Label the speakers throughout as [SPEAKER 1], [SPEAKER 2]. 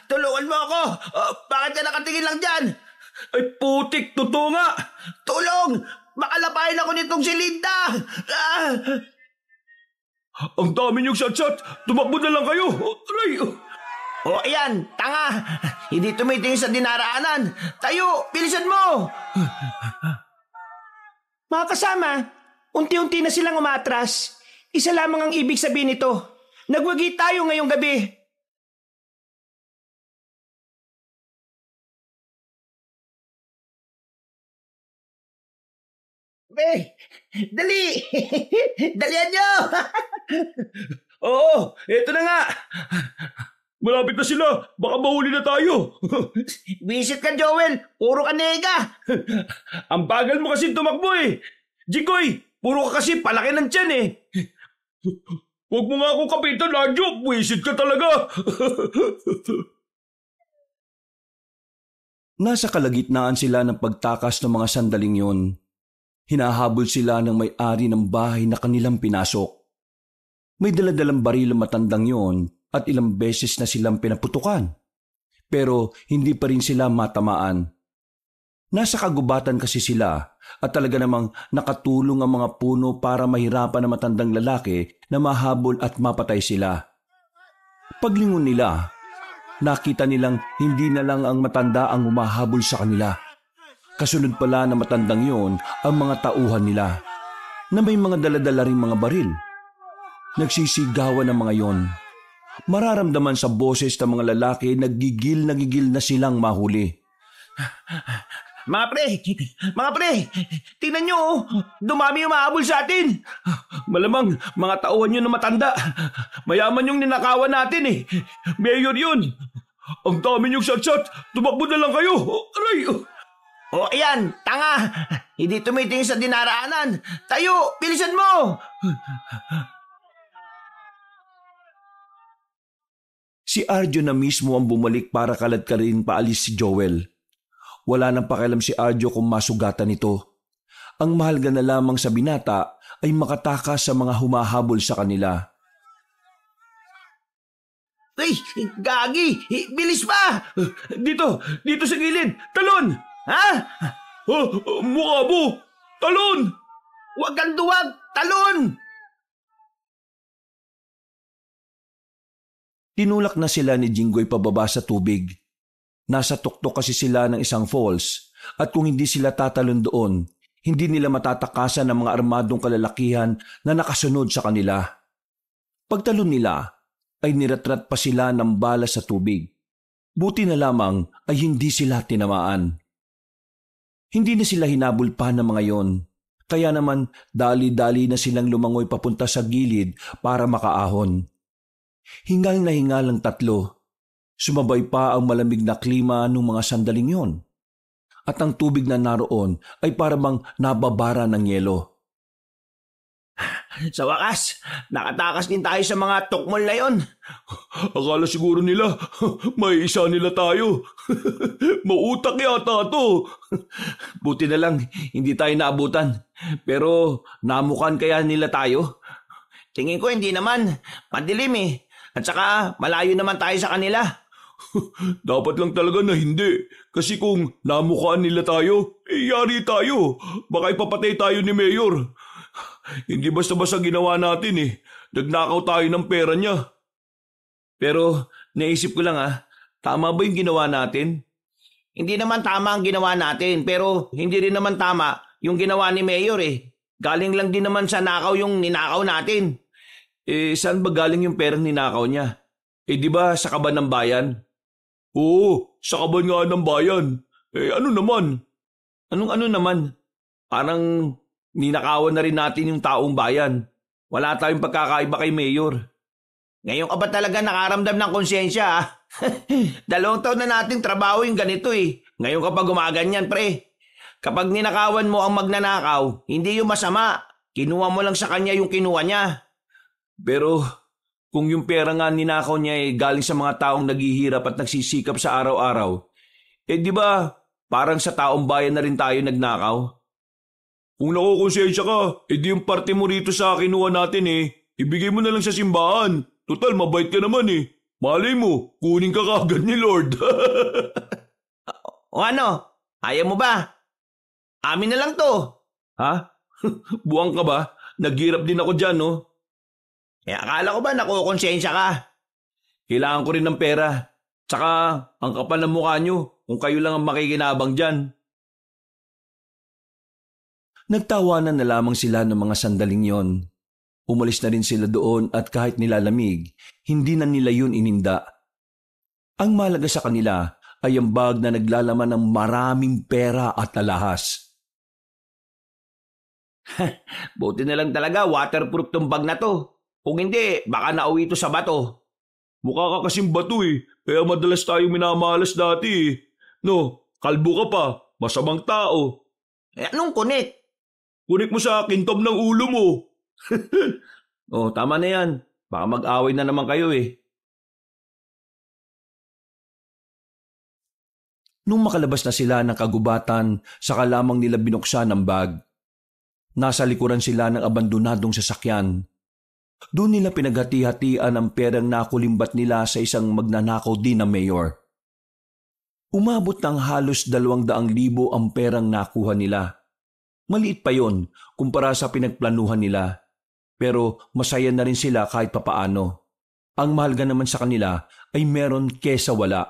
[SPEAKER 1] Tulungan mo ako! Bakit ka nakatingin lang dyan?
[SPEAKER 2] Ay putik, totoo nga!
[SPEAKER 1] Tulong! Makalapain ako nitong si Linda!
[SPEAKER 2] Ang dami niyong shot-shot! Tumakbo na lang kayo! Aray!
[SPEAKER 1] Ayan, tanga! Hindi tumitingin sa dinaraanan! Tayo! Bilisan mo! Mga kasama, unti-unti na silang umatras. Isa lamang ang ibig sabihin nito. Nagwagi tayo ngayong gabi. Dali! Dalian nyo!
[SPEAKER 2] Oo, eto na nga! Malapit na sila! Baka mahuli na tayo!
[SPEAKER 1] Visit ka, Joel! Puro ka nega!
[SPEAKER 2] Ang bagal mo kasi tumakbo eh! Jigoy, puro ka kasi palaki ng tiyan eh! Huwag mo nga akong kapitan, Radyo! Visit ka talaga! Nasa kalagitnaan sila ng pagtakas ng mga sandaling yon. Hinahabol sila ng may-ari ng bahay na kanilang pinasok. May daladalang baril ang matandang yon at ilang beses na silang pinaputukan. Pero hindi pa rin sila matamaan. Nasa kagubatan kasi sila at talaga namang nakatulong ang mga puno para mahirapan ang matandang lalaki na mahabol at mapatay sila. Paglingon nila, nakita nilang hindi na lang ang matanda ang humahabol sa kanila. Kasunod pala na matandang yon ang mga tauhan nila na may mga daladala ring mga baril. Nagsisigawan ang mga yon. Mararamdaman sa boses ng mga lalaki nagigil na silang mahuli.
[SPEAKER 1] Mga pre, tingnan nyo, dumami yung mahabol sa atin.
[SPEAKER 2] Malamang mga tauhan yun na matanda. Mayaman yung ninakawan natin eh. Mayor yun. Ang dami niyong shot-shot. Tumakbo na lang kayo. Aray!
[SPEAKER 1] Ayan, tanga. Hindi tumitingin sa dinaraanan. Tayo, bilisan mo.
[SPEAKER 2] Si Arjo na mismo ang bumalik para kalad-kalin paalis si Joel. Wala nang pakialam si Arjo kung masugatan ito. Ang mahalaga na lamang sa binata ay makatakas sa mga humahabol sa kanila.
[SPEAKER 1] Ay, gagi! Bilis pa!
[SPEAKER 2] Dito sa gilid! Talon!
[SPEAKER 1] Ha?
[SPEAKER 2] Mukha mo! Talon!
[SPEAKER 1] Huwag kang duwag! Talon!
[SPEAKER 2] Tinulak na sila ni Jinggoy pababa sa tubig. Nasa tuktok kasi sila ng isang falls at kung hindi sila tatalon doon, hindi nila matatakasan ng mga armadong kalalakihan na nakasunod sa kanila. Pagtalon nila ay niratrat pa sila ng bala sa tubig. Buti na lamang ay hindi sila tinamaan. Hindi na sila hinabol pa ng mga yon. Kaya naman dali-dali na silang lumangoy papunta sa gilid para makaahon. Hingal na hingal ang tatlo. Sumabay pa ang malamig na klima ng mga sandaling yon. At ang tubig na naroon ay parang nababara ng yelo.
[SPEAKER 1] Sa wakas, nakatakas din tayo sa mga tukmol na yon.
[SPEAKER 2] Akala siguro nila, may isa nila tayo. Mautak yata to.
[SPEAKER 1] Buti na lang, hindi tayo naabutan. Pero namukan kaya nila tayo? Tingin ko hindi naman, madilim eh. At saka malayo naman tayo sa kanila.
[SPEAKER 2] Dapat lang talaga na hindi. Kasi kung namukaan nila tayo, yari tayo. Baka ipapatay tayo ni Mayor. Hindi basta-basta ginawa natin eh. Nagnakaw tayo ng pera niya.
[SPEAKER 1] Pero naisip ko lang tama ba yung ginawa natin? Hindi naman tama ang ginawa natin, pero hindi rin naman tama yung ginawa ni Mayor eh. Galing lang din naman sa nakaw yung ninakaw natin.
[SPEAKER 2] Saan ba galing yung perang ninakaw niya? Di ba sa kaban ng bayan?
[SPEAKER 1] Oo, sa kaban nga ng bayan. Ano naman?
[SPEAKER 2] Anong ano naman? Parang ninakawan na rin natin yung taong bayan. Wala tayong pagkakaiba kay Mayor.
[SPEAKER 1] Ngayon ka ba talaga nakaramdam ng konsensya? 2 taon na nating trabaho yung ganito eh. Ngayon ka pa gumaganyan pre. Kapag ninakawan mo ang magnanakaw, hindi yung masama. Kinuha mo lang sa kanya yung kinuha niya.
[SPEAKER 2] Pero kung yung pera nga ninakaw niya ay galing sa mga taong naghihirap at nagsisikap sa araw-araw, di ba parang sa taong bayan na rin tayo nagnakaw? Kung nakukonsensya ka, di yung parte mo rito sa kinuha natin ibigay mo na lang sa simbahan. Total, mabait ka naman eh. Malay mo, kunin ka kagad ni Lord.
[SPEAKER 1] O ano? Ayaw mo ba? Amin na lang to.
[SPEAKER 2] Ha? Buwang ka ba? Naghirap din ako dyan, no?
[SPEAKER 1] Akala ko ba nakukonsensya ka?
[SPEAKER 2] Kailangan ko rin ng pera. Tsaka, ang kapal ng mukha nyo kung kayo lang ang makikinabang dyan. Nagtawanan na lamang sila ng mga sandaling yon. Umalis na rin sila doon at kahit nilalamig, hindi na nila yun ininda. Ang mahalaga sa kanila ay ang bag na naglalaman ng maraming pera at alahas.
[SPEAKER 1] Buti na lang talaga waterproof tong bag na to. Kung hindi, baka nauwi to sa bato.
[SPEAKER 2] Mukha ka kasing bato eh, kaya madalas tayong minamalas dati eh. No, kalbo ka pa, masamang tao.
[SPEAKER 1] Anong kunik?
[SPEAKER 2] Kunik mo sa akin, tom ng ulo mo. Oh, tama na yan. Baka mag-away na naman kayo eh. Nung makalabas na sila ng kagubatan, saka lamang nila binuksan ang bag. Nasa likuran sila ng abandonadong sasakyan. Doon nila pinaghati-hatian ang perang nakulimbat nila sa isang magnanakaw din na mayor. Umabot ng halos 200,000 ang perang nakuha nila. Maliit pa yon kumpara sa pinagplanuhan nila. Pero masaya na rin sila kahit papaano. Ang mahalaga naman sa kanila ay meron kesa wala.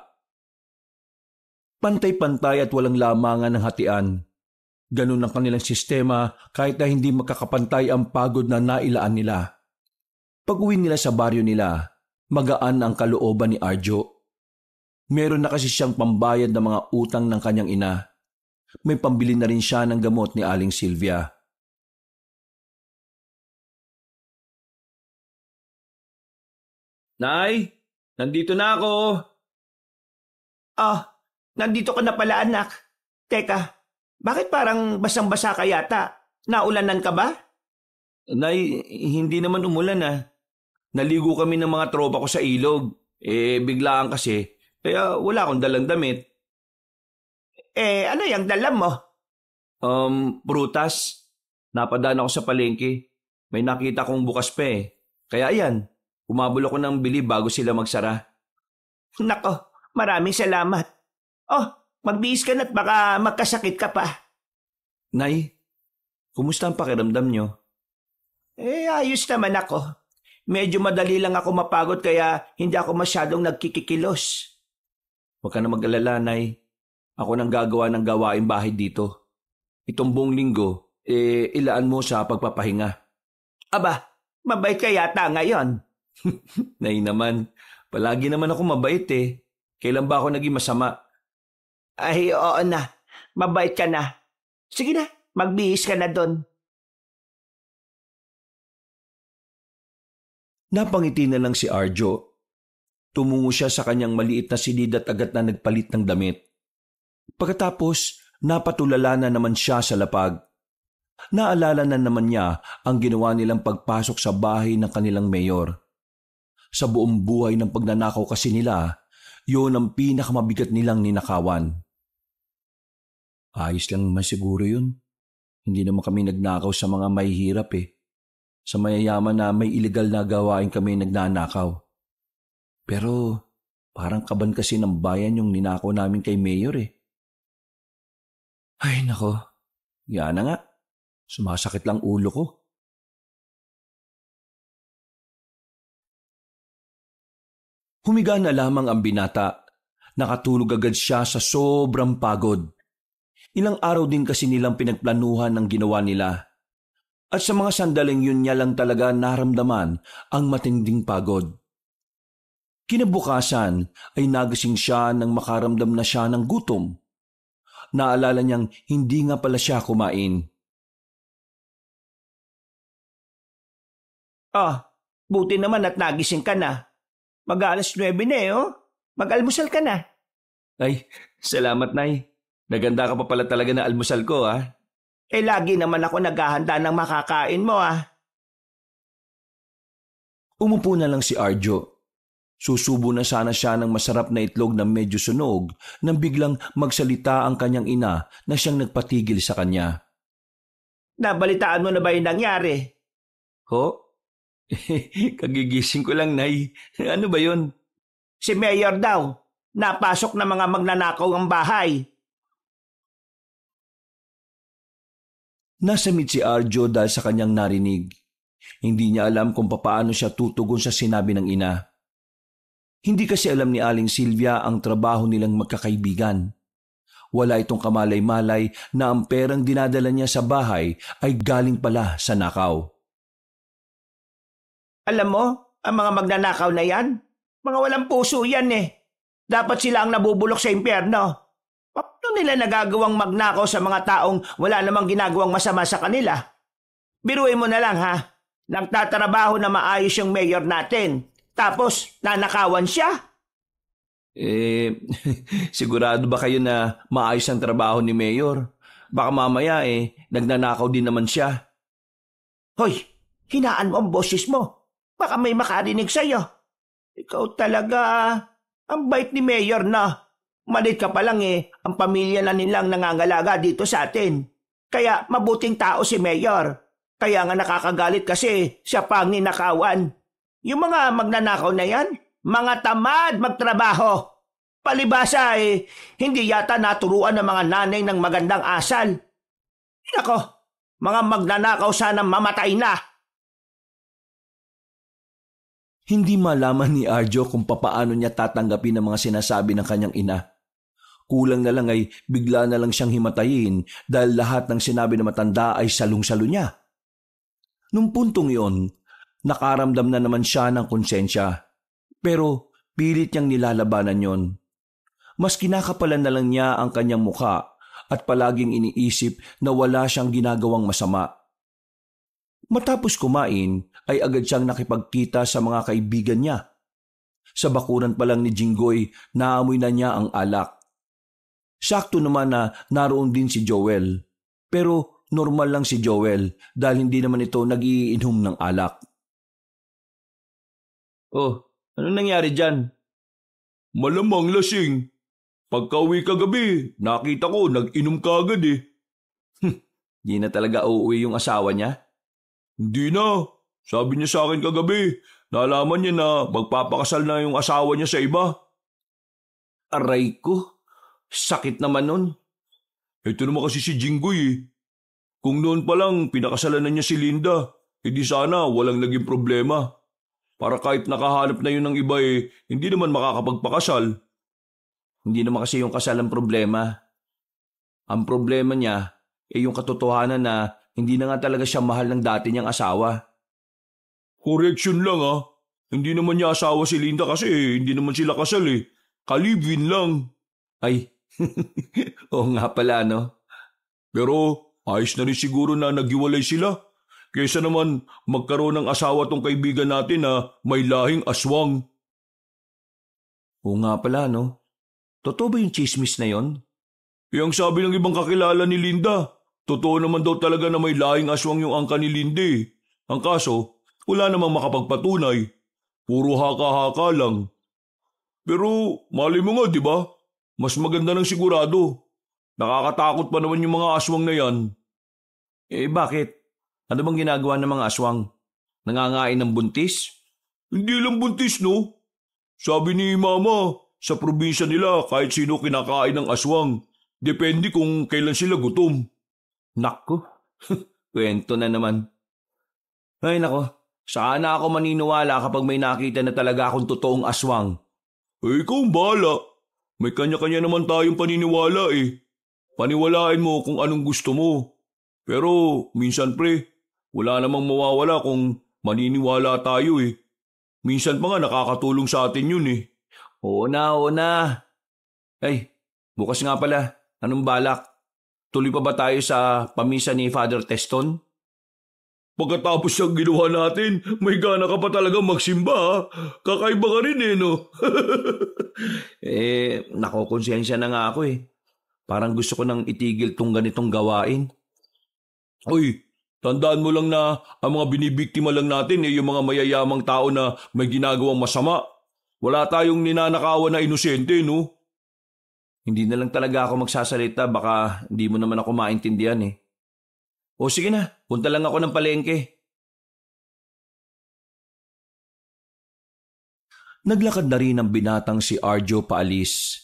[SPEAKER 2] Pantay-pantay at walang lamangan ng hatian. Ganun ang kanilang sistema kahit na hindi magkakapantay ang pagod na nailaan nila. Pag-uwi nila sa baryo nila, magaan ang kalooban ni Arjo. Meron na kasi siyang pambayad ng mga utang ng kanyang ina. May pambili na rin siya ng gamot ni Aling Sylvia. Nay, nandito na ako.
[SPEAKER 1] Nandito ka na pala anak. Teka, bakit parang basang-basa ka yata? Naulanan ka ba?
[SPEAKER 2] Nay, hindi naman umulan ah. Naligo kami ng mga tropa ko sa ilog. Biglaan kasi, kaya wala akong dalang damit.
[SPEAKER 1] Ano yung dalam mo?
[SPEAKER 2] Prutas. Napadaan ako sa palengke. May nakita kong bukas pa eh. Kaya ayan, umabol ako ng bili bago sila magsara.
[SPEAKER 1] Nako, maraming salamat. Magbihis ka na't baka magkasakit ka pa.
[SPEAKER 2] Nay, kumusta ang pakiramdam nyo?
[SPEAKER 1] Ayos naman ako. Medyo madali lang ako mapagod kaya hindi ako masyadong nagkikikilos.
[SPEAKER 2] Huwag ka na mag-alala, Nay. Ako nang gagawa ng gawain bahay dito. Itong buong linggo, ilaan mo sa pagpapahinga.
[SPEAKER 1] Aba, mabait ka yata ngayon.
[SPEAKER 2] Nay naman, palagi naman ako mabait eh. Kailan ba ako naging masama?
[SPEAKER 1] Ay, oo na. Mabait ka na. Sige na, magbihis ka na doon.
[SPEAKER 2] Napangiti na lang si Arjo. Tumungo siya sa kanyang maliit na silid at agad na nagpalit ng damit. Pagkatapos, napatulala na naman siya sa lapag. Naalala na naman niya ang ginawa nilang pagpasok sa bahay ng kanilang mayor. Sa buong buhay ng pagnanakaw kasi nila, yun ang pinakamabigat nilang ninakawan. Ayos lang naman siguro yun. Hindi naman kami nagnakaw sa mga mahihirap eh. Sa mayayaman na may illegal na gawain kami nagnanakaw. Pero parang kaban kasi ng bayan yung ninakaw namin kay Mayor eh. Ay nako, yan na nga. Sumasakit lang ulo ko. Humiga na lamang ang binata. Nakatulog agad siya sa sobrang pagod. Ilang araw din kasi nilang pinagplanuhan ng ginawa nila. At sa mga sandaling yun niya lang talaga naramdaman ang matinding pagod. Kinabukasan ay nagising siya nang makaramdam na siya ng gutom. Naalala niyang hindi nga pala siya kumain.
[SPEAKER 1] Buti naman at nagising ka na. Mag-alas 9 na eh, oh. Mag-almusal ka na.
[SPEAKER 2] Ay, salamat, Nay. Naganda ka pa pala talaga na almusal ko, ha?
[SPEAKER 1] Lagi naman ako naghahanda ng makakain mo, ah.
[SPEAKER 2] Umupo na lang si Arjo. Susubo na sana siya ng masarap na itlog na medyo sunog nang biglang magsalita ang kanyang ina na siyang nagpatigil sa kanya.
[SPEAKER 1] Nabalitaan mo na ba yung nangyari?
[SPEAKER 2] Ho? Kagigising ko lang, Nay. Ano ba yun?
[SPEAKER 1] Si Mayor daw, napasok na mga magnanakaw ang bahay.
[SPEAKER 2] Nasamid si Arjo dahil sa kanyang narinig. Hindi niya alam kung papaano siya tutugon sa sinabi ng ina. Hindi kasi alam ni Aling Silvia ang trabaho nilang magkakaibigan. Wala itong kamalay-malay na ang perang dinadala niya sa bahay ay galing pala sa nakaw.
[SPEAKER 1] Alam mo, ang mga magnanakaw na yan, mga walang puso yan eh. Dapat sila ang nabubulok sa impyerno. Paano nila nagagawang magnakaw sa mga taong wala namang ginagawang masama sa kanila? Biruin mo na lang ha, nagtatrabaho na maayos yung mayor natin, tapos nanakawan siya?
[SPEAKER 2] Sigurado ba kayo na maayos ang trabaho ni Mayor? Baka mamaya nagnanakaw din naman siya.
[SPEAKER 1] Hoy, hinaan mo ang boses mo. Baka may makarinig sa'yo. Ikaw talaga, ang bait ni Mayor na. Malit ka pa lang ang pamilya na nilang nangangalaga dito sa atin. Kaya mabuting tao si Mayor. Kaya nga nakakagalit kasi siya pa ang ninakawan. Yung mga magnanakaw na yan, mga tamad magtrabaho. Palibasa hindi yata naturuan ng mga nanay ng magandang asal. Nako, mga magnanakaw sana mamatay na.
[SPEAKER 2] Hindi malaman ni Arjo kung papaano niya tatanggapin ang mga sinasabi ng kanyang ina. Kulang na lang ay bigla na lang siyang himatayin dahil lahat ng sinabi ng matanda ay salung-salo niya. Nung puntong iyon, nakaramdam na naman siya ng konsensya. Pero pilit niyang nilalabanan yon. Mas kinakapalan na lang niya ang kanyang mukha at palaging iniisip na wala siyang ginagawang masama. Matapos kumain ay agad siyang nakipagkita sa mga kaibigan niya. Sa bakuran pa lang ni Jinggoy, naamoy na niya ang alak. Sakto naman na naroon din si Joel. Pero normal lang si Joel dahil hindi naman ito nag-iinom ng alak.
[SPEAKER 1] Oh, anong nangyari dyan?
[SPEAKER 3] Malamang lasing. Pagka-uwi kagabi, nakita ko nag-inom ka agad eh.
[SPEAKER 2] Di na talaga uuwi yung asawa niya?
[SPEAKER 3] Hindi na. Sabi niya sa akin kagabi, nalaman niya na magpapakasal na yung asawa niya sa iba.
[SPEAKER 2] Aray ko. Sakit naman nun.
[SPEAKER 3] Ito naman kasi si Jinggoy eh. Kung noon pa lang pinakasalan na niya si Linda, edi sana walang naging problema. Para kahit nakahanap na yun ng iba hindi naman makakapagpakasal.
[SPEAKER 2] Hindi naman kasi yung kasal ang problema. Ang problema niya yung katotohanan na hindi na nga talaga siya mahal ng dati niyang asawa.
[SPEAKER 3] Correction lang ah. Hindi naman niya asawa si Linda kasi hindi naman sila kasal eh. Kalibin lang.
[SPEAKER 2] Ay, oo nga pala no.
[SPEAKER 3] Pero ayos na rin siguro na naghiwalay sila. Kaysa naman magkaroon ng asawa tong kaibigan natin na may lahing aswang.
[SPEAKER 2] Oo nga pala no. Totoo ba yung chismis na yon?
[SPEAKER 3] Yang sabi ng ibang kakilala ni Linda, totoo naman daw talaga na may lahing aswang yung angka ni Linda eh. Ang kaso, wala namang makapagpatunay. Puro haka-haka lang. Pero mali mo nga, di ba? Mas maganda ng sigurado. Nakakatakot pa naman yung mga aswang na yan.
[SPEAKER 2] Bakit? Ano bang ginagawa ng mga aswang? Nangangain ng buntis?
[SPEAKER 3] Hindi lang buntis, no? Sabi ni Mama, sa probinsya nila kahit sino kinakain ng aswang. Depende kung kailan sila gutom.
[SPEAKER 2] Nako, kwento na naman. Ay nako, saan na ako maniniwala kapag may nakita na talaga akong totoong aswang?
[SPEAKER 3] Ikaw ang bahala. May kanya-kanya naman tayong paniniwala eh. Paniwalain mo kung anong gusto mo. Pero minsan pre, wala namang mawawala kung maniniwala tayo eh. Minsan pa nga nakakatulong sa atin yun eh.
[SPEAKER 2] Oo na. Ay, bukas nga pala. Anong balak? Tuloy pa ba tayo sa pamisa ni Father Teston?
[SPEAKER 3] Pagkatapos siyang ginawa natin, may gana ka pa talaga magsimba ha. Kakaiba ka rin eh no.
[SPEAKER 2] Nakokonsensya na nga ako eh. Parang gusto ko nang itigil tong ganitong gawain.
[SPEAKER 3] Uy, tandaan mo lang na ang mga binibiktima lang natin yung mga mayayamang tao na may ginagawang masama. Wala tayong ninanakawan na inosente no.
[SPEAKER 2] Hindi na lang talaga ako magsasalita, baka hindi mo naman ako maintindihan eh. O sige na, punta lang ako ng palengke. Naglakad na rin ang binatang si Arjo paalis.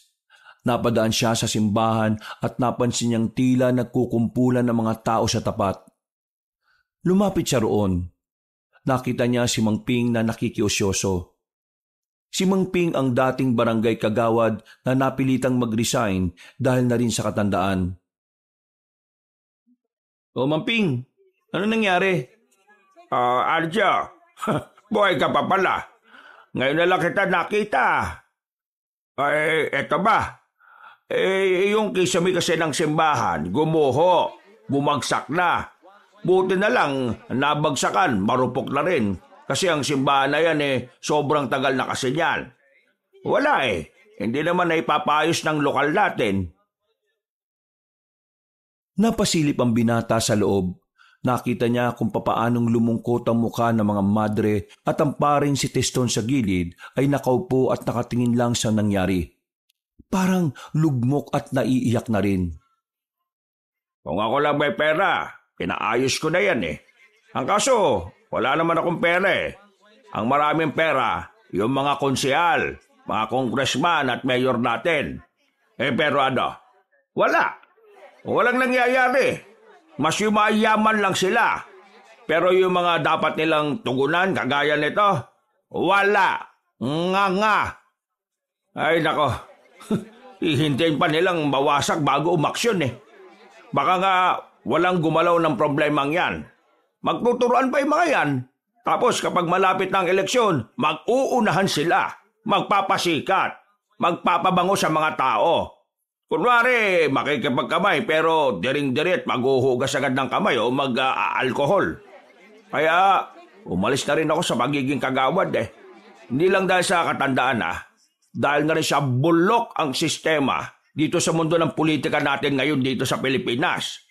[SPEAKER 2] Napadaan siya sa simbahan at napansin niyang tila nagkukumpulan ng mga tao sa tapat. Lumapit siya roon. Nakita niya si Mang Ping na nakikiusyoso. Si Mang Ping ang dating barangay kagawad na napilitang mag-resign dahil na rin sa katandaan.
[SPEAKER 1] O Mang Ping, ano nangyari? Arjo, buhay ka pa pala. Ngayon na lang kita nakita. Eto ba? Yung kisame kasi ng simbahan, gumuho, bumagsak na. Buti na lang, nabagsakan, marupok na rin. Kasi ang simbahan na yan sobrang tagal na kasi yan. Wala hindi naman na ipapayos ng lokal natin.
[SPEAKER 2] Napasilip ang binata sa loob. Nakita niya kung papaanong lumungkot ang mukha ng mga madre at ang paring si Teston sa gilid ay nakaupo at nakatingin lang sa nangyari. Parang lugmok at naiiyak na rin.
[SPEAKER 1] Kung ako lang may pera, pinaayos ko na yan Ang kaso, wala naman akong pera Ang maraming pera, yung mga konsehal, mga congressman at mayor natin. Pero wala. Walang nangyayari. Mas yumayaman lang sila. Pero yung mga dapat nilang tugunan, kagaya nito, wala. Nga. Ay nako, hihintayin pa nilang mawasak bago umaksyon Baka nga walang gumalaw ng problemang yan. Magtuturuan pa yung mga yan. Tapos kapag malapit ng eleksyon, mag-uunahan sila. Magpapasikat. Magpapabango sa mga tao. Kunwari, makikipagkamay pero diring-dirit maghuhugas agad ng kamay o mag-alkohol. Kaya umalis na rin ako sa pagiging kagawad Hindi lang dahil sa katandaan dahil na rin sa bulok ang sistema dito sa mundo ng politika natin ngayon dito sa Pilipinas.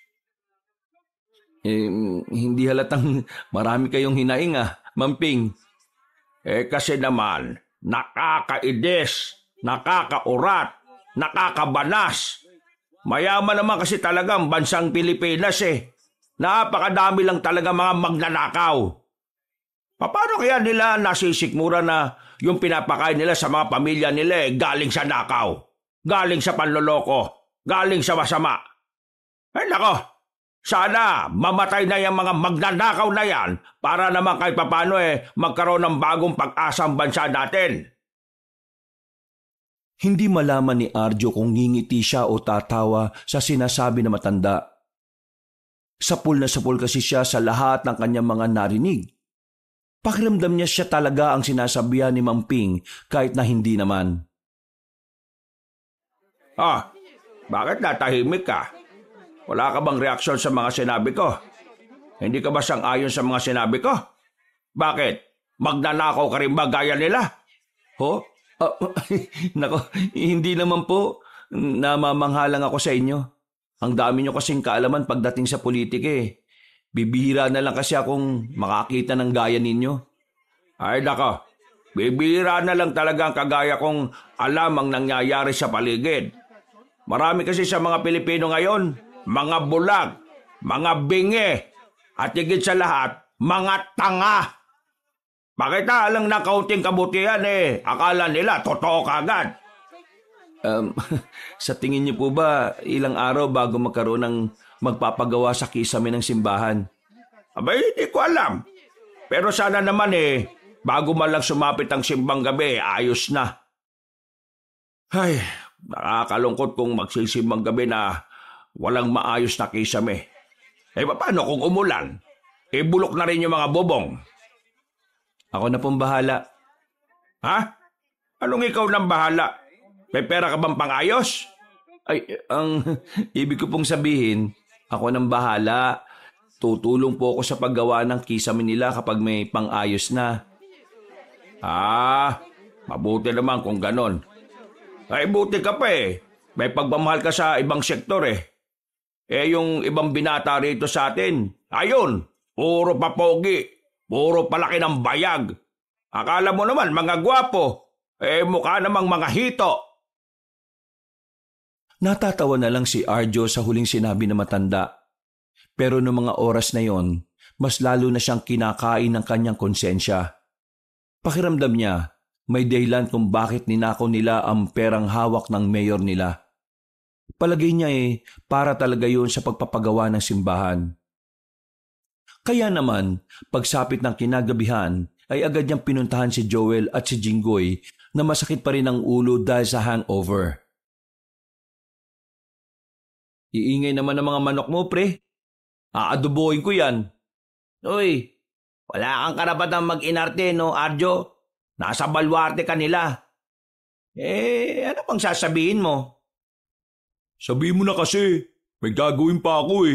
[SPEAKER 2] Hindi halatang marami kayong hinaing Mang Ping.
[SPEAKER 1] Kasi naman, nakakaides, nakakaurat, nakakabanas. Mayaman naman kasi talaga ang bansang Pilipinas Napakadami lang talaga mga magnanakaw. Paano kaya nila nasisikmura na yung pinapakain nila sa mga pamilya nila galing sa nakaw, galing sa panloloko, galing sa masama? Ay nako, sana mamatay na yung mga magnanakaw na yan para naman kahit papano magkaroon ng bagong pag-asa ang bansa natin.
[SPEAKER 2] Hindi malaman ni Arjo kung ngingiti siya o tatawa sa sinasabi na matanda. Sapul na sapul kasi siya sa lahat ng kanyang mga narinig. Pakiramdam niya siya talaga ang sinasabihan ni Mang Ping kahit na hindi naman.
[SPEAKER 1] Bakit natahimik ka? Wala ka bang reaksyon sa mga sinabi ko? Hindi ka ba sang-ayon sa mga sinabi ko? Bakit? Magnanakaw ka rin ba gaya nila?
[SPEAKER 2] Nako, hindi naman po. Namamanghalang ako sa inyo. Ang dami nyo kasing kaalaman pagdating sa politika Bibihira na lang kasi akong makakita ng gaya ninyo.
[SPEAKER 1] Ay nako, bibihira na lang talaga ang kagaya kong alam ang nangyayari sa paligid. Marami kasi sa mga Pilipino ngayon, mga bulag, mga bingi, at higit sa lahat, mga tanga. Pakita lang ng kaunting kabutihan akala nila totoo kagad.
[SPEAKER 2] Sa tingin niyo po ba ilang araw bago magkaroon ng magpapagawa sa kisame ng simbahan?
[SPEAKER 1] Abay, hindi ko alam. Pero sana naman bago man lang sumapit ang simbang gabi, ayos na. Ay, nakakalungkot kung magsisimbang gabi na walang maayos na kisame. Paano kung umulan? Bulok na rin yung mga bubong.
[SPEAKER 2] Ako na pong bahala.
[SPEAKER 1] Ha? Anong ikaw nang bahala? May pera ka bang pang-ayos?
[SPEAKER 2] Ay, ang ibig ko pong sabihin, ako nang bahala. Tutulong po ako sa paggawa ng kisame nila kapag may pang-ayos na.
[SPEAKER 1] Mabuti naman kung ganon. Ay, buti ka pa May pagmamahal ka sa ibang sektor yung ibang binata rito sa atin, ayun, puro papogi, puro palaki ng bayag. Akala mo naman mga gwapo, mukha namang mga hito.
[SPEAKER 2] Natatawa na lang si Arjo sa huling sinabi na matanda. Pero noong mga oras na yon, mas lalo na siyang kinakain ng kanyang konsensya. Pakiramdam niya, May dahilan kung bakit ninakaw nila ang perang hawak ng mayor nila. Palagay niya para talaga yun sa pagpapagawa ng simbahan. Kaya naman, pagsapit ng kinagabihan, ay agad niyang pinuntahan si Joel at si Jinggoy na masakit pa rin ang ulo dahil sa hangover. Iingay naman ng mga manok mo, pre. Aadobohin ko yan.
[SPEAKER 1] Uy, wala kang karapatang mag-inarte, no, Arjo? Nasa balwarte ka nila. Ano pang sasabihin mo?
[SPEAKER 3] Sabihin mo na kasi, may gagawin pa ako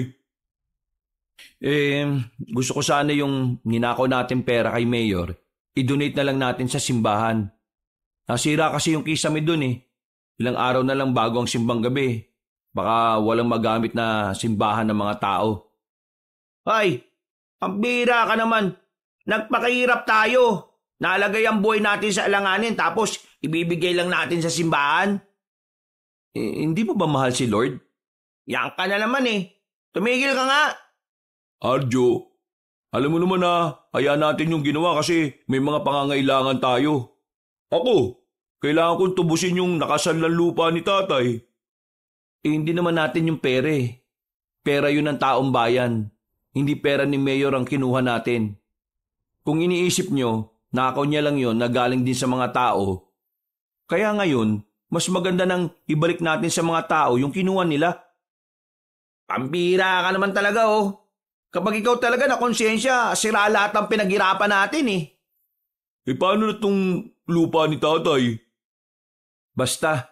[SPEAKER 2] Gusto ko sana yung ninakaw natin pera kay Mayor, i-donate na lang natin sa simbahan. Nasira kasi yung kisame dun Ilang araw na lang bago ang simbang gabi. Baka walang magamit na simbahan ng mga tao.
[SPEAKER 1] Ay, ang bira ka naman. Nagpakahirap tayo. Nalagay ang buhay natin sa alanganin tapos ibibigay lang natin sa simbahan.
[SPEAKER 2] Hindi mo ba mahal si Lord?
[SPEAKER 1] Yan ka na naman Tumigil ka nga.
[SPEAKER 3] Arjo, alam mo naman na hayaan natin yung ginawa kasi may mga pangangailangan tayo. Ako, kailangan kong tubusin yung nakasanlang lupa ni tatay.
[SPEAKER 2] Hindi naman natin yung pera Pera yun ng taong bayan. Hindi pera ni Mayor ang kinuha natin. Kung iniisip nyo, nakaw niya lang yon na galing din sa mga tao. Kaya ngayon, mas maganda nang ibalik natin sa mga tao yung kinuha nila.
[SPEAKER 1] Pambira ka naman talaga Kapag ikaw talaga na konsensya, sira lahat ang pinaghirapan natin
[SPEAKER 3] Paano na tong lupa ni tatay?
[SPEAKER 2] Basta,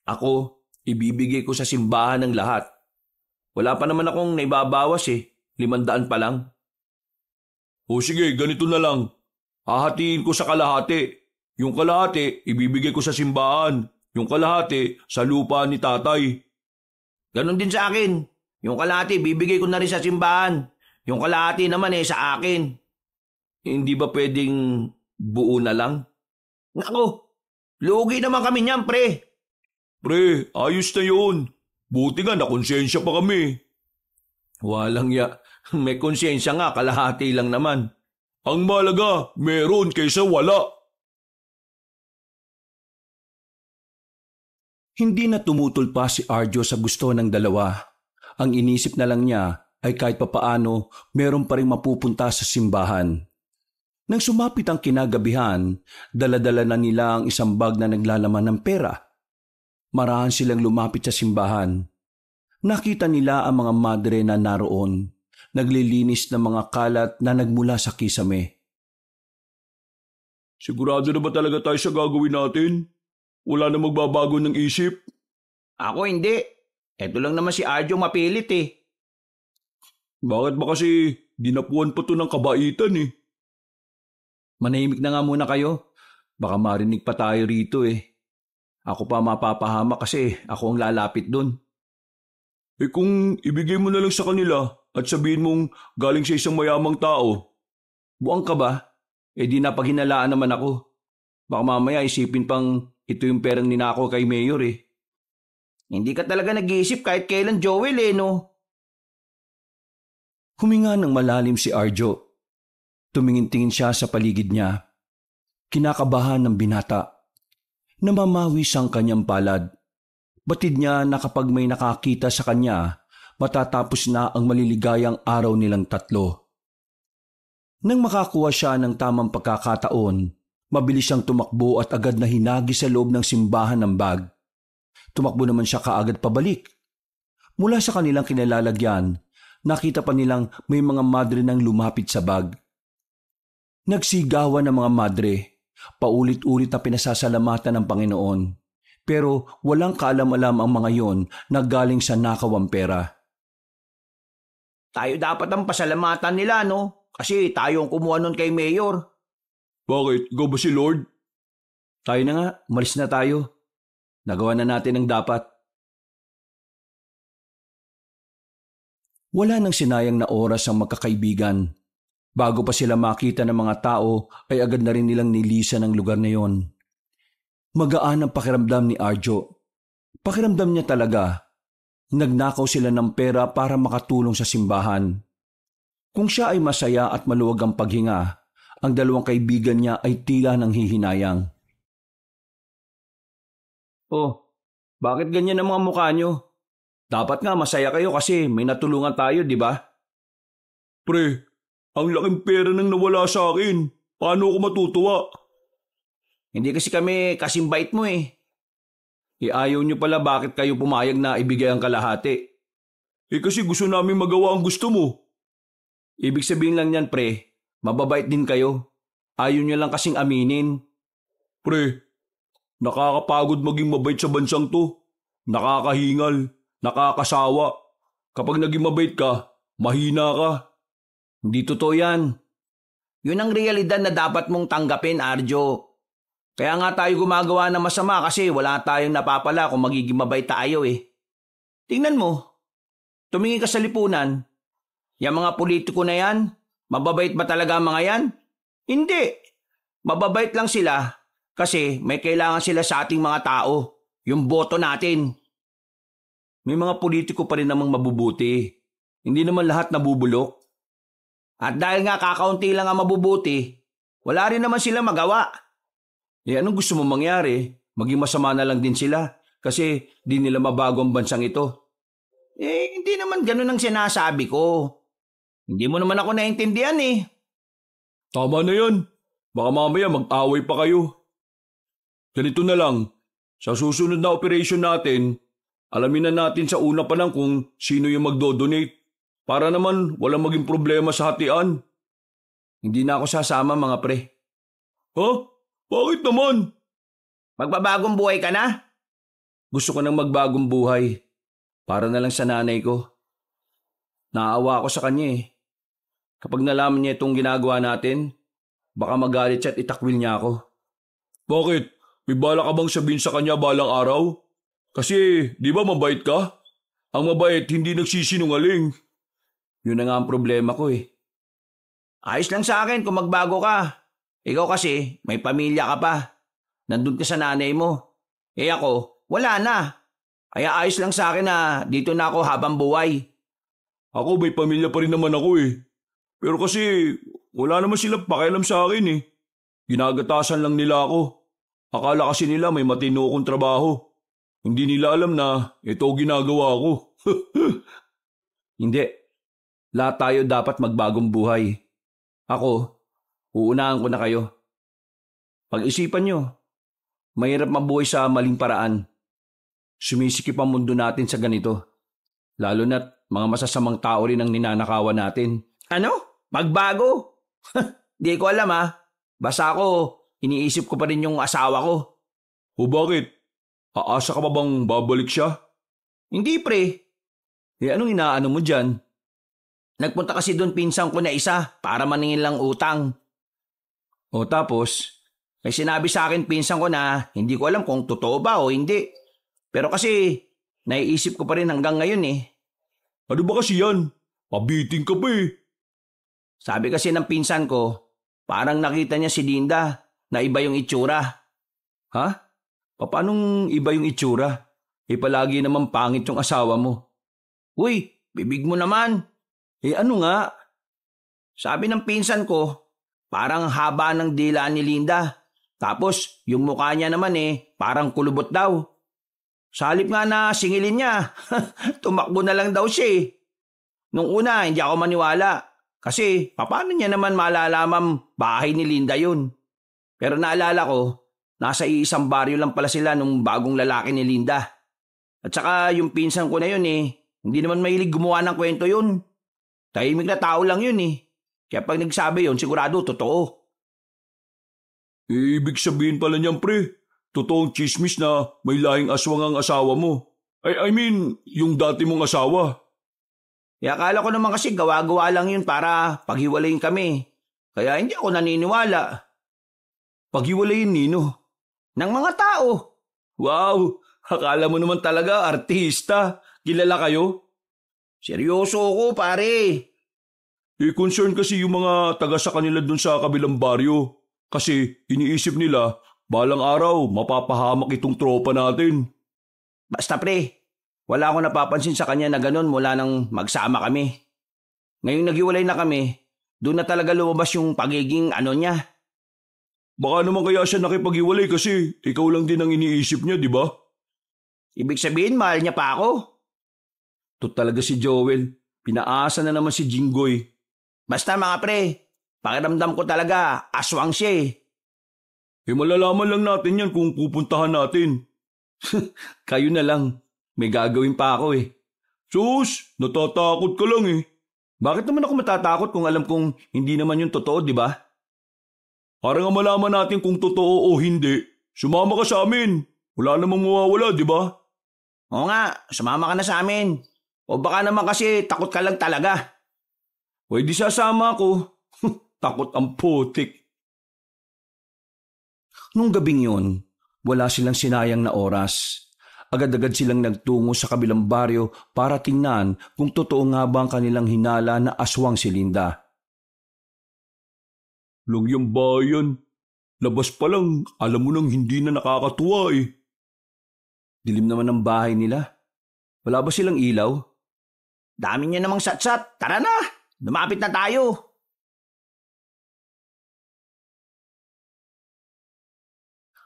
[SPEAKER 2] ako, ibibigay ko sa simbahan ng lahat. Wala pa naman akong naibabawas 500 pa lang.
[SPEAKER 3] O sige, ganito na lang. Hahatiin ko sa kalahati. Yung kalahati, ibibigay ko sa simbahan. Yung kalahati, sa lupa ni tatay.
[SPEAKER 1] Ganon din sa akin. Yung kalahati, bibigay ko na rin sa simbahan. Yung kalahati naman sa akin.
[SPEAKER 2] Hindi ba pwedeng buo na lang?
[SPEAKER 1] Naku, lugi naman kami niyan, pre.
[SPEAKER 3] Pre, ayos na yun. Buti nga, nakonsensya pa kami.
[SPEAKER 2] Walang may konsensya nga, kalahati lang naman.
[SPEAKER 3] Ang malaga, meron kaysa wala.
[SPEAKER 2] Hindi na tumutol pa si Arjo sa gusto ng dalawa. Ang inisip na lang niya ay kahit papaano meron pa rin mapupunta sa simbahan. Nang sumapit ang kinagabihan, dala-dala na nila ang isang bag na naglalaman ng pera. Marahan silang lumapit sa simbahan. Nakita nila ang mga madre na naroon, naglilinis ng mga kalat na nagmula sa kisame.
[SPEAKER 3] Sigurado na ba talaga tayo sa gagawin natin? Wala na magbabago ng isip?
[SPEAKER 1] Ako hindi. Eto lang naman si Arjo mapilit
[SPEAKER 3] Bakit ba kasi dinapuan pa to ng kabaitan
[SPEAKER 2] Manahimik na nga muna kayo. Baka marinig pa tayo rito Ako pa mapapahama kasi ako ang lalapit dun.
[SPEAKER 3] Kung ibigay mo na lang sa kanila at sabihin mong galing sa isang mayamang tao.
[SPEAKER 2] Buang ka ba? Di napaghinalaan naman ako. Baka mamaya isipin pang ito yung perang ninakaw kay Mayor
[SPEAKER 1] Hindi ka talaga nag-iisip kahit kailan, Joel no?
[SPEAKER 2] Huminga ng malalim si Arjo. Tumingin-tingin siya sa paligid niya. Kinakabahan ng binata. Namamawis ang kanyang palad. Batid niya na kapag may nakakita sa kanya, matatapos na ang maliligayang araw nilang tatlo. Nang makakuha siya ng tamang pagkakataon, mabilis siyang tumakbo at agad na hinagi sa loob ng simbahan ng bag. Tumakbo naman siya kaagad pabalik. Mula sa kanilang kinalalagyan, nakita pa nilang may mga madre nang lumapit sa bag. Nagsigawan ng mga madre, paulit-ulit na pinasasalamatan ng Panginoon. Pero walang kaalam-alam ang mga yon na galing sa nakawang pera.
[SPEAKER 1] Tayo dapat ang pasalamatan nila, no? Kasi tayo ang kumuha nun kay Mayor.
[SPEAKER 3] Bakit? Ikaw ba si Lord?
[SPEAKER 2] Tayo na nga, umalis na tayo. Nagawa na natin ang dapat. Wala nang sinayang na oras ang magkakaibigan. Bago pa sila makita ng mga tao ay agad na rin nilang nilisan ang lugar na yon. Magaan ang pakiramdam ni Arjo. Pakiramdam niya talaga. Nagnakaw sila ng pera para makatulong sa simbahan. Kung siya ay masaya at maluwag ang paghinga, ang dalawang kaibigan niya ay tila nang hihinayang. Oh, bakit ganyan ang mga mukha nyo? Dapat nga masaya kayo kasi may natulungan tayo, di ba?
[SPEAKER 3] Pre, ang laking pera nang nawala sa akin. Paano ako matutuwa?
[SPEAKER 2] Hindi kasi kami kasing bait mo eh. Ayaw nyo pala bakit kayo pumayag na ibigay ang kalahati.
[SPEAKER 3] Kasi gusto namin magawa ang gusto mo.
[SPEAKER 2] Ibig sabihin lang yan, pre, mababait din kayo. Ayaw nyo lang kasing aminin.
[SPEAKER 3] Pre, nakakapagod maging mabait sa bansang to. Nakakahingal, nakakasawa. Kapag naging mabait ka, mahina ka.
[SPEAKER 2] Hindi totoo yan.
[SPEAKER 1] Yun ang realidad na dapat mong tanggapin, Arjo. Kaya nga tayo gumagawa ng masama kasi wala tayong napapala kung magiging mabait tayo eh. Tingnan mo, tumingin ka sa lipunan. Yung mga politiko na yan, mababait ba talaga ang mga yan? Hindi. Mababait lang sila kasi may kailangan sila sa ating mga tao, yung boto natin.
[SPEAKER 2] May mga politiko pa rin namang mabubuti. Hindi naman lahat nabubulok.
[SPEAKER 1] At dahil nga kakaunti lang ang mabubuti, wala rin naman sila magawa.
[SPEAKER 2] Anong gusto mo mangyari? Maging masama na lang din sila kasi di nila mabago ang bansang ito.
[SPEAKER 1] Hindi naman ganun ang sinasabi ko. Hindi mo naman ako naintindihan eh.
[SPEAKER 3] Tama na yan. Baka mamaya mag-away pa kayo. Ganito na lang. Sa susunod na operation natin, alamin na natin sa una pa lang kung sino yung magdo-donate. Para naman walang maging problema sa hatian.
[SPEAKER 2] Hindi na ako sasama mga pre.
[SPEAKER 3] Ha? Bakit naman?
[SPEAKER 1] Magbabagong buhay ka na?
[SPEAKER 2] Gusto ko ng magbagong buhay. Para na lang sa nanay ko. Naawa ako sa kanya eh. Kapag nalaman niya itong ginagawa natin, baka magalit siya at itakwil niya ako.
[SPEAKER 3] Bakit? May bala ka bang sabihin sa kanya balang araw? Kasi di ba mabait ka? Ang mabait hindi nagsisinungaling.
[SPEAKER 2] Yun na nga ang problema ko eh.
[SPEAKER 1] Ayos lang sa akin kung magbago ka. Ikaw kasi, may pamilya ka pa. Nandun ka sa nanay mo. Ako, wala na. Kaya ayos lang sa akin na dito na ako habang buhay.
[SPEAKER 3] Ako may pamilya pa rin naman ako eh. Pero kasi wala naman silang pakialam sa akin eh. Ginagatasan lang nila ako. Akala kasi nila may matino akong trabaho. Hindi nila alam na ito ginagawa ko.
[SPEAKER 2] Hindi. Lahat tayo dapat magbagong buhay. Ako, uunahan ko na kayo. Pag-isipan nyo, mahirap mabuhay sa maling paraan. Sumisikip ang mundo natin sa ganito. Lalo na't mga masasamang tao rin ang ninanakawan natin.
[SPEAKER 1] Ano? Magbago? Di ko alam ah. Basta ako, iniisip ko pa rin yung asawa ko.
[SPEAKER 3] O bakit? Aasa ka pa bang babalik siya?
[SPEAKER 1] Hindi pre.
[SPEAKER 2] Anong inaano mo dyan?
[SPEAKER 1] Nagpunta kasi doon pinsan ko na isa para maningin lang utang.
[SPEAKER 2] O tapos?
[SPEAKER 1] May sinabi sa akin pinsan ko na hindi ko alam kung totoo ba o hindi. Pero kasi naiisip ko pa rin hanggang ngayon eh.
[SPEAKER 3] Ano ba kasi yan? Pabiting ka pa eh.
[SPEAKER 1] Sabi kasi ng pinsan ko, parang nakita niya si Linda na iba yung itsura.
[SPEAKER 2] Ha? Paanong iba yung itsura? Palagi naman pangit yung asawa mo.
[SPEAKER 1] Uy, bibig mo naman.
[SPEAKER 2] Ano nga?
[SPEAKER 1] Sabi ng pinsan ko, parang haba ng dila ni Linda. Tapos yung mukha niya naman parang kulubot daw. Sa halip nga na singilin niya, tumakbo na lang daw siya eh. Nung una, hindi ako maniwala. Kasi paano niya naman malalaman bahay ni Linda yun? Pero naalala ko, nasa iisang baryo lang pala sila nung bagong lalaki ni Linda. At saka yung pinsan ko na yun hindi naman mahilig gumawa ng kwento yun. Tahimik na tao lang yun eh. Kaya pag nagsabi yun, sigurado totoo.
[SPEAKER 3] Ibig sabihin pala niyan pre, totoong chismis na may lahing aswang ang asawa mo. I mean, yung dati mong asawa.
[SPEAKER 1] Akala ko naman kasi gawa-gawa lang yun para paghiwalayin kami. Kaya hindi ako naniniwala.
[SPEAKER 2] Paghiwalayin nino?
[SPEAKER 1] Ng mga tao.
[SPEAKER 2] Wow, akala mo naman talaga artista. Kilala kayo?
[SPEAKER 1] Seryoso ako pare.
[SPEAKER 3] Concern kasi yung mga taga sa kanila dun sa kabilang baryo. Kasi iniisip nila, balang araw mapapahamak itong tropa natin.
[SPEAKER 1] Basta pre, wala akong napapansin sa kanya na ganun mula nang magsama kami. Ngayong naghiwalay na kami, doon na talaga lumabas yung pagiging niya.
[SPEAKER 3] Baka naman kaya siya nakipaghiwalay kasi ikaw lang din ang iniisip niya, di ba?
[SPEAKER 1] Ibig sabihin, mahal niya pa ako.
[SPEAKER 2] Ito talaga si Joel. Pinaasa na naman si Jinggoy.
[SPEAKER 1] Basta mga pre, pakiramdam ko talaga, aswang siya eh.
[SPEAKER 3] Malalaman lang natin yan kung pupuntahan natin.
[SPEAKER 2] Kayo na lang. May gagawin pa ako eh.
[SPEAKER 3] Sus, natatakot ka lang eh.
[SPEAKER 2] Bakit naman ako matatakot kung alam kong hindi naman yung totoo, di ba?
[SPEAKER 3] Para nga malaman natin kung totoo o hindi, sumama ka sa amin. Wala namang mawawala, di ba?
[SPEAKER 1] Oo nga, sumama ka na sa amin. O baka naman kasi takot ka lang talaga.
[SPEAKER 2] Pwede sasama ako. Takot ang putik. Nung gabing yun, wala silang sinayang na oras. Agad-agad silang nagtungo sa kabilang baryo para tingnan kung totoo nga ba ang kanilang hinala na aswang si Linda.
[SPEAKER 3] Lungyang bayan. Labas pa lang, alam mo nang hindi na nakakatuwa eh.
[SPEAKER 2] Dilim naman ang bahay nila. Wala ba silang ilaw?
[SPEAKER 1] Dami niya namang satsat. Tara na, lumapit na tayo.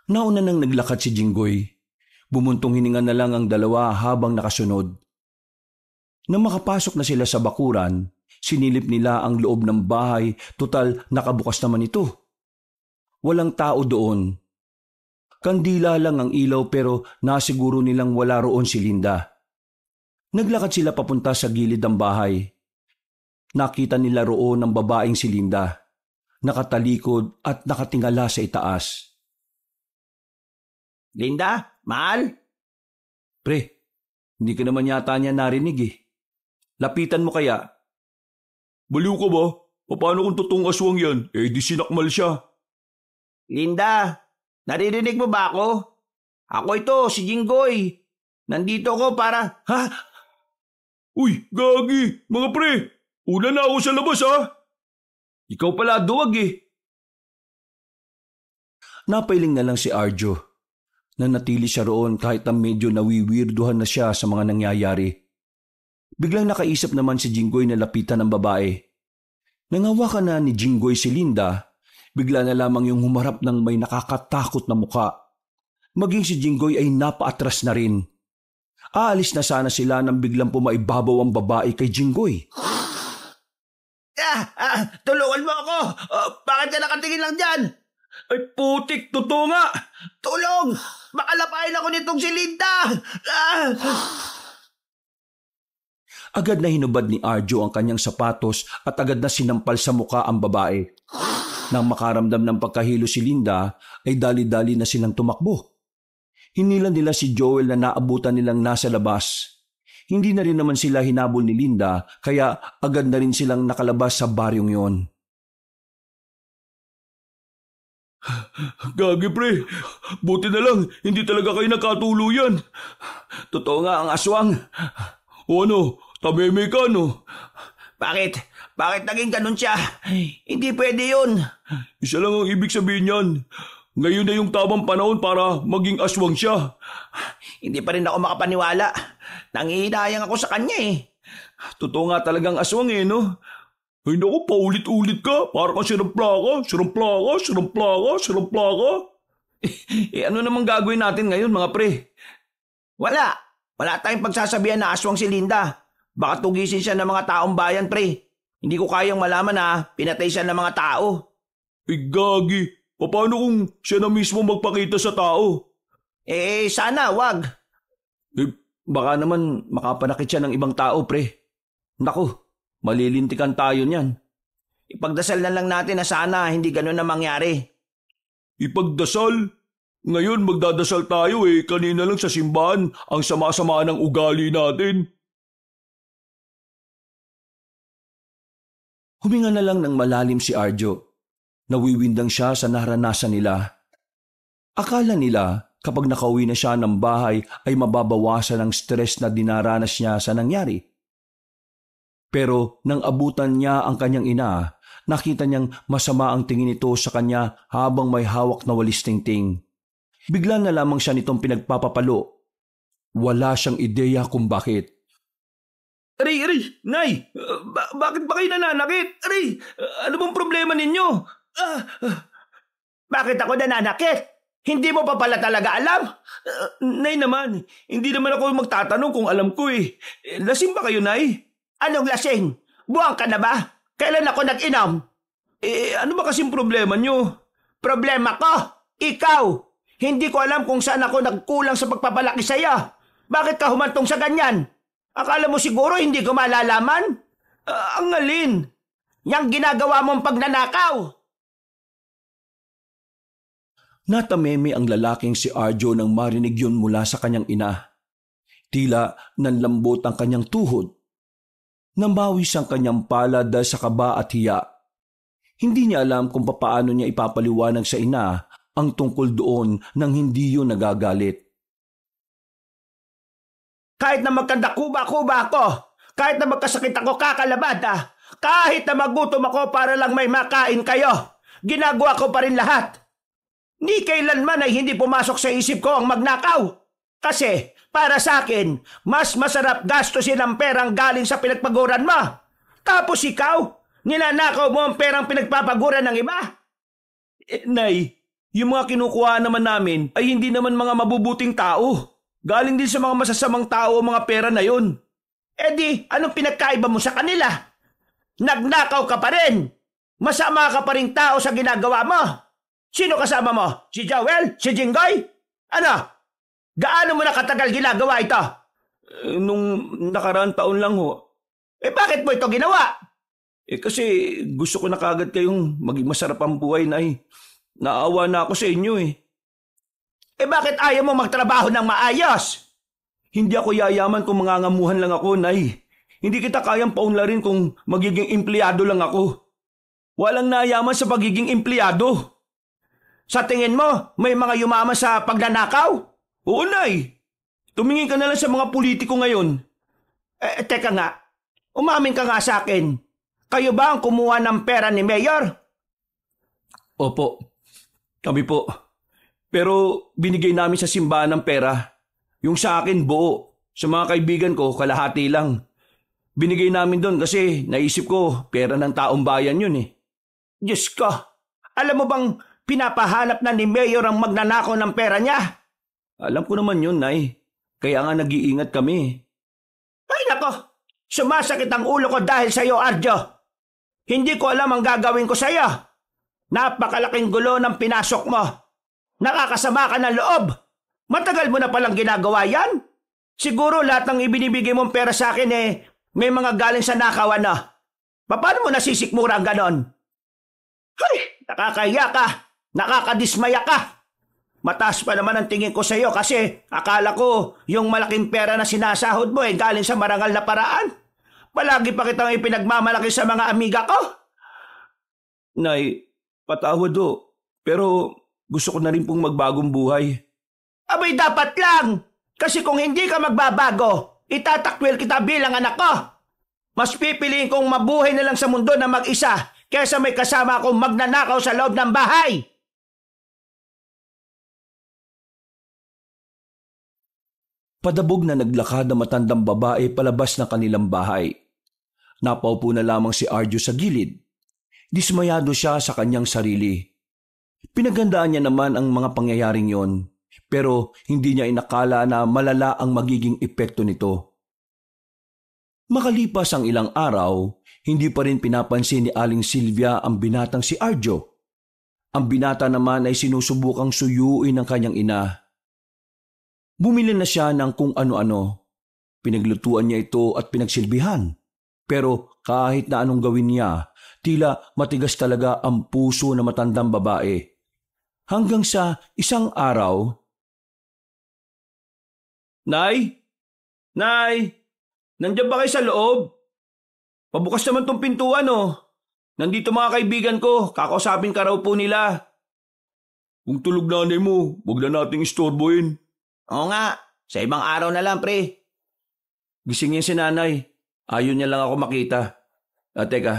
[SPEAKER 2] Nauna nang naglakad si Jinggoy. Bumuntong hininga na lang ang dalawa habang nakasunod. Nang makapasok na sila sa bakuran, sinilip nila ang loob ng bahay, tutal nakabukas naman ito. Walang tao doon. Kandila lang ang ilaw pero nasiguro nilang wala roon si Linda. Naglakad sila papunta sa gilid ng bahay. Nakita nila roon ang babaeng si Linda, nakatalikod at nakatingala sa itaas.
[SPEAKER 1] Linda, mahal?
[SPEAKER 2] Pre, hindi ka naman yata niya narinig eh. Lapitan mo kaya?
[SPEAKER 3] Baliw ka ba? Paano kung totoong aswang yan? Eh di sinakmal siya.
[SPEAKER 1] Linda, naririnig mo ba ako? Ako ito, si Jinggoy. Nandito ako para...
[SPEAKER 2] Ha?
[SPEAKER 3] Uy, gagi! Mga pre! Una na ako sa labas ha!
[SPEAKER 2] Ikaw pala duwag eh. Napailing na lang si Arjo. Nanatili siya roon kahit na medyo nawiwirduhan na siya sa mga nangyayari. Biglang nakaisip naman si Jinggoy na lapitan ng babae. Nangawakan na ni Jinggoy si Linda, bigla na lamang yung humarap ng may nakakatakot na muka. Maging si Jinggoy ay napaatras na rin. Aalis na sana sila nang biglang pumaibabaw ang babae kay Jinggoy.
[SPEAKER 1] Tulungan mo ako! Bakit ka nakatingin lang dyan?
[SPEAKER 2] Ay putik, totoo nga!
[SPEAKER 1] Tulong! Makalapain ako nitong si Linda!
[SPEAKER 2] Agad na hinubad ni Arjo ang kanyang sapatos at agad na sinampal sa muka ang babae. Nang makaramdam ng pagkahilo si Linda, ay dali-dali na silang tumakbo. Hinilan nila si Joel na naabutan nilang nasa labas. Hindi na rin naman sila hinabol ni Linda, kaya agad na rin silang nakalabas sa baryong yon.
[SPEAKER 3] Gagi pre! Buti na lang, hindi talaga kayo nagkatuluyan.
[SPEAKER 2] Totoo nga ang aswang.
[SPEAKER 3] O ano, tameme ka no?
[SPEAKER 1] Bakit? Bakit naging ganun siya? Hindi pwede yun.
[SPEAKER 3] Isa lang ang ibig sabihin yan. Ngayon na yung tamang panahon para maging aswang siya.
[SPEAKER 1] Hindi pa rin ako makapaniwala. Nangihinayang ako sa kanya eh.
[SPEAKER 2] Totoo nga talagang aswang eh, no?
[SPEAKER 3] Ay naku, paulit-ulit ka. Para kang sirampla ka.
[SPEAKER 2] Ano namang gagawin natin ngayon mga pre?
[SPEAKER 1] Wala. Wala tayong pagsasabihan na aswang si Linda. Baka tugisin siya ng mga taong bayan, pre. Hindi ko kayang malaman na pinatay siya ng mga tao.
[SPEAKER 3] Gagi. Paano kung siya na mismo magpakita sa tao?
[SPEAKER 1] Sana, wag.
[SPEAKER 2] Baka naman makapanakit siya ng ibang tao, pre. Naku, malilintikan tayo niyan.
[SPEAKER 1] Ipagdasal na lang natin na sana hindi ganun na mangyari.
[SPEAKER 3] Ipagdasal? Ngayon magdadasal tayo eh. Kanina lang sa simbahan ang sama-sama ng ugali natin.
[SPEAKER 2] Huminga na lang ng malalim si Arjo. Nawiwindang siya sa naranasan nila. Akala nila kapag nakauwi na siya ng bahay ay mababawasan ang stress na dinaranas niya sa nangyari. Pero nang abutan niya ang kanyang ina, nakita niyang masama ang tingin nito sa kanya habang may hawak na walis tingting. Bigla na lamang siya nitong pinagpapapalo. Wala siyang ideya kung bakit.
[SPEAKER 1] Aray, Nay! Bakit ba kayo nananakit? Aray, ano bang problema ninyo? Bakit ako nananakit? Hindi mo pa pala talaga alam?
[SPEAKER 3] Nay naman, hindi naman ako magtatanong kung alam ko eh. Lasing ba kayo, Nay?
[SPEAKER 1] Anong lasing? Buwang ka na ba? Kailan ako nag-inom?
[SPEAKER 3] Ano ba kasing problema nyo?
[SPEAKER 1] Problema ko? Ikaw! Hindi ko alam kung saan ako nagkulang sa pagpapalaki sa'yo. Bakit ka humantong sa ganyan? Akala mo siguro hindi ko malalaman?
[SPEAKER 3] Ang alin?
[SPEAKER 1] Yang ginagawa mong pagnanakaw!
[SPEAKER 2] Natameme ang lalaking si Arjo nang marinig yun mula sa kanyang ina. Tila nanlambot ang kanyang tuhod. Namawis ang kanyang palad dahil sa kaba at hiya. Hindi niya alam kung papaano niya ipapaliwanag sa ina ang tungkol doon nang hindi yun nagagalit.
[SPEAKER 1] Kahit na magkandakuba-kuba ako, kahit na magkasakit ako kakalabada, kahit na magutom ako para lang may makain kayo, ginagawa ko pa rin lahat. Ni kailanman ay hindi pumasok sa isip ko ang magnakaw. Kasi para sa akin, mas masarap gastusin ang perang galing sa pinagpaguran mo. Tapos ikaw, ninanakaw mo ang perang pinagpapaguran ng iba.
[SPEAKER 3] Nay, yung mga kinukuha naman namin ay hindi naman mga mabubuting tao. Galing din sa mga masasamang tao ang mga pera na yun.
[SPEAKER 1] Di, anong pinagkaiba mo sa kanila? Nagnakaw ka pa rin. Masama ka pa rin tao sa ginagawa mo. Sino kasama mo? Si Joel? Si Jinggoy? Ano? Gaano mo na katagal ginagawa ito?
[SPEAKER 3] Nung nakaraang taon lang ho.
[SPEAKER 1] Bakit mo ito ginawa?
[SPEAKER 3] Kasi gusto ko na kagad kayong maging masarap ang buhay, Nay. Naawa na ako sa inyo eh.
[SPEAKER 1] Bakit ayaw mo magtrabaho ng maayos?
[SPEAKER 3] Hindi ako yayaman kung mangangamuhan lang ako, Nay. Hindi kita kayang paunlarin kung magiging empleyado lang ako. Walang nayaman sa pagiging empleyado.
[SPEAKER 1] Sa tingin mo, may mga yumaman sa pagnanakaw?
[SPEAKER 3] Oo, Nay. Tumingin ka na lang sa mga politiko ngayon.
[SPEAKER 1] Teka nga. Umamin ka nga sa akin. Kayo ba ang kumuha ng pera ni Mayor?
[SPEAKER 3] Opo. Kami po. Pero binigay namin sa simbahan ng pera. Yung sa akin, buo. Sa mga kaibigan ko, kalahati lang. Binigay namin doon kasi naisip ko, pera ng taong bayan yun eh.
[SPEAKER 1] Diyos ko. Alam mo bang pinapahanap na ni Mayor ang magnanakaw ng pera niya?
[SPEAKER 3] Alam ko naman yun, Nay. Kaya nga nag-iingat kami.
[SPEAKER 1] Ay nako, sumasakit ang ulo ko dahil sa iyo, Arjo. Hindi ko alam ang gagawin ko sa iyo. Napakalaking gulo ng pinasok mo. Nakakasama ka ng loob. Matagal mo na palang ginagawa yan. Siguro lahat ng ibinibigay mong pera sa akin may mga galing sa nakawan na. Paano mo nasisikmura ang ganon? Hay, nakakaya ka. Nakakadismaya ka. Mataas pa naman ang tingin ko sa iyo kasi akala ko yung malaking pera na sinasahod mo galing sa marangal na paraan. Palagi pa kitang ipinagmamalaki sa mga amiga ko.
[SPEAKER 3] Nay, patawad do. Pero gusto ko na rin pong magbagong buhay.
[SPEAKER 1] Abay dapat lang. Kasi kung hindi ka magbabago, itatakwil kita bilang anak ko. Mas pipiliin kong mabuhay na lang sa mundo na mag-isa kaysa may kasama akong magnanakaw sa loob ng bahay.
[SPEAKER 2] Padabog na naglakad ang matandang babae palabas ng kanilang bahay. Napaupo na lamang si Arjo sa gilid. Dismayado siya sa kanyang sarili. Pinaghandaan niya naman ang mga pangyayaring yon, pero hindi niya inakala na malala ang magiging epekto nito. Makalipas ang ilang araw, hindi pa rin pinapansin ni Aling Silvia ang binatang si Arjo. Ang binata naman ay sinusubukang suyuin ng kanyang ina. Bumili na siya ng kung ano-ano. Pinaglutuan niya ito at pinagsilbihan. Pero kahit na anong gawin niya, tila matigas talaga ang puso ng matandang babae. Hanggang sa isang araw,
[SPEAKER 3] Nay! Nay! Nandiyan ba kayo sa loob? Pabukas naman tong pintuan oh. Nandito mga kaibigan ko, kakausapin ka raw po nila. Kung tulog nanay mo, huwag na nating istorbohin.
[SPEAKER 1] Oo nga, sa ibang araw na lang pre.
[SPEAKER 3] Gisingin si nanay. Ayaw niya lang ako makita. Teka,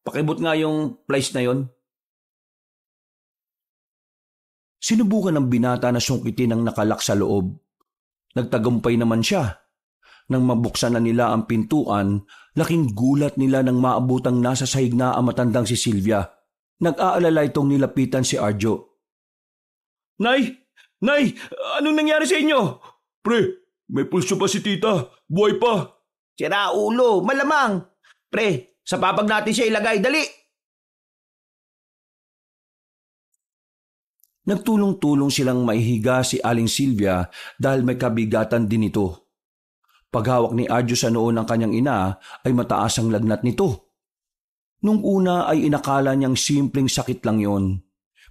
[SPEAKER 3] pakibot nga yung plies na yon.
[SPEAKER 2] sinubukan ng binata na sungkitin ang nakalak sa loob. Nagtagumpay naman siya. Nang mabuksan na nila ang pintuan, laking gulat nila nang maabutang nasa sahig na ang matandang si Silvia. Nag-aalala itong nilapitan si Arjo.
[SPEAKER 3] Nay! Nay! Anong nangyari sa inyo? Pre, may pulso pa si tita. Buhay pa.
[SPEAKER 1] Sira ulo, malamang. Pre, sa papag natin siya ilagay, dali!
[SPEAKER 2] Nagtulong-tulong silang maihiga si Aling Silvia dahil may kabigatan din ito. Paghawak ni Arjo sa noo ng kanyang ina ay mataas ang lagnat nito. Nung una ay inakala niyang simpleng sakit lang yon.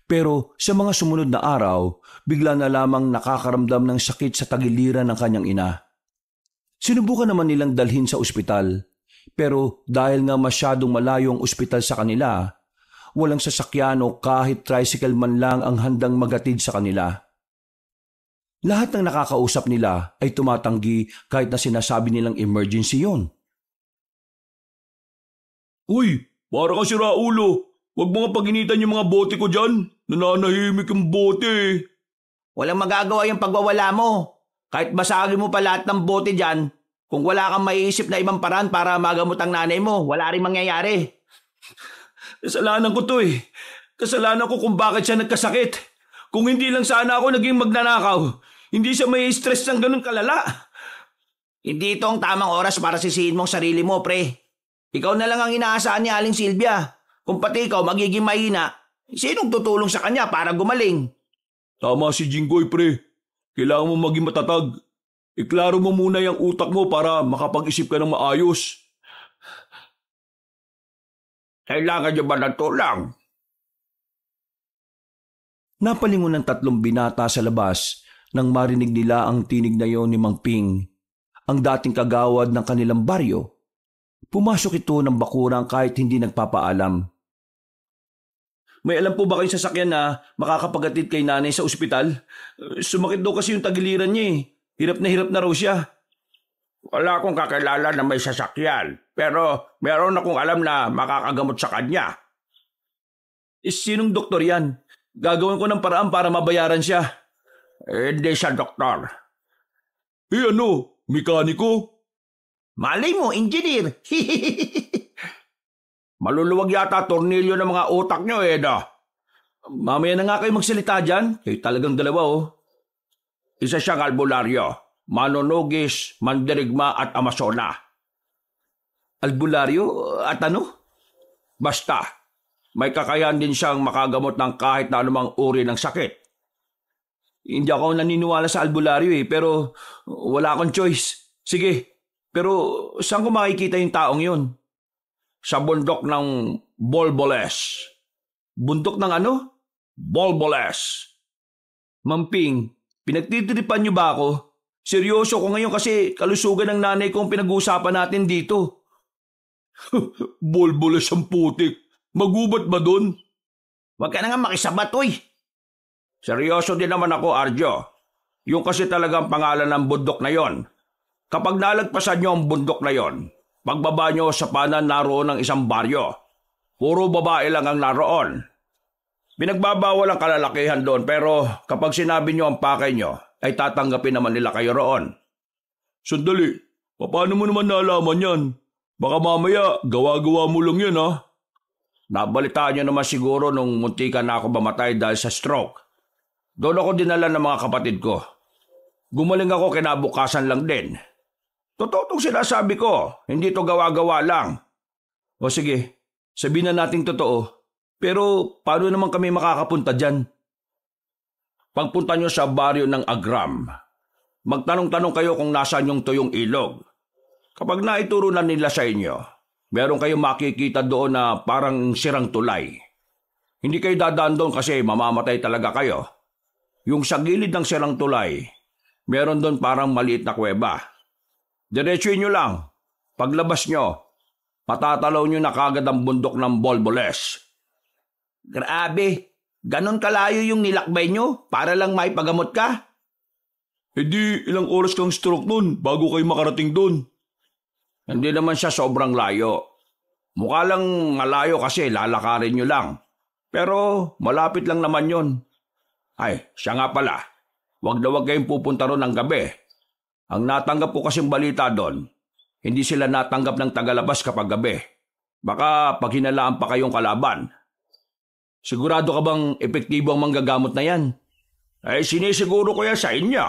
[SPEAKER 2] Pero sa mga sumunod na araw, bigla na lamang nakakaramdam ng sakit sa tagiliran ng kanyang ina. Sinubukan naman nilang dalhin sa ospital. Pero dahil nga masyadong malayo ang ospital sa kanila, walang sasakyan o kahit tricycle man lang ang handang magatid sa kanila. Lahat ng nakakausap nila ay tumatanggi kahit na sinasabi nilang emergency yon.
[SPEAKER 3] Uy, para ka sira ulo. Huwag mo nga paginitan yung mga bote ko dyan. Nananahimik yung bote.
[SPEAKER 1] Walang magagawa yung pagwawala mo. Kahit basagin mo pa lahat ng bote dyan, kung wala kang maiisip na ibang paraan para magamot ang nanay mo, wala rin mangyayari.
[SPEAKER 3] Kasalanan ko to eh. Kasalanan ko kung bakit siya nagkasakit. Kung hindi lang sana ako naging magnanakaw, hindi siya may stress ng ganun kalala.
[SPEAKER 1] Hindi ito ang tamang oras para sisihin mong sarili mo, pre. Ikaw na lang ang inaasahan ni Aling Silvia. Kung pati ikaw magiging mahina, sinong tutulong sa kanya para gumaling?
[SPEAKER 3] Tama si Jinggoy, pre. Kailangan mo maging matatag. Iklaro mo muna yung utak mo para makapag-isip ka ng maayos.
[SPEAKER 1] Kailangan niyo ba ng tulang?
[SPEAKER 2] Napalingon ng 3 binata sa labas nang marinig nila ang tinig na yon ni Mang Ping, ang dating kagawad ng kanilang baryo. Pumasok ito ng bakurang kahit hindi nagpapaalam.
[SPEAKER 3] May alam po ba kayong sasakyan na makakapagatid kay nanay sa ospital? Sumakit daw kasi yung tagiliran niya eh. Hirap na raw siya.
[SPEAKER 1] Wala akong kakilala na may sasakyan, pero meron akong alam na makakagamot sa kanya.
[SPEAKER 3] Sinong doktor yan? Gagawin ko ng paraan para mabayaran siya.
[SPEAKER 1] Hindi siya doktor.
[SPEAKER 3] Ano? Mekaniko?
[SPEAKER 1] Malay mo, engineer. Maluluwag yata tornilyo ng mga utak nyo, no?
[SPEAKER 3] Mamaya na nga kayo magsalita dyan. Kayo talagang dalawa, oh.
[SPEAKER 1] Isa siyang albularyo, manunugis, mandirigma at amasona.
[SPEAKER 3] Albularyo at ano?
[SPEAKER 1] Basta, may kakayahan din siyang makagamot ng kahit na anumang uri ng sakit.
[SPEAKER 3] Hindi ako naniniwala sa albularyo eh, pero wala akong choice. Sige, pero saan ko makikita yung taong yun?
[SPEAKER 1] Sa bundok ng Bolboles.
[SPEAKER 3] Bundok ng ano?
[SPEAKER 1] Bolboles.
[SPEAKER 3] Mamping, pinagtitripan niyo ba ako? Seryoso ko ngayon kasi kalusugan ng nanay ko ang pinag-uusapan natin dito. Bolboles ang putik. Magubat ba doon?
[SPEAKER 1] Huwag ka na nga makisabat, uy. Seryoso din naman ako, Arjo. Yung kasi talagang pangalan ng bundok na yon. Kapag nalagpasan niyo ang bundok na yon, pagbaba niyo sa panan naroon ng isang baryo. Puro babae lang ang naroon. Pinagbabawal ang kalalakihan doon pero kapag sinabi niyo ang pakay niyo, ay tatanggapin naman nila kayo roon.
[SPEAKER 3] Sandali, paano mo naman nalaman yan? Baka mamaya gawa-gawa mo lang yan ha?
[SPEAKER 1] Nabalitaan niyo naman siguro nung muntikan na ako mamatay dahil sa stroke. Doon ako dinala ng mga kapatid ko. Gumaling ako kinabukasan lang din. Totoo itong sinasabi ko, hindi to gawa-gawa lang.
[SPEAKER 3] O sige, sabihin na nating totoo. Pero paano naman kami makakapunta dyan?
[SPEAKER 1] Pagpunta nyo sa baryo ng Agram, magtanong-tanong kayo kung nasaan yung tuyong ilog. Kapag naituro na nila sa inyo, meron kayong makikita doon na parang sirang tulay. Hindi kayo dadaan doon kasi mamamatay talaga kayo. Yung sa gilid ng sirang tulay, meron doon parang maliit na kuweba. Diretsuin nyo lang. Paglabas nyo, patatalaw nyo na kagad ang bundok ng Bolboles. Grabe, ganon kalayo yung nilakbay nyo para lang maipagamot ka?
[SPEAKER 3] Di ilang oras kang stroke nun bago kayo makarating doon.
[SPEAKER 1] Hindi naman siya sobrang layo. Mukha lang malayo kasi lalakarin nyo lang. Pero malapit lang naman yon. Ay, siya nga pala. Huwag na huwag kayong pupunta ron ng gabi. Ang natanggap ko kasing balita doon, hindi sila natanggap ng tagalabas kapag gabi. Baka pag hinalaan pa kayong kalaban.
[SPEAKER 3] Sigurado ka bang epektibo ang manggagamot na yan? Ay sinisiguro ko yan sa inyo.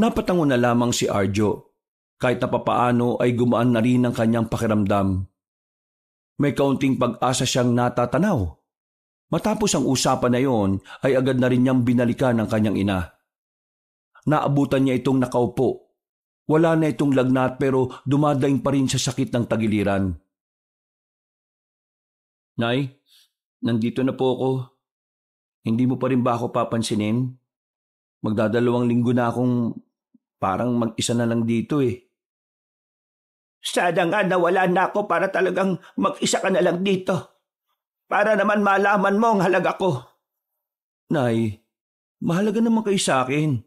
[SPEAKER 2] Napatango na lamang si Arjo. Kahit na papaano ay gumaan na rin ang kanyang pakiramdam. May kaunting pag-asa siyang natatanaw. Matapos ang usapan na yon ay agad na rin niyang binalikan ang kanyang ina. Naabutan niya itong nakaupo. Wala na itong lagnat pero dumadaing pa rin sa sakit ng tagiliran. Nay, nandito na po ako. Hindi mo pa rin ba ako papansinin? Magdadalawang linggo na akong parang mag-isa na lang dito eh.
[SPEAKER 1] Sana nga nawala na ako para talagang mag-isa ka na lang dito. Para naman malaman mo ang halaga ko.
[SPEAKER 2] Nay, mahalaga naman kayo sa akin.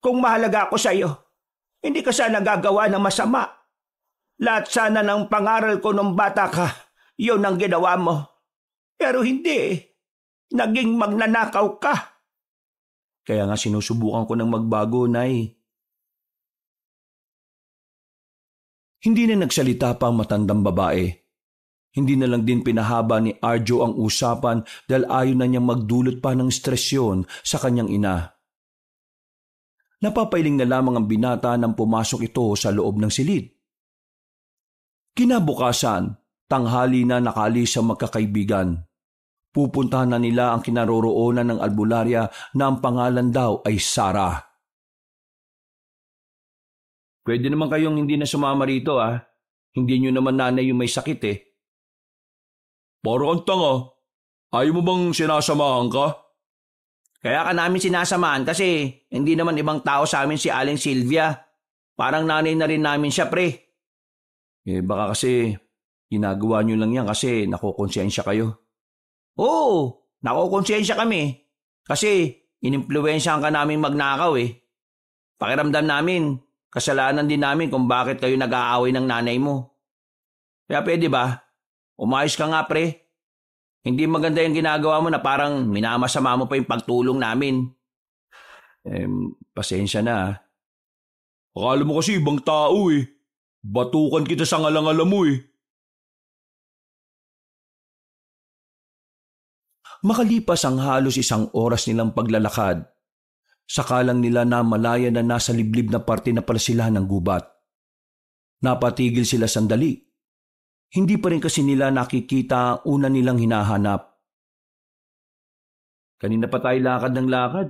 [SPEAKER 1] Kung mahalaga ako sa iyo, hindi ka sana gagawa ng masama. Lahat sana ng pangaral ko nung bata ka, yun ang ginawa mo. Pero hindi. Naging magnanakaw ka.
[SPEAKER 2] Kaya nga sinusubukan ko ng magbago, Nay. Hindi na nagsalita pa ang matandang babae. Hindi na lang din pinahaba ni Arjo ang usapan dahil ayaw na niyang magdulot pa ng stress yun sa kanyang ina. Napapailing na lamang ang binata nang pumasok ito sa loob ng silid. Kinabukasan, tanghali na nakalis ang magkakaibigan. Pupuntahan na nila ang kinaroroonan ng albularya na ang pangalan daw ay Sarah. Pwede naman kayong hindi na sumama rito Hindi nyo naman nanay yung may sakit eh.
[SPEAKER 3] Parang ang tanga. Ayaw mo bang sinasamahan ka?
[SPEAKER 1] Kaya ka namin sinasamahan kasi hindi naman ibang tao sa amin si Aling Sylvia. Parang nanay na rin namin siya, pre.
[SPEAKER 2] Baka kasi ginagawa nyo lang yan kasi nakukonsensya kayo.
[SPEAKER 1] Oo, nakukonsensya kami. Kasi inimpluwensyahan ka namin magnakaw eh. Pakiramdam namin, kasalanan din namin kung bakit kayo nag-aaway ng nanay mo. Kaya pwede ba? Umayos ka nga, pre. Hindi maganda yung ginagawa mo na parang minamasama mo pa yung pagtulong namin.
[SPEAKER 2] Pasensya na.
[SPEAKER 3] Akala mo kasi ibang tao eh. Batukan kita sa ngalang-alam mo eh.
[SPEAKER 2] Makalipas ang halos 1 oras nilang paglalakad, sakalang nila na malaya na nasa liblib na parte na pala sila ng gubat. Napatigil sila sandali. Hindi pa rin kasi nila nakikita ang una nilang hinahanap. Kanina pa tayo lakad ng lakad,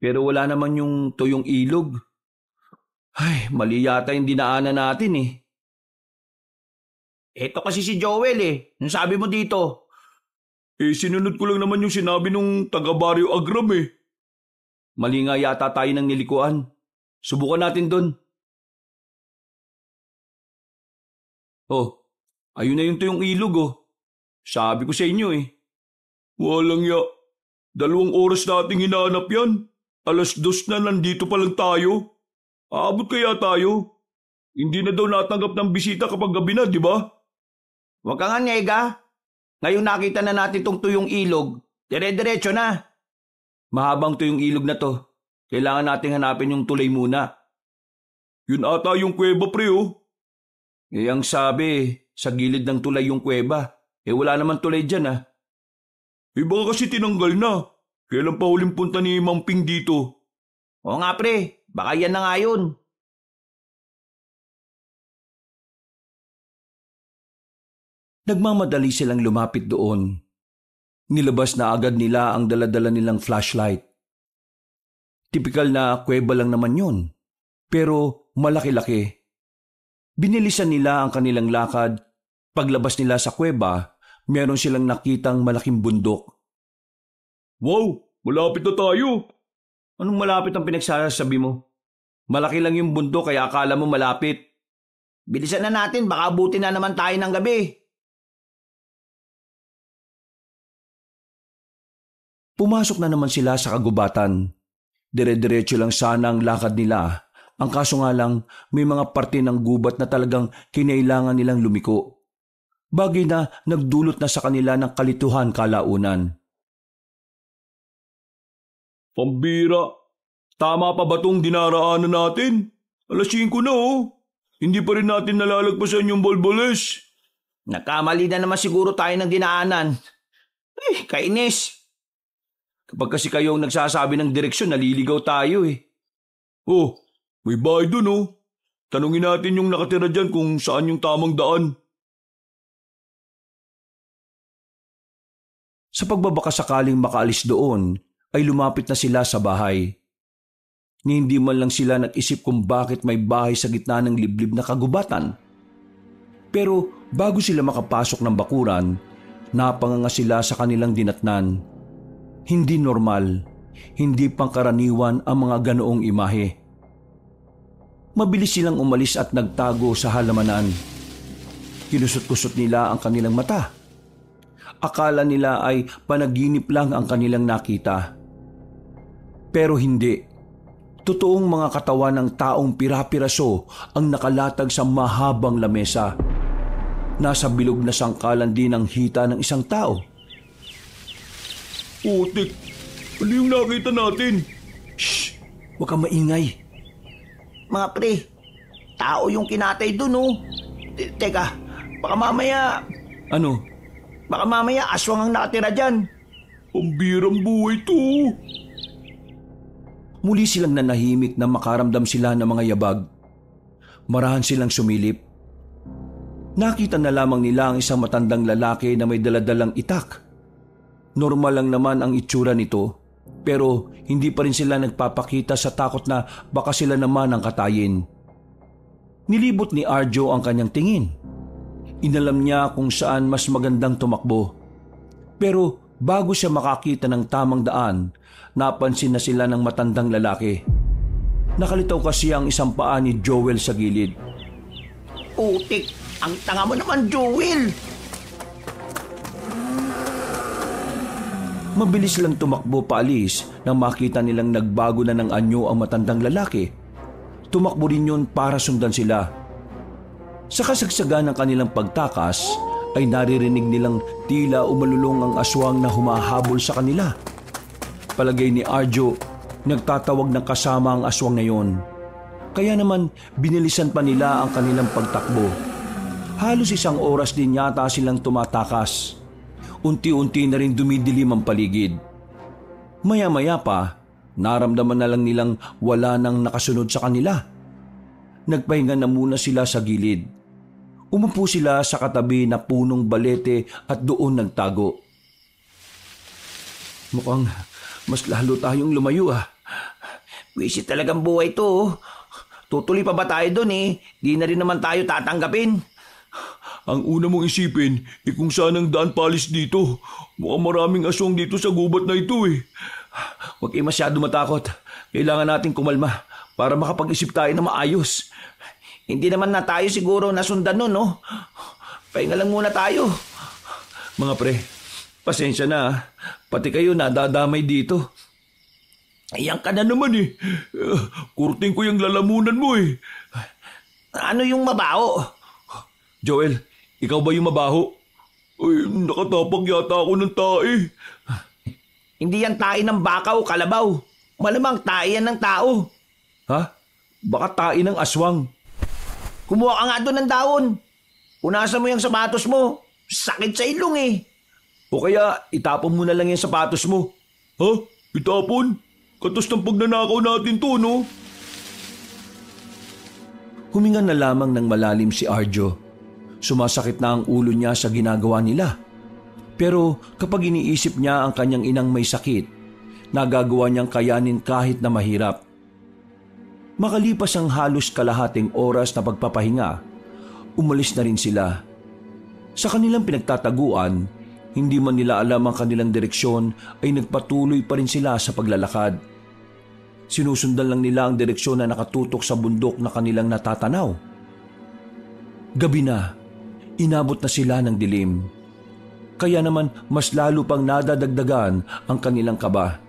[SPEAKER 2] pero wala naman yung tuyong ilog. Ay, mali yata yung dinaanan natin eh.
[SPEAKER 1] Eto kasi si Joel eh. Nung sabi mo dito.
[SPEAKER 3] Sinunod ko lang naman yung sinabi nung taga-Barrio Agram eh.
[SPEAKER 2] Mali nga yata tayo ng nilikuan. Subukan natin dun. Oh, ayun na yung tuyong ilog oh. Sabi ko sa inyo eh.
[SPEAKER 3] Walang ya. 2 oras nating hinahanap yan. 2:00 na nandito pa lang tayo. Aabot kaya tayo? Hindi na daw natanggap ng bisita kapag gabi na, di ba?
[SPEAKER 1] Huwag ka nga nyega. Ngayon nakita na natin tong tuyong ilog. Dire-diretso na.
[SPEAKER 2] Mahabang tuyong ilog na to. Kailangan nating hanapin yung tulay muna.
[SPEAKER 3] Yun ata yung kuweba pre oh.
[SPEAKER 2] Ang sabi, sa gilid ng tulay yung kuweba. Wala naman tulay dyan
[SPEAKER 3] Baka kasi tinanggal na. Kailan pa huling punta ni Mang Ping dito?
[SPEAKER 1] Oo nga pre, baka yan na nga yun.
[SPEAKER 2] Nagmamadali silang lumapit doon. Nilabas na agad nila ang daladala nilang flashlight. Tipikal na kuweba lang naman yun, pero malaki-laki. Binilisan nila ang kanilang lakad. Paglabas nila sa kuweba, meron silang nakitang malaking bundok.
[SPEAKER 3] Wow, malapit na tayo.
[SPEAKER 2] Anong malapit ang pinagsasabi mo? Malaki lang yung bundok kaya akala mo malapit.
[SPEAKER 1] Bilisan na natin, baka abutin na naman tayo ng gabi.
[SPEAKER 2] Pumasok na naman sila sa kagubatan. Dire-diretso lang sana ang lakad nila. Ang kaso nga lang, may mga parte ng gubat na talagang kinailangan nilang lumiko. Bagay na nagdulot na sa kanila ng kalituhan kalaunan.
[SPEAKER 3] Pambira, tama pa ba itong dinaraanan natin? 5:00 na oh. Hindi pa rin natin nalalagpasan yung Bolboles.
[SPEAKER 1] Nagkamali na naman siguro tayo ng dinaanan. Kainis.
[SPEAKER 2] Kapag kasi kayong nagsasabi ng direksyon, naliligaw tayo eh.
[SPEAKER 3] Oh, may bahay dun oh. Tanungin natin yung nakatira dyan kung saan yung tamang daan.
[SPEAKER 2] Sa pagbabaka sakaling makaalis doon, ay lumapit na sila sa bahay. Ni hindi man lang sila nag-isip kung bakit may bahay sa gitna ng liblib na kagubatan. Pero bago sila makapasok ng bakuran, napanganga sila sa kanilang dinatnan. Hindi normal, hindi pangkaraniwan ang mga ganoong imahe. Mabilis silang umalis at nagtago sa halamanan. Kinusot-kusot nila ang kanilang mata. Akala nila ay panaginip lang ang kanilang nakita. Pero hindi. Totoong mga katawan ng taong pira-piraso ang nakalatag sa mahabang lamesa. Nasa bilog na sangkalan din ang hita ng isang tao.
[SPEAKER 3] Putik, ano yung nakita natin?
[SPEAKER 2] Shh! Huwag kang maingay.
[SPEAKER 1] Mga pre, tao yung kinatay dun oh. Teka, baka mamaya
[SPEAKER 2] Ano?
[SPEAKER 1] aswang ang nakatira dyan.
[SPEAKER 3] Pambirang buhay to.
[SPEAKER 2] Muli silang nanahimik na makaramdam sila ng mga yabag. Marahan silang sumilip. Nakita na lamang nila ang isang matandang lalaki na may daladalang itak. Normal lang naman ang itsura nito, pero hindi pa rin sila nagpapakita sa takot na baka sila naman ang katayin. Nilibot ni Arjo ang kanyang tingin. Inalam niya kung saan mas magandang tumakbo. Pero bago siya makakita ng tamang daan, napansin na sila ng matandang lalaki. Nakalitaw kasi ang isang paa ni Joel sa gilid.
[SPEAKER 1] Putik, ang tanga mo naman, Joel.
[SPEAKER 2] Mabilis lang tumakbo paalis nang makita nilang nagbago na ng anyo ang matandang lalaki. Tumakbo rin yun para sundan sila. Sa kasagsagan ng kanilang pagtakas ay naririnig nilang tila umalulong ang aswang na humahabol sa kanila. Palagay ni Arjo, nagtatawag ng kasama ang aswang na yon. Kaya naman binilisan pa nila ang kanilang pagtakbo. Halos 1 oras din yata silang tumatakas. Unti-unti na rin dumidilim ang paligid. Maya-maya pa, naramdaman na lang nilang wala nang nakasunod sa kanila. Nagpahinga na muna sila sa gilid. Umupo sila sa katabi na punong balete at doon nagtago. Mukhang mas lalo tayong lumayo ah.
[SPEAKER 1] Wisit talagang buhay to oh. Tutuloy pa ba tayo dun eh? Di na rin naman tayo tatanggapin.
[SPEAKER 3] Ang una mong isipin, kung saan ang daan palis dito. Mukhang maraming aswang dito sa gubat na ito eh.
[SPEAKER 2] Huwag kayo masyado matakot. Kailangan nating kumalma para makapag-isip tayo na maayos.
[SPEAKER 1] Hindi naman na tayo siguro nasundan nun, no? Pahinga lang muna tayo.
[SPEAKER 2] Mga pre, pasensya na ah. Pati kayo nadadamay dito.
[SPEAKER 3] Ayan ka na naman eh. Kurting ko yung lalamunan mo eh.
[SPEAKER 1] Ano yung mabaho?
[SPEAKER 2] Joel, ikaw ba yung mabaho?
[SPEAKER 3] Ay, nakatapak yata ako ng tae.
[SPEAKER 1] Hindi yan tae ng baka o kalabaw. Malamang tae yan ng tao.
[SPEAKER 2] Ha? Baka tae ng aswang.
[SPEAKER 1] Kumuha ka nga doon ng dahon. Punasan mo yung sapatos mo. Sakit sa ilong eh.
[SPEAKER 2] O kaya itapon mo na lang yung sapatos mo.
[SPEAKER 3] Ha? Itapon? Katos ng pagnanakaw natin to, no?
[SPEAKER 2] Huminga na lamang ng malalim si Arjo. Sumasakit na ang ulo niya sa ginagawa nila. Pero kapag iniisip niya ang kanyang inang may sakit, nagagawa niyang kayanin kahit na mahirap. Makalipas ang halos kalahating oras na pagpapahinga, umalis na rin sila. Sa kanilang pinagtataguan, hindi man nila alam ang kanilang direksyon ay nagpatuloy pa rin sila sa paglalakad. Sinusundan lang nila ang direksyon na nakatutok sa bundok na kanilang natatanaw. Gabi na, inabot na sila ng dilim. Kaya naman mas lalo pang nadadagdagan ang kanilang kaba.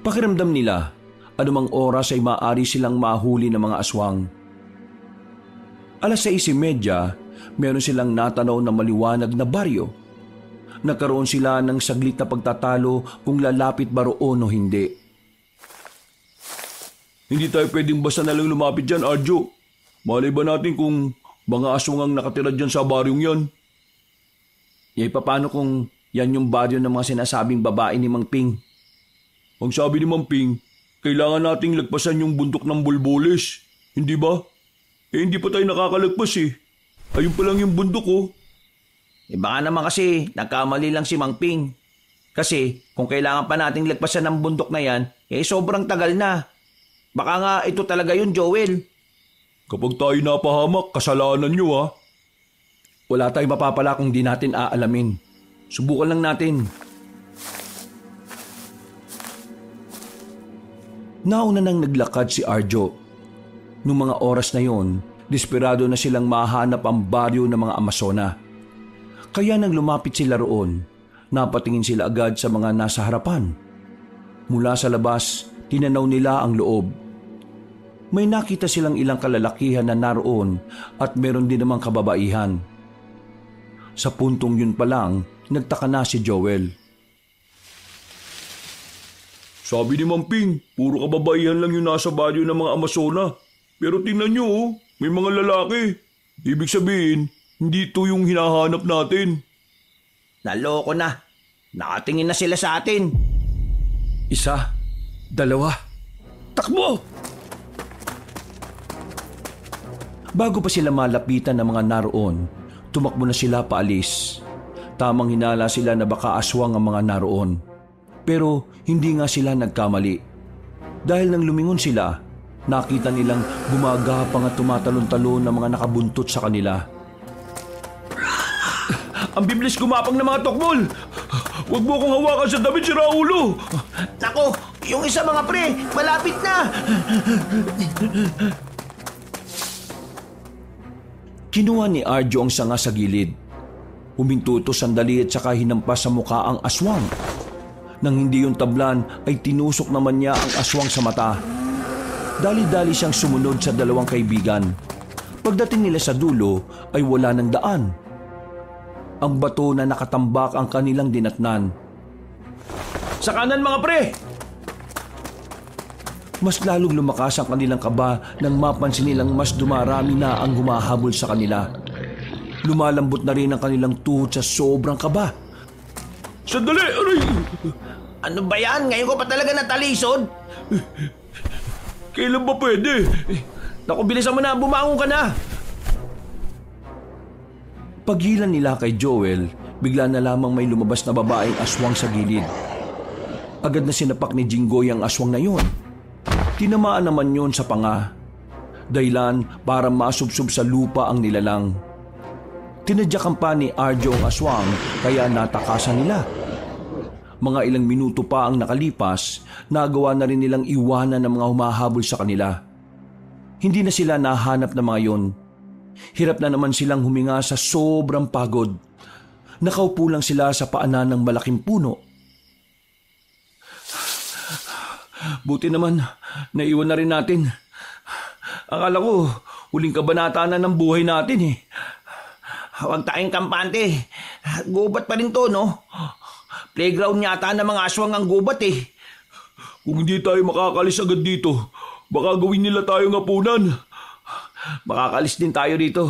[SPEAKER 2] Pakiramdam nila, anumang oras ay maaari silang mahuli ng mga aswang. 6:30, meron silang natanaw na maliwanag na baryo. Nagkaroon sila ng saglit na pagtatalo kung lalapit ba roon o hindi.
[SPEAKER 3] Hindi tayo pwedeng basta na lang lumapit dyan, Arjo. Malay ba natin kung mga aswang ang nakatira dyan sa baryong yan?
[SPEAKER 2] Paano kung Yan yung baryo ng mga sinasabing babae ni Mang Ping.
[SPEAKER 3] Ang sabi ni Mang Ping, kailangan nating lagpasan yung bundok ng Bulboles. Hindi ba? Hindi pa tayo nakakalagpas eh. Ayun pa lang yung bundok oh.
[SPEAKER 1] Baka naman kasi nagkamali lang si Mang Ping. Kasi kung kailangan pa nating lagpasan ng bundok na yan, sobrang tagal na. Baka nga ito talaga yun, Joel.
[SPEAKER 3] Kapag tayo napahamak, kasalanan nyo ah.
[SPEAKER 2] Wala tayong mapapala kung di natin aalamin. Subukan lang natin. Nauna nang naglakad si Arjo. Noong mga oras na yon, desperado na silang mahanap ang baryo ng mga Amazona. Kaya nang lumapit sila roon, napatingin sila agad sa mga nasa harapan. Mula sa labas, tinanaw nila ang loob. May nakita silang ilang kalalakihan na naroon at meron din namang kababaihan. Sa puntong yun pa lang, nagtaka na si Joel.
[SPEAKER 3] Sabi ni Mang Ping, puro kababaihan lang yung nasa baryo ng mga Amazona. Pero tingnan nyo oh, may mga lalaki. Ibig sabihin, hindi ito yung hinahanap natin.
[SPEAKER 1] Naloko na. Nakatingin na sila sa atin.
[SPEAKER 2] 1, 2, takbo! Bago pa sila malapitan ng mga naroon, tumakbo na sila paalis. Tamang hinala sila na baka aswang ang mga naroon. Pero hindi nga sila nagkamali. Dahil nang lumingon sila, nakita nilang gumagapang at tumatalon-talon ng mga nakabuntot sa kanila.
[SPEAKER 3] Ang biblis gumapang ng mga tokmol! Huwag mo akong hawakan sa damit, si Raulo!
[SPEAKER 1] Nako, yung isa mga pre, malapit na!
[SPEAKER 2] Kinuha ni Arjo ang sanga sa gilid. Huminto ito sandali at saka hinampas sa mukha ang aswang. Nang hindi yung tablan ay tinusok naman niya ang aswang sa mata. Dali-dali siyang sumunod sa dalawang kaibigan. Pagdating nila sa dulo ay wala ng daan. Ang bato na nakatambak ang kanilang dinatnan.
[SPEAKER 1] Sa kanan mga pre!
[SPEAKER 2] Mas lalong lumakas ang kanilang kaba nang mapansin nilang mas dumarami na ang humahabol sa kanila. Lumalambot na rin ang kanilang tuhod sa sobrang kaba.
[SPEAKER 3] Sandali! Aray!
[SPEAKER 1] Ano ba yan? Ngayon ko pa talaga natalisod?
[SPEAKER 3] Kailan ba pwede?
[SPEAKER 1] Naku, bilisan mo na. Bumangon ka na.
[SPEAKER 2] Paghilan nila kay Joel, bigla na lamang may lumabas na babaeng aswang sa gilid. Agad na sinapak ni Jinggoy ang aswang na yon. Tinamaan naman yon sa panga. Dahilan para masubsob sa lupa ang nilalang. Tinadyakan pa ni Arjo ang aswang kaya natakasan nila. Mga ilang minuto pa ang nakalipas, nagawa na rin nilang iwanan ng mga humahabol sa kanila. Hindi na sila nahanap ng mga yon. Hirap na naman silang huminga sa sobrang pagod. Nakaupo lang sila sa paanan ng malaking puno. Buti naman, naiwan na rin natin. Akala ko, huling kabanata na ng buhay natin eh.
[SPEAKER 1] Huwag tayong kampante. Gubat pa rin to, no? Playground yata ng mga aswang ang gubat eh.
[SPEAKER 3] Kung hindi tayo makakalis agad dito, baka gawin nila tayong hapunan.
[SPEAKER 1] Makakalis din tayo dito.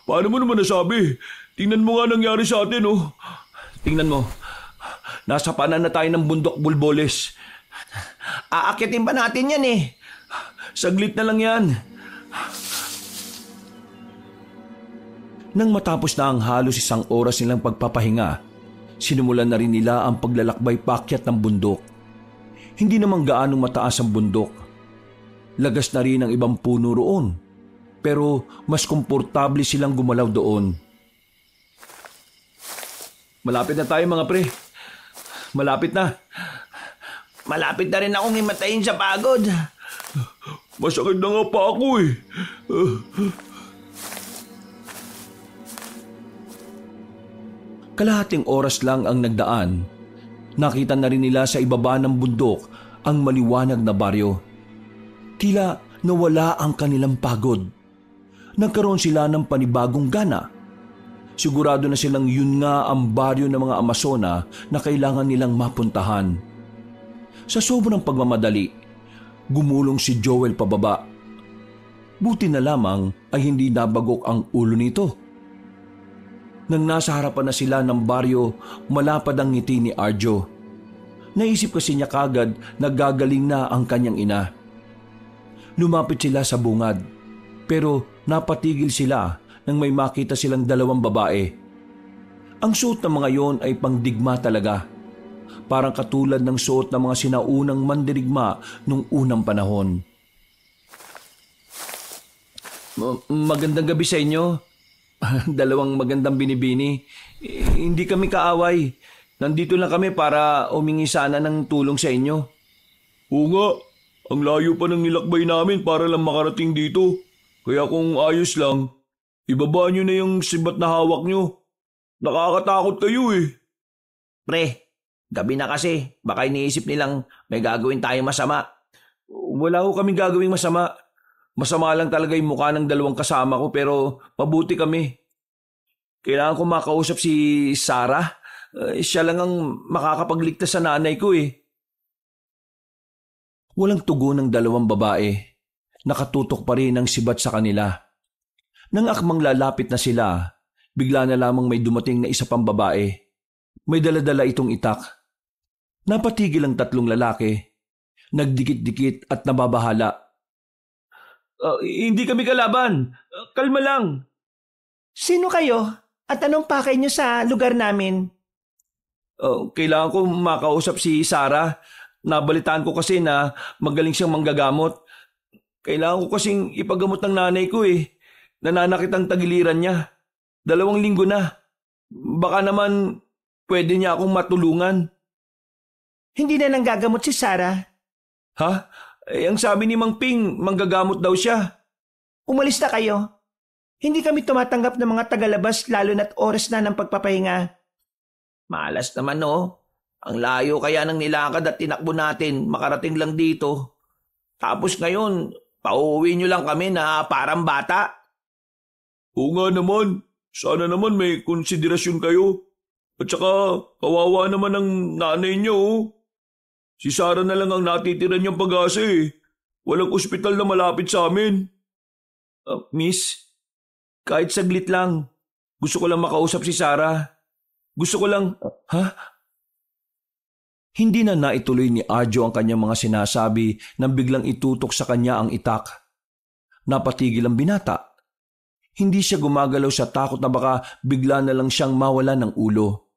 [SPEAKER 3] Paano mo naman nasabi? Tingnan mo nga nangyari sa atin, oh.
[SPEAKER 2] Tingnan mo, nasa paanan na tayo ng bundok Bulboles.
[SPEAKER 1] Aakyatin pa natin yan eh.
[SPEAKER 2] Saglit na lang yan. Nang matapos na ang halos 1 oras nilang pagpapahinga, sinimulan na rin nila ang paglalakbay paakyat ng bundok. Hindi naman gaanong mataas ang bundok. Lagas na rin ang ibang puno roon, pero mas komportable silang gumalaw doon. Malapit na tayo mga pre. Malapit na.
[SPEAKER 1] Malapit na rin akong himatayin sa pagod.
[SPEAKER 3] Masakit na nga pa ako eh.
[SPEAKER 2] Kalahating oras lang ang nagdaan. Nakita na rin nila sa ibaba ng bundok ang maliwanag na baryo. Tila nawala ang kanilang pagod. Nagkaroon sila ng panibagong gana. Sigurado na silang yun nga ang baryo ng mga Amazona na kailangan nilang mapuntahan. Sa sobrang pagmamadali, gumulong si Joel pababa. Buti na lamang ay hindi nabagok ang ulo nito. Nang nasa harapan na sila ng baryo, malapad ang ngiti ni Arjo. Naisip kasi niya kagad na gagaling na ang kanyang ina. Lumapit sila sa bungad, pero napatigil sila nang may makita silang dalawang babae. Ang suot ng mga yon ay pangdigma talaga. Parang katulad ng suot ng mga sinaunang mandirigma nung unang panahon. Magandang gabi sa inyo. Dalawang magandang binibini. Hindi kami kaaway. Nandito lang kami para humingi sana ng tulong sa inyo.
[SPEAKER 3] Oo nga, ang layo pa ng nilakbay namin para lang makarating dito. Kaya kung ayos lang, ibaba nyo na yung sibat na hawak nyo. Nakakatakot kayo eh.
[SPEAKER 1] Pre, gabi na kasi. Baka iniisip nilang may gagawin tayo masama.
[SPEAKER 2] Wala ko kaming gagawing masama. Masama lang talaga yung mukha ng dalawang kasama ko pero mabuti kami. Kailangan ko makausap si Sarah. Siya lang ang makakapagligtas sa nanay ko eh. Walang tugon ng dalawang babae. Nakatutok pa rin ang sibat sa kanila. Nang akmang lalapit na sila, bigla na lamang may dumating na isa pang babae. May daladala itong itak. Napatigil ang tatlong lalaki. Nagdikit-dikit at nababahala. Hindi kami kalaban. Kalma lang.
[SPEAKER 1] Sino kayo? At anong pakay niyo sa lugar namin?
[SPEAKER 2] Kailangan ko makausap si Sarah. Nabalitaan ko kasi na magaling siyang manggagamot. Kailangan ko kasing ipagamot ng nanay ko eh. Nananakit ang tagiliran niya. 2 linggo na. Baka naman pwede niya akong matulungan.
[SPEAKER 1] Hindi na lang gagamot si Sarah.
[SPEAKER 2] Ha? Ang sabi ni Mang Ping, manggagamot daw siya.
[SPEAKER 1] Umalis na kayo. Hindi kami tumatanggap ng mga tagalabas lalo na't oras na ng pagpapahinga. Malas naman no. Ang layo kaya ng nilakad at tinakbo natin, makarating lang dito. Tapos ngayon, pauwi nyo lang kami na parang bata.
[SPEAKER 3] Oo nga naman. Sana naman may konsiderasyon kayo. At saka kawawa naman ang nanay niyo oh. Si Sarah na lang ang natitira niyang pag-asa eh. Walang ospital na malapit sa amin.
[SPEAKER 2] Miss, kahit saglit lang. Gusto ko lang makausap si Sarah. Gusto ko lang... Ha? Hindi na naituloy ni Arjo ang kanyang mga sinasabi nang biglang itutok sa kanya ang itak. Napatigil ang binata. Hindi siya gumagalaw sa takot na baka bigla na lang siyang mawala ng ulo.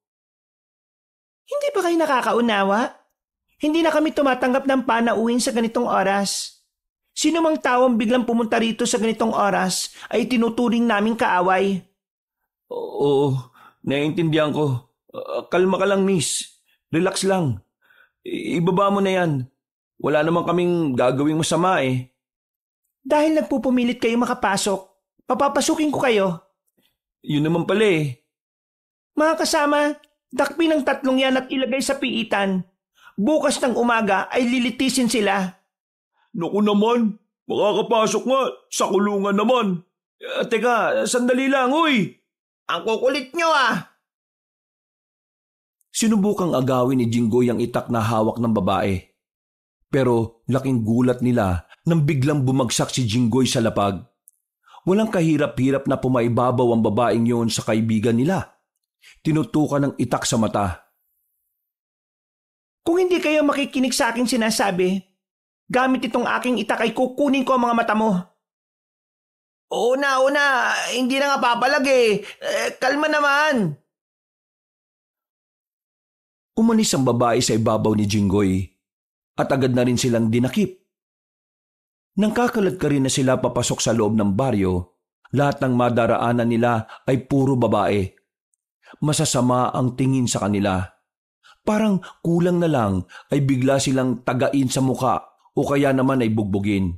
[SPEAKER 1] Hindi ba kayo nakakaunawa? Hindi na kami tumatanggap ng panauhin sa ganitong oras. Sino mang tawang biglang pumunta rito sa ganitong oras ay tinuturing naming kaaway.
[SPEAKER 2] Oo, naiintindihan ko. Kalma ka lang, miss. Relax lang. Ibaba mo na yan. Wala naman kaming gagawing masama eh.
[SPEAKER 1] Dahil nagpupumilit kayo makapasok, papapasukin ko kayo.
[SPEAKER 2] Yun naman pala eh.
[SPEAKER 1] Mga kasama, dakpin ang 3 yan at ilagay sa piitan. Bukas ng umaga ay lilitisin sila.
[SPEAKER 3] Naku naman, makakapasok nga, sa kulungan naman.
[SPEAKER 2] Teka, sandali lang, uy!
[SPEAKER 1] Ang kukulit nyo ah!
[SPEAKER 2] Sinubukang agawin ni Jinggoy ang itak na hawak ng babae. Pero laking gulat nila nang biglang bumagsak si Jinggoy sa lapag. Walang kahirap-hirap na pumaibabaw ang babaeng yon sa kaibigan nila. Tinutukan ng itak sa mata.
[SPEAKER 1] Kung hindi kayo makikinig sa aking sinasabi, gamit itong aking itak ay kukunin ko ang mga mata mo. Una, hindi na nga papalag eh. Kalma naman.
[SPEAKER 2] Umalis ang babae sa ibabaw ni Jinggoy at agad na rin silang dinakip. Nang kakalad ka rin na sila papasok sa loob ng baryo, lahat ng madaraanan nila ay puro babae. Masasama ang tingin sa kanila. Parang kulang na lang ay bigla silang tagain sa muka o kaya naman ay bugbugin.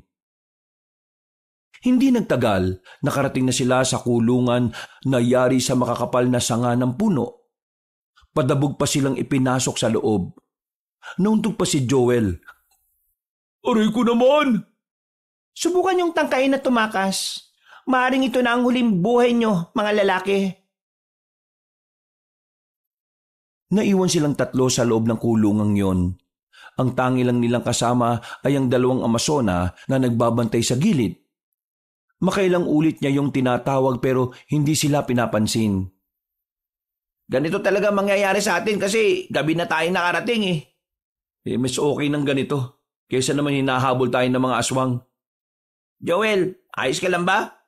[SPEAKER 2] Hindi nagtagal, nakarating na sila sa kulungan na yari sa makakapal na sanga ng puno. Padabog pa silang ipinasok sa loob. Nauntog pa si Joel.
[SPEAKER 3] Aray ko naman!
[SPEAKER 1] Subukan yung tangkain na tumakas. Maaring ito na ang huling buhay nyo, mga lalaki.
[SPEAKER 2] Naiwan silang 3 sa loob ng kulungang yon. Ang tangi lang nilang kasama ay ang 2 Amazona na nagbabantay sa gilid. Makailang ulit niya yung tinatawag pero hindi sila pinapansin.
[SPEAKER 1] Ganito talaga mangyayari sa atin kasi gabi na tayo nakarating eh.
[SPEAKER 2] Mas okay ng ganito kaysa naman hinahabol tayo ng mga aswang.
[SPEAKER 1] Joel, ayos ka lang ba?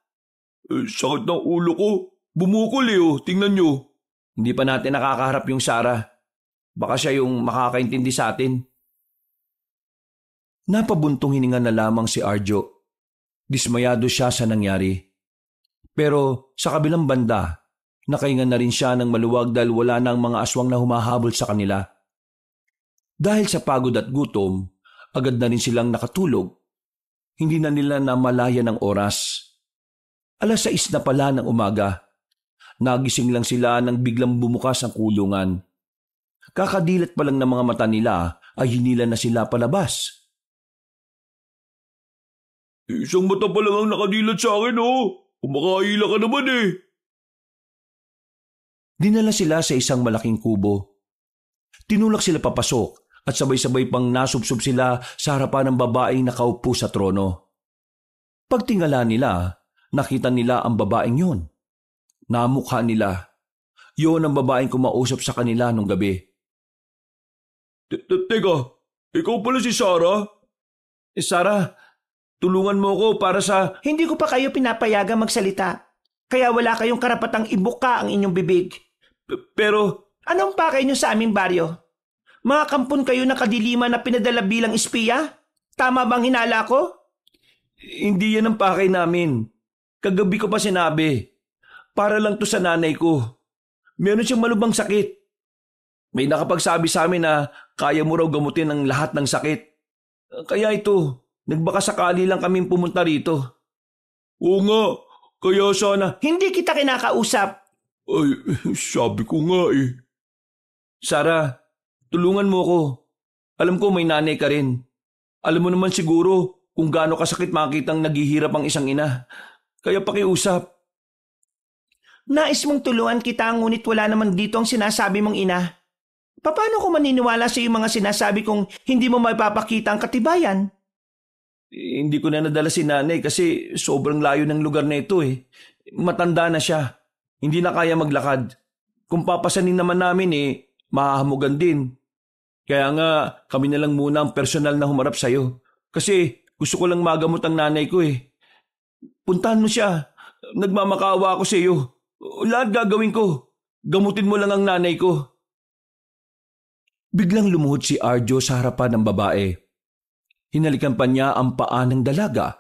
[SPEAKER 3] Sakit ng ulo ko. Bumukol tingnan nyo.
[SPEAKER 2] Hindi pa natin nakakaharap yung Sarah. Baka siya yung makakaintindi sa atin. Napabuntong hininga na lamang si Arjo. Dismayado siya sa nangyari. Pero sa kabilang banda, nakahinga na rin siya ng maluwag dahil wala na ang mga aswang na humahabol sa kanila. Dahil sa pagod at gutom, agad na rin silang nakatulog. Hindi na nila namalaya ng oras. 6:00 na pala ng umaga. Nagising lang sila nang biglang bumukas ang kulungan. Kakadilat pa lang ng mga mata nila ay hinila na sila palabas.
[SPEAKER 3] Isang mata pa lang ang nakadilat sa akin Kumakaila ka naman
[SPEAKER 2] Dinala sila sa isang malaking kubo. Tinulak sila papasok at sabay-sabay pang nasubsob sila sa harapan ng babaeng nakaupo sa trono. Pagtingala nila, nakita nila ang babaeng yon. Namukha nila. Yon ang babaeng kumausap sa kanila nung gabi.
[SPEAKER 3] Teka, ikaw pala si Sarah?
[SPEAKER 2] Sarah, tulungan mo ko para sa...
[SPEAKER 1] Hindi ko pa kayo pinapayagang magsalita. Kaya wala kayong karapatang ibuka ang inyong bibig.
[SPEAKER 2] Pero...
[SPEAKER 1] Anong pakay nyo sa aming baryo? Mga kampon kayo na kadiliman na pinadala bilang espiya? Tama bang hinala ko?
[SPEAKER 2] Hindi yan ang pakay namin. Kagabi ko pa sinabi. Para lang to sa nanay ko. Meron siyang malubhang sakit. May nakapagsabi sa amin na kaya mo raw gamutin ang lahat ng sakit. Kaya ito, nagbaka sakali lang kaming pumunta rito.
[SPEAKER 3] Oo nga, kaya sana...
[SPEAKER 1] Hindi kita kinakausap.
[SPEAKER 3] Ay, sabi ko nga
[SPEAKER 2] Sarah, tulungan mo ko. Alam ko may nanay ka rin. Alam mo naman siguro kung gaano kasakit makitang naghihirap ang isang ina. Kaya pakiusap.
[SPEAKER 1] Nais mong tulungan kita ngunit wala naman dito ang sinasabi mong ina. Paano ko maniniwala sa iyong mga sinasabi kung hindi mo maipapakita ang katibayan?
[SPEAKER 2] Hindi ko na nadala si nanay kasi sobrang layo ng lugar na ito Matanda na siya. Hindi na kaya maglakad. Kung papasanin naman namin mahahamugan din. Kaya nga kami na lang muna ang personal na humarap sa'yo. Kasi gusto ko lang magamot ang nanay ko Puntahan mo siya. Nagmamakaawa ako sa iyo. Lahat gagawin ko. Gamutin mo lang ang nanay ko. Biglang lumuhod si Arjo sa harapan ng babae. Hinalikan pa niya ang paa ng dalaga.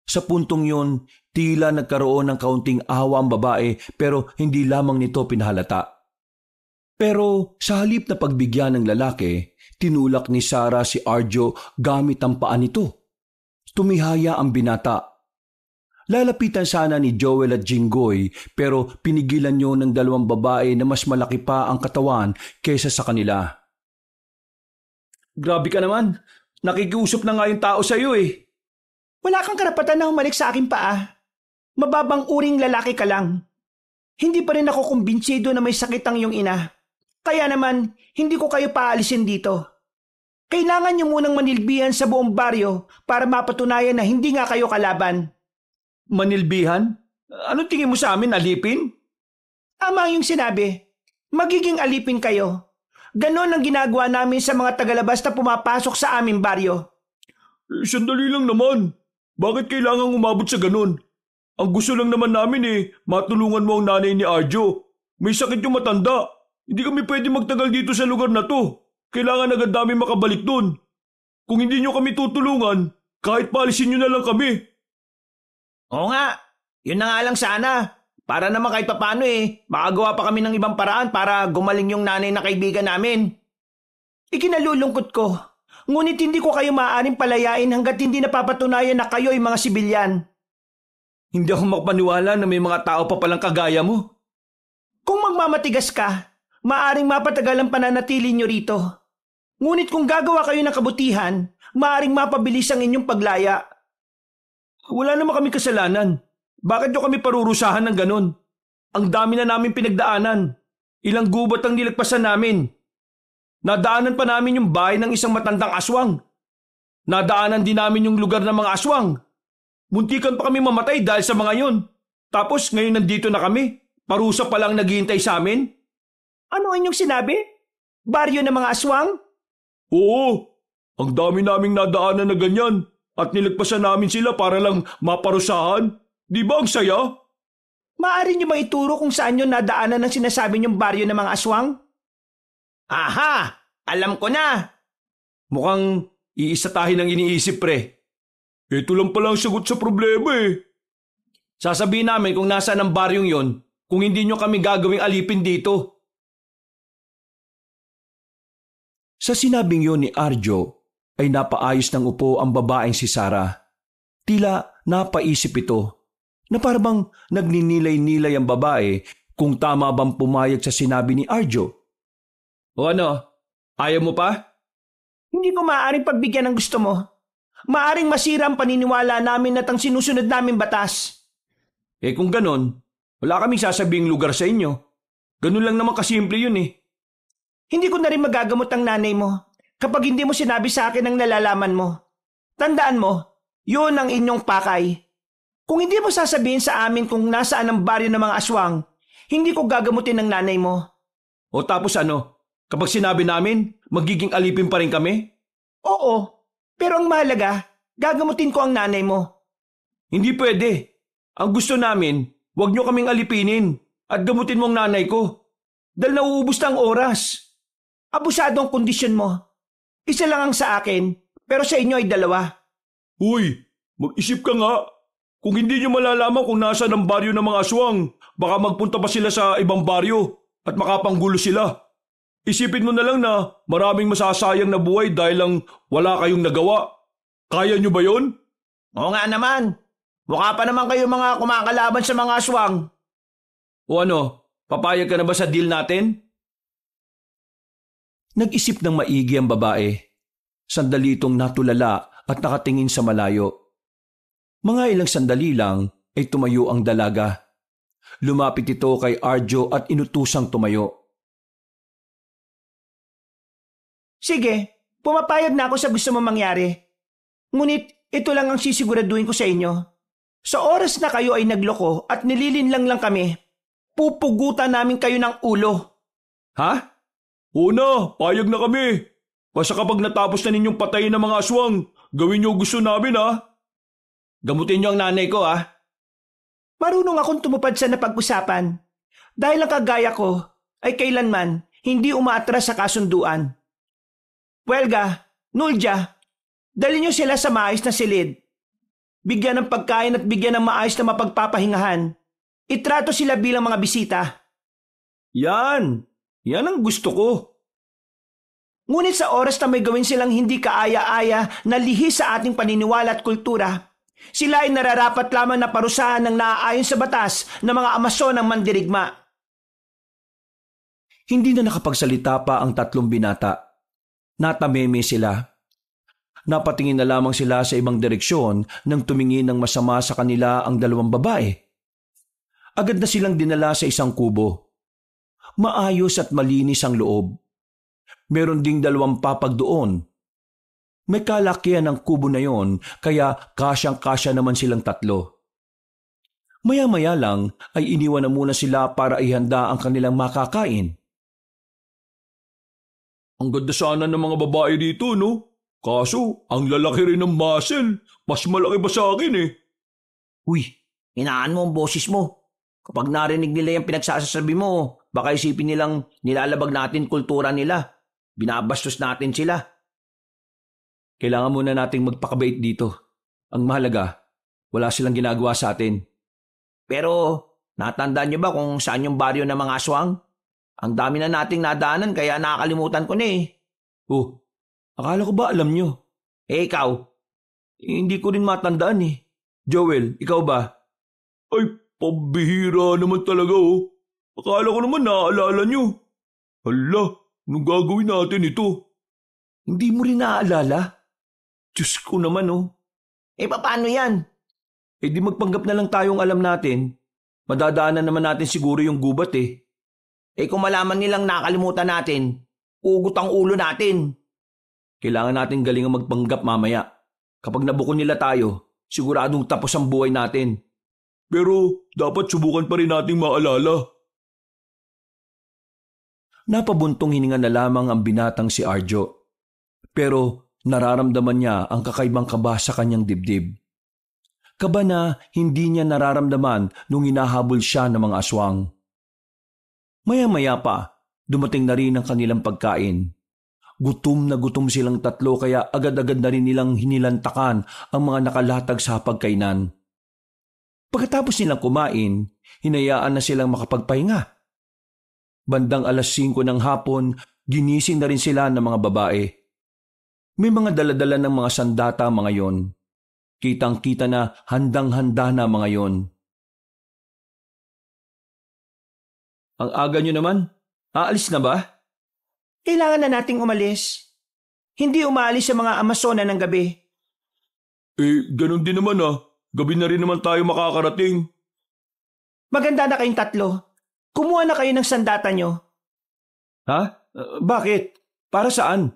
[SPEAKER 2] Sa puntong yun, tila nagkaroon ng kaunting awa ang babae pero hindi lamang nito pinahalata. Pero sa halip na pagbigyan ng lalaki, tinulak ni Sarah si Arjo gamit ang paa nito. Tumihaya ang binata. Lalapitan sana ni Joel at Jinggoy pero pinigilan niyo ng dalawang babae na mas malaki pa ang katawan kaysa sa kanila. Grabe ka naman. Nakikiusap na nga yung tao sa iyo
[SPEAKER 1] Wala kang karapatan na humalik sa aking paa. Mababang uring lalaki ka lang. Hindi pa rin ako kumbinsido na may sakit ang iyong ina. Kaya naman, hindi ko kayo paalisin dito. Kailangan niyo munang manilbihan sa buong baryo para mapatunayan na hindi nga kayo kalaban.
[SPEAKER 2] Manilbihan? Anong tingin mo sa amin, alipin?
[SPEAKER 1] Tama yung sinabi. Magiging alipin kayo. Ganon ang ginagawa namin sa mga tagalabas na pumapasok sa aming baryo.
[SPEAKER 3] Sandali lang naman. Bakit kailangan umabot sa ganon? Ang gusto lang naman namin matulungan mo ang nanay ni Arjo. May sakit yung matanda. Hindi kami pwede magtagal dito sa lugar na to. Kailangan agad namin makabalik doon. Kung hindi nyo kami tutulungan, kahit paalisin nyo na lang kami.
[SPEAKER 1] Oo nga, yun na nga lang sana. Para naman kahit papaano makagawa pa kami ng ibang paraan para gumaling yung nanay na kaibigan namin. Ikinalulungkot ko, ngunit hindi ko kayo maaaring palayain hanggat hindi napapatunayan na kayo ay mga sibilyan.
[SPEAKER 2] Hindi ako makapaniwala na may mga tao pa palang kagaya mo.
[SPEAKER 1] Kung magmamatigas ka, maaaring mapatagal ang pananatili nyo rito. Ngunit kung gagawa kayo ng kabutihan, maaaring mapabilis ang inyong paglaya.
[SPEAKER 2] Wala naman kami kasalanan. Bakit nyo kami parurusahan ng ganon? Ang dami na namin pinagdaanan. Ilang gubat ang nilagpasan namin. Nadaanan pa namin yung bahay ng isang matandang aswang. Nadaanan din namin yung lugar ng mga aswang. Muntikan pa kami mamatay dahil sa mga yon. Tapos ngayon nandito na kami. Parusa pa lang naghihintay sa amin.
[SPEAKER 1] Ano ang inyong sinabi? Baryo ng mga aswang?
[SPEAKER 3] Oo, ang dami naming nadaanan na ganyan at nilagpasan namin sila para lang maparusahan. Di ba ang saya?
[SPEAKER 1] Maaari niyo ba ituro kung saan yun nadaanan ng sinasabi niyong baryo ng mga aswang? Aha! Alam ko na!
[SPEAKER 2] Mukhang iisa tayo ng iniisip, pre.
[SPEAKER 3] Ito lang pala ang sagot sa problema eh.
[SPEAKER 2] Sasabihin namin kung nasaan ang baryong yon kung hindi nyo kami gagawing alipin dito. Sa sinabing yon ni Arjo, ay napaayos ng upo ang babaeng si Sarah. Tila napaisip ito na parang nagninilay-nilay ang babae kung tama bang pumayag sa sinabi ni Arjo. O ano, ayaw mo pa?
[SPEAKER 1] Hindi ko maaaring pagbigyan ng gusto mo. Maaring masira ang paniniwala namin at ang sinusunod namin batas.
[SPEAKER 2] Kung ganon, wala kaming sasabing lugar sa inyo. Ganun lang naman kasimple yun eh.
[SPEAKER 1] Hindi ko na rin magagamot ang nanay mo kapag hindi mo sinabi sa akin ang nalalaman mo. Tandaan mo, yun ang inyong pakay. Kung hindi mo sasabihin sa amin kung nasaan ang baryo ng mga aswang, hindi ko gagamutin ng nanay mo.
[SPEAKER 2] O tapos ano, kapag sinabi namin, magiging alipin pa rin kami?
[SPEAKER 1] Oo, pero ang mahalaga, gagamutin ko ang nanay mo.
[SPEAKER 2] Hindi pwede. Ang gusto namin, huwag nyo kaming alipinin at gamutin mo ang nanay ko. Dahil nauubos na ang oras.
[SPEAKER 1] Abusado ang kondisyon mo. Isa lang ang sa akin, pero sa inyo ay 2.
[SPEAKER 3] Uy, mag-isip ka nga. Kung hindi nyo malalaman kung nasaan ang baryo ng mga aswang, baka magpunta pa sila sa ibang baryo at makapanggulo sila. Isipin mo na lang na maraming masasayang na buhay dahil lang wala kayong nagawa. Kaya nyo ba yon?
[SPEAKER 1] Oo nga naman. Mukha pa naman kayo mga kumakalaban sa mga aswang.
[SPEAKER 2] O ano, papayag ka na ba sa deal natin? Nag-isip ng maigi ang babae. Sandali itong natulala at nakatingin sa malayo. Mga ilang sandali lang ay tumayo ang dalaga. Lumapit ito kay Arjo at inutusang tumayo.
[SPEAKER 1] Sige, pumapayag na ako sa gusto mo mangyari. Ngunit ito lang ang sisiguraduhin ko sa inyo. Sa oras na kayo ay nagloko at nililinlang lang kami, pupugutan namin kayo ng ulo.
[SPEAKER 2] Ha?
[SPEAKER 3] Una, payag na kami. Basta kapag natapos na ninyong patayin ng mga aswang, gawin nyo gusto namin ha.
[SPEAKER 2] Gamutin nyo ang nanay ko ha.
[SPEAKER 1] Marunong akong tumupad sa napag-usapan. Dahil ang kagaya ko ay kailanman hindi umaatras sa kasunduan. Welga, Nulja, dali nyo sila sa maayos na silid. Bigyan ng pagkain at bigyan ng maayos na mapagpapahingahan. Itrato sila bilang mga bisita.
[SPEAKER 2] Yan ang gusto ko.
[SPEAKER 1] Ngunit sa oras na may gawin silang hindi kaaya-aya na lihis sa ating paniniwala at kultura, sila ay nararapat lamang na parusahan ng naaayon sa batas ng mga amason ng mandirigma.
[SPEAKER 2] Hindi na nakapagsalita pa ang 3 binata. Natameme sila. Napatingin na lamang sila sa ibang direksyon nang tumingin ng masama sa kanila ang 2 babae. Agad na silang dinala sa isang kubo. Maayos at malinis ang loob. Meron ding 2 papag doon. May kalakihan ng kubo na yon kaya kasyang-kasya naman silang 3. Maya-maya lang ay iniwan na muna sila para ihanda ang kanilang makakain.
[SPEAKER 3] Ang ganda sana ng mga babae dito, no? Kaso, ang lalaki rin ng muscle. Mas malaki ba sa akin eh?
[SPEAKER 1] Uy, hinaan mo ang boses mo. Kapag narinig nila yung pinagsasasabi mo, baka isipin nilang nilalabag natin kultura nila. Binabastos natin sila.
[SPEAKER 2] Kailangan muna nating magpakabait dito. Ang mahalaga, wala silang ginagawa sa atin.
[SPEAKER 1] Pero, natandaan niyo ba kung saan yung baryo ng mga aswang? Ang dami na nating nadaanan kaya nakakalimutan ko na eh.
[SPEAKER 2] Oh, akala ko ba alam nyo?
[SPEAKER 1] Ikaw?
[SPEAKER 2] Hindi ko rin matandaan eh. Joel, ikaw ba?
[SPEAKER 3] Ay, pambihira naman talaga oh. Akala ko naman naaalala nyo. Hala, anong gagawin natin ito?
[SPEAKER 2] Hindi mo rin naaalala? Diyos ko naman oh.
[SPEAKER 1] Paano yan?
[SPEAKER 2] Di magpanggap na lang tayong alam natin. Madadaanan naman natin siguro yung gubat eh.
[SPEAKER 1] Kung malaman nilang nakalimutan natin, ugot ang ulo natin.
[SPEAKER 2] Kailangan natin galingang magpanggap mamaya. Kapag nabuko nila tayo, siguradong tapos ang buhay natin.
[SPEAKER 3] Pero dapat subukan pa rin nating maalala.
[SPEAKER 2] Napabuntong hininga na lamang ang binatang si Arjo. Pero nararamdaman niya ang kakaibang kaba sa kanyang dibdib. Kaba na hindi niya nararamdaman nung hinahabol siya ng mga aswang. Maya-maya pa, dumating na rin ang kanilang pagkain. Gutom na gutom silang tatlo kaya agad-agad na rin nilang hinilantakan ang mga nakalatag sa hapagkainan. Pagkatapos nilang kumain, hinayaan na silang makapagpahinga. Bandang 5:00 ng hapon, ginising na rin sila ng mga babae. May mga daladala ng mga sandata mga yon. Kitang-kita na handang-handa na mga yon. Ang aga nyo naman, aalis na ba?
[SPEAKER 1] Kailangan na nating umalis. Hindi umaalis sa mga Amazona ng gabi.
[SPEAKER 3] Ganun din naman ah. Gabi na rin naman tayo makakarating.
[SPEAKER 1] Maganda na kayong tatlo. Kumuha na kayo ng sandata nyo.
[SPEAKER 2] Ha? Bakit? Para saan?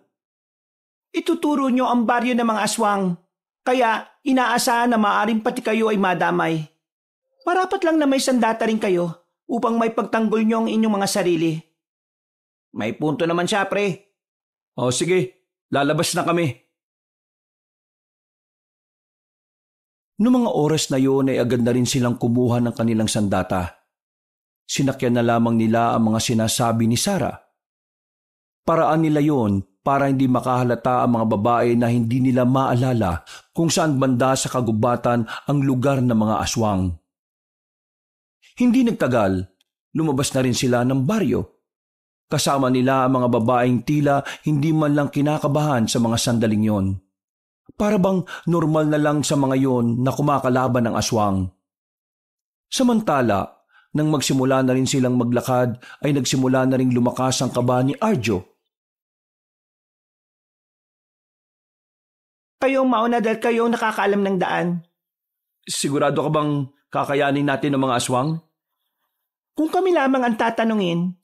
[SPEAKER 1] Ituturo nyo ang baryo ng mga aswang. Kaya inaasahan na maaring pati kayo ay madamay. Marapat lang na may sandata rin kayo upang may pagtanggol nyo ang inyong mga sarili. May punto naman siya, pre.
[SPEAKER 2] O sige, lalabas na kami. Noong mga oras na yun ay agad na rin silang kumuha ng kanilang sandata. Sinakyan na lamang nila ang mga sinasabi ni Sarah. Paraan nila yon para hindi makahalata ang mga babae na hindi nila maalala kung saan banda sa kagubatan ang lugar ng mga aswang. Hindi nagtagal, lumabas na rin sila ng baryo. Kasama nila ang mga babaeng tila hindi man lang kinakabahan sa mga sandaling yon. Para bang normal na lang sa mga yon na kumakalaban ng aswang. Samantala, nang magsimula na rin silang maglakad ay nagsimula na rin lumakas ang kaba ni Arjo.
[SPEAKER 1] Kayong mauna dahil kayong nakakaalam ng daan.
[SPEAKER 2] Sigurado ka bang kakayanin natin ang mga aswang?
[SPEAKER 1] Kung kami lamang ang tatanungin,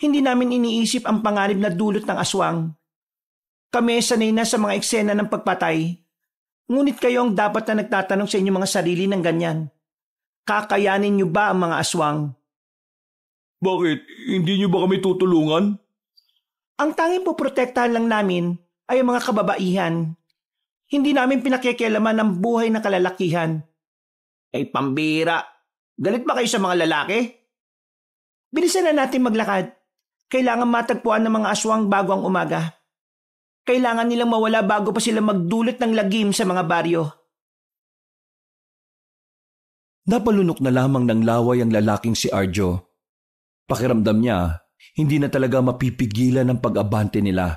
[SPEAKER 1] hindi namin iniisip ang panganib na dulot ng aswang. Kami sanay na sa mga eksena ng pagpatay. Ngunit kayo ang dapat na nagtatanong sa inyong mga sarili ng ganyan. Kakayanin niyo ba ang mga aswang?
[SPEAKER 3] Bakit? Hindi niyo ba kami tutulungan?
[SPEAKER 1] Ang tanging poprotektahan lang namin ay ang mga kababaihan. Hindi namin pinakikialaman ang buhay ng kalalakihan. Ay pambira, galit ba kayo sa mga lalaki? Bilisan na natin maglakad. Kailangan matagpuan ng mga aswang bago ang umaga. Kailangan nilang mawala bago pa sila magdulot ng lagim sa mga baryo.
[SPEAKER 2] Napalunok na lamang ng laway ang lalaking si Arjo. Pakiramdam niya, hindi na talaga mapipigilan ang pag-abante nila.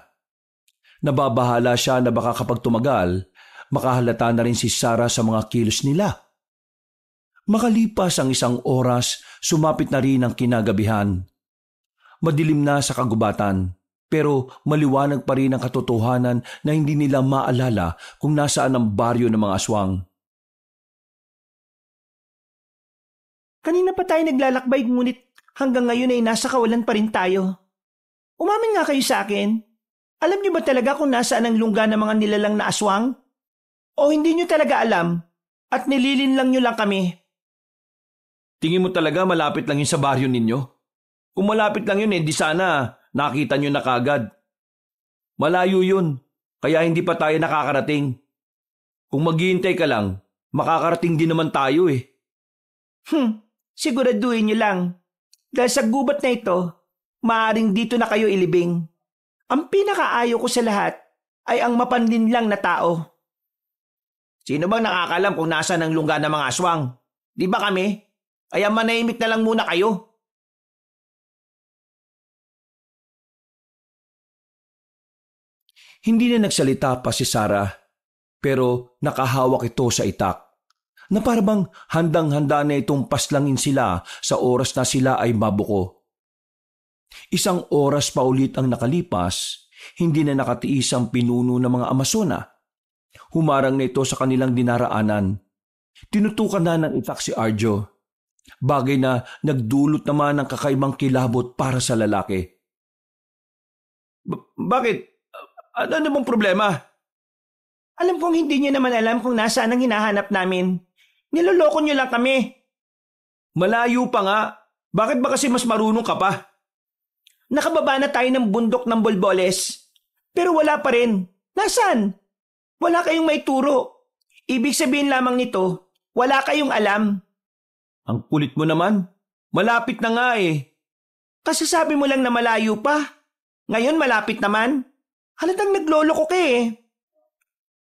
[SPEAKER 2] Nababahala siya na baka kapag tumagal, makahalata na rin si Sarah sa mga kilos nila. Makalipas ang 1 oras, sumapit na rin ang kinagabihan. Madilim na sa kagubatan, pero maliwanag pa rin ang katotohanan na hindi nila maalala kung nasaan ang baryo ng mga aswang.
[SPEAKER 1] Kanina pa tayo naglalakbay ngunit hanggang ngayon ay nasa kawalan pa rin tayo. Umamin nga kayo sa akin. Alam niyo ba talaga kung nasaan ang lungga ng mga nilalang na aswang? O hindi niyo talaga alam at nililinlang niyo lang kami?
[SPEAKER 2] Tingin mo talaga malapit lang yun sa baryo ninyo? Kung malapit lang yun di sana nakita nyo na kagad. Malayo yun, kaya hindi pa tayo nakakarating. Kung maghihintay ka lang, makakarating din naman tayo eh.
[SPEAKER 1] Siguraduhin niyo lang. Dahil sa gubat na ito, maaring dito na kayo ilibing. Ang pinakaayaw ko sa lahat ay ang mapanlinlang na tao. Sino bang nakakalam kung nasaan ang lungga ng mga aswang? Di ba kami? Kaya manahimik na lang muna kayo.
[SPEAKER 2] Hindi na nagsalita pa si Sarah, pero nakahawak ito sa itak, na parabang handang-handa na itong paslangin sila sa oras na sila ay mabuko. 1 oras pa ulit ang nakalipas, hindi na nakatiis ang pinuno ng mga Amazona. Humarang na ito sa kanilang dinaraanan. Tinutukan na ng itak si Arjo, bagay na nagdulot naman ng kakaibang kilabot para sa lalaki.
[SPEAKER 1] Bakit? Ano bang problema? Alam kong hindi niyo naman alam kung nasaan ang hinahanap namin. Niloloko niyo lang kami.
[SPEAKER 2] Malayo pa nga. Bakit ba kasi mas marunong ka pa?
[SPEAKER 1] Nakababa na tayo ng bundok ng Bolboles. Pero wala pa rin. Nasaan? Wala kayong maituro. Ibig sabihin lamang nito, wala kayong alam. Ang kulit mo naman. Malapit na nga eh. Kasasabi mo lang na malayo pa. Ngayon malapit naman. Halatang nagloloko ka eh.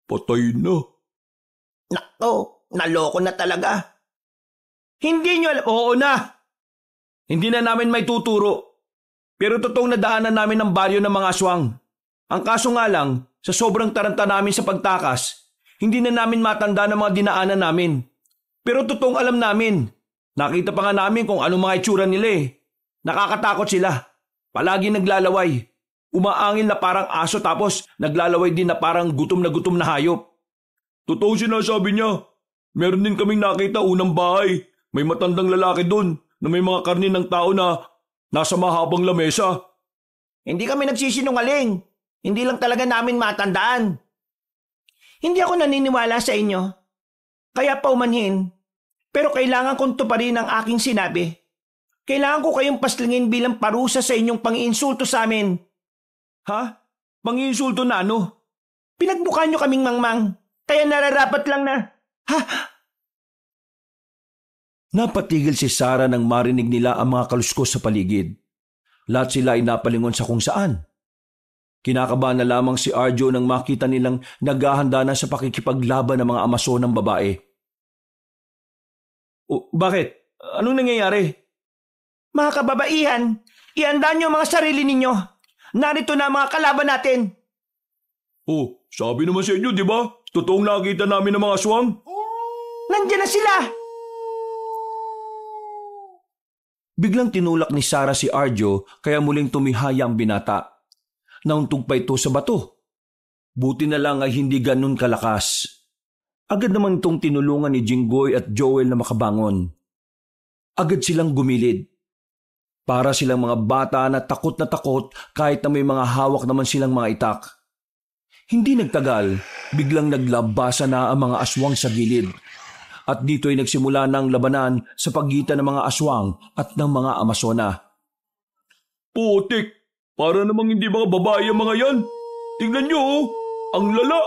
[SPEAKER 3] Patay na.
[SPEAKER 1] Nako, naloko na talaga. Hindi nyo alam. Oo na. Hindi na namin may tuturo. Pero totoong nadaanan namin ang baryo ng mga aswang. Ang kaso nga lang, sa sobrang taranta namin sa pagtakas, hindi na namin matanda ng mga dinaanan namin. Pero totoong alam namin. Nakita pa nga namin kung anong mga itsura nila eh. Nakakatakot sila. Palagi naglalaway. Umaangil na parang aso tapos naglalaway din na parang gutom na hayop.
[SPEAKER 3] Totoo sinasabi niya. Meron din kaming nakita unang bahay. May matandang lalaki doon na may mga karne ng tao na nasa mahabang lamesa.
[SPEAKER 1] Hindi kami nagsisinungaling. Hindi lang talaga namin matandaan. Hindi ako naniniwala sa inyo. Kaya paumanhin. Pero kailangan kong tuparin ang aking sinabi. Kailangan ko kayong paslingin bilang parusa sa inyong pang-iinsulto sa amin.
[SPEAKER 3] Ha? Pang-iinsulto na ano?
[SPEAKER 1] Pinagmukha nyo kaming mangmang. Kaya nararapat lang na... Ha?
[SPEAKER 2] Napatigil si Sarah nang marinig nila ang mga kaluskos sa paligid. Lahat sila ay napalingon sa kung saan. Kinakabahan na lamang si Arjo nang makita nilang naghahanda na sa pakikipaglaban ng mga amasonang babae.
[SPEAKER 3] Bakit? Anong nangyayari?
[SPEAKER 1] Mga kababaihan, ihanda nyo ang mga sarili ninyo. Narito na ang mga kalaban natin.
[SPEAKER 3] Sabi naman sa inyo, di ba? Totoong nakita namin ng mga aswang.
[SPEAKER 1] Nandiyan na sila!
[SPEAKER 2] Biglang tinulak ni Sarah si Arjo kaya muling tumihaya ang binata. Nauntog pa ito sa bato. Buti na lang ay hindi ganun kalakas. Agad naman itong tinulungan ni Jinggoy at Joel na makabangon. Agad silang gumilid. Para silang mga bata na takot kahit na may mga hawak naman silang mga itak. Hindi nagtagal, biglang naglabasa na ang mga aswang sa gilid. At dito ay nagsimula ng labanan sa pagitan ng mga aswang at ng mga Amazona.
[SPEAKER 3] Putik! Para namang hindi mga babae ang mga yan. Tingnan nyo ang lala.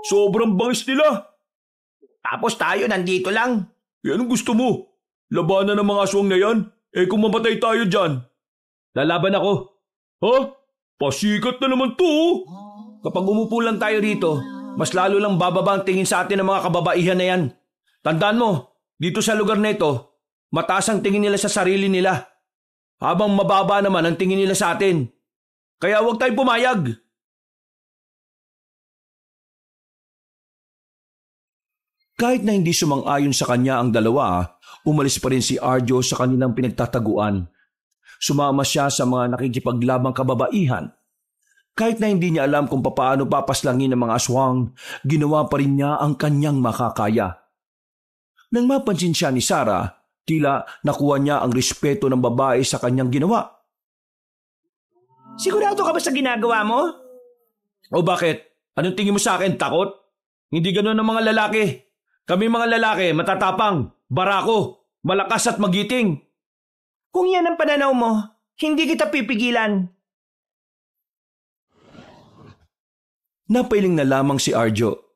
[SPEAKER 3] Sobrang bangis nila.
[SPEAKER 1] Tapos tayo nandito lang.
[SPEAKER 3] Anong gusto mo? Labanan ng mga aswang na yan? Kung mamatay tayo dyan.
[SPEAKER 2] Lalaban ako.
[SPEAKER 3] Ha? Pasikat na naman to.
[SPEAKER 2] Kapag umupo lang tayo rito, mas lalo lang bababa ang tingin sa atin ng mga kababaihan na yan. Tandaan mo, dito sa lugar na ito, mataas ang tingin nila sa sarili nila. Habang mababa naman ang tingin nila sa atin. Kaya huwag tayong pumayag. Kahit na hindi sumang-ayon sa kanya ang dalawa, umalis pa rin si Arjo sa kanilang pinagtataguan. Sumama siya sa mga nakikipaglabang kababaihan. Kahit na hindi niya alam kung paano papaslangin ng mga aswang, ginawa pa rin niya ang kanyang makakaya. Nang mapansin siya ni Sarah, tila nakuha niya ang respeto ng babae sa kanyang ginawa.
[SPEAKER 1] Sigurado ka ba sa ginagawa mo?
[SPEAKER 2] O bakit? Anong tingin mo sa akin? Takot? Hindi ganoon ang mga lalaki. Kami mga lalaki, matatapang, barako, malakas at magiting.
[SPEAKER 1] Kung yan ang pananaw mo, hindi kita pipigilan.
[SPEAKER 2] Napailing na lamang si Arjo.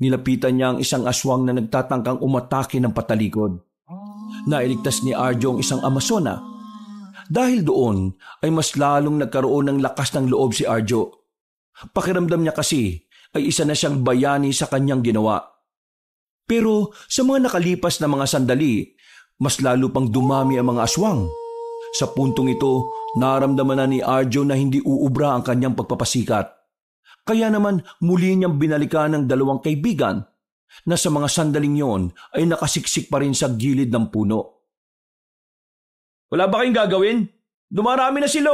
[SPEAKER 2] Nilapitan niya ang isang aswang na nagtatangkang umatake ng patalikod. Nailigtas ni Arjo ang isang Amazona. Dahil doon ay mas lalong nagkaroon ng lakas ng loob si Arjo. Pakiramdam niya kasi ay isa na siyang bayani sa kanyang ginawa. Pero sa mga nakalipas na mga sandali, mas lalo pang dumami ang mga aswang. Sa puntong ito, naramdaman na ni Arjo na hindi uubra ang kanyang pagpapasikat. Kaya naman muli niyang binalikan ng dalawang kaibigan na sa mga sandaling yon ay nakasiksik pa rin sa gilid ng puno.
[SPEAKER 3] Wala ba kayong gagawin? Dumarami na sila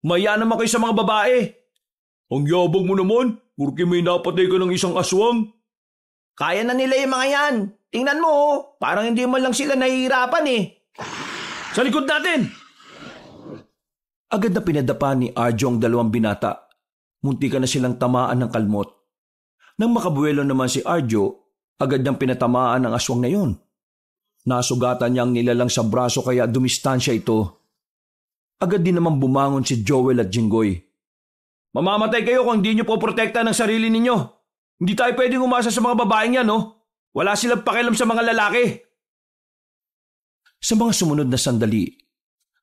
[SPEAKER 3] Maya naman kayo sa mga babae. Ang yabang mo naman, porque may napatay ka ng isang aswang.
[SPEAKER 1] Kaya na nila yung mga yan. Tingnan mo, parang hindi man lang sila nahihirapan
[SPEAKER 3] Sa likod natin!
[SPEAKER 2] Agad na pinadapa ni Arjo ang dalawang binata. Muntika na silang tamaan ng kalmot. Nang makabuelo naman si Arjo, agad niyang pinatamaan ang aswang na yon. Nasugatan niya ang nilalang sa braso kaya dumistansya ito. Agad din naman bumangon si Joel at Jinggoy.
[SPEAKER 3] Mamamatay kayo kung hindi nyo po protekta ng sarili ninyo. Hindi tayo pwedeng umasa sa mga babaeng yan, no? Wala silang pakialam sa mga lalaki.
[SPEAKER 2] Sa mga sumunod na sandali,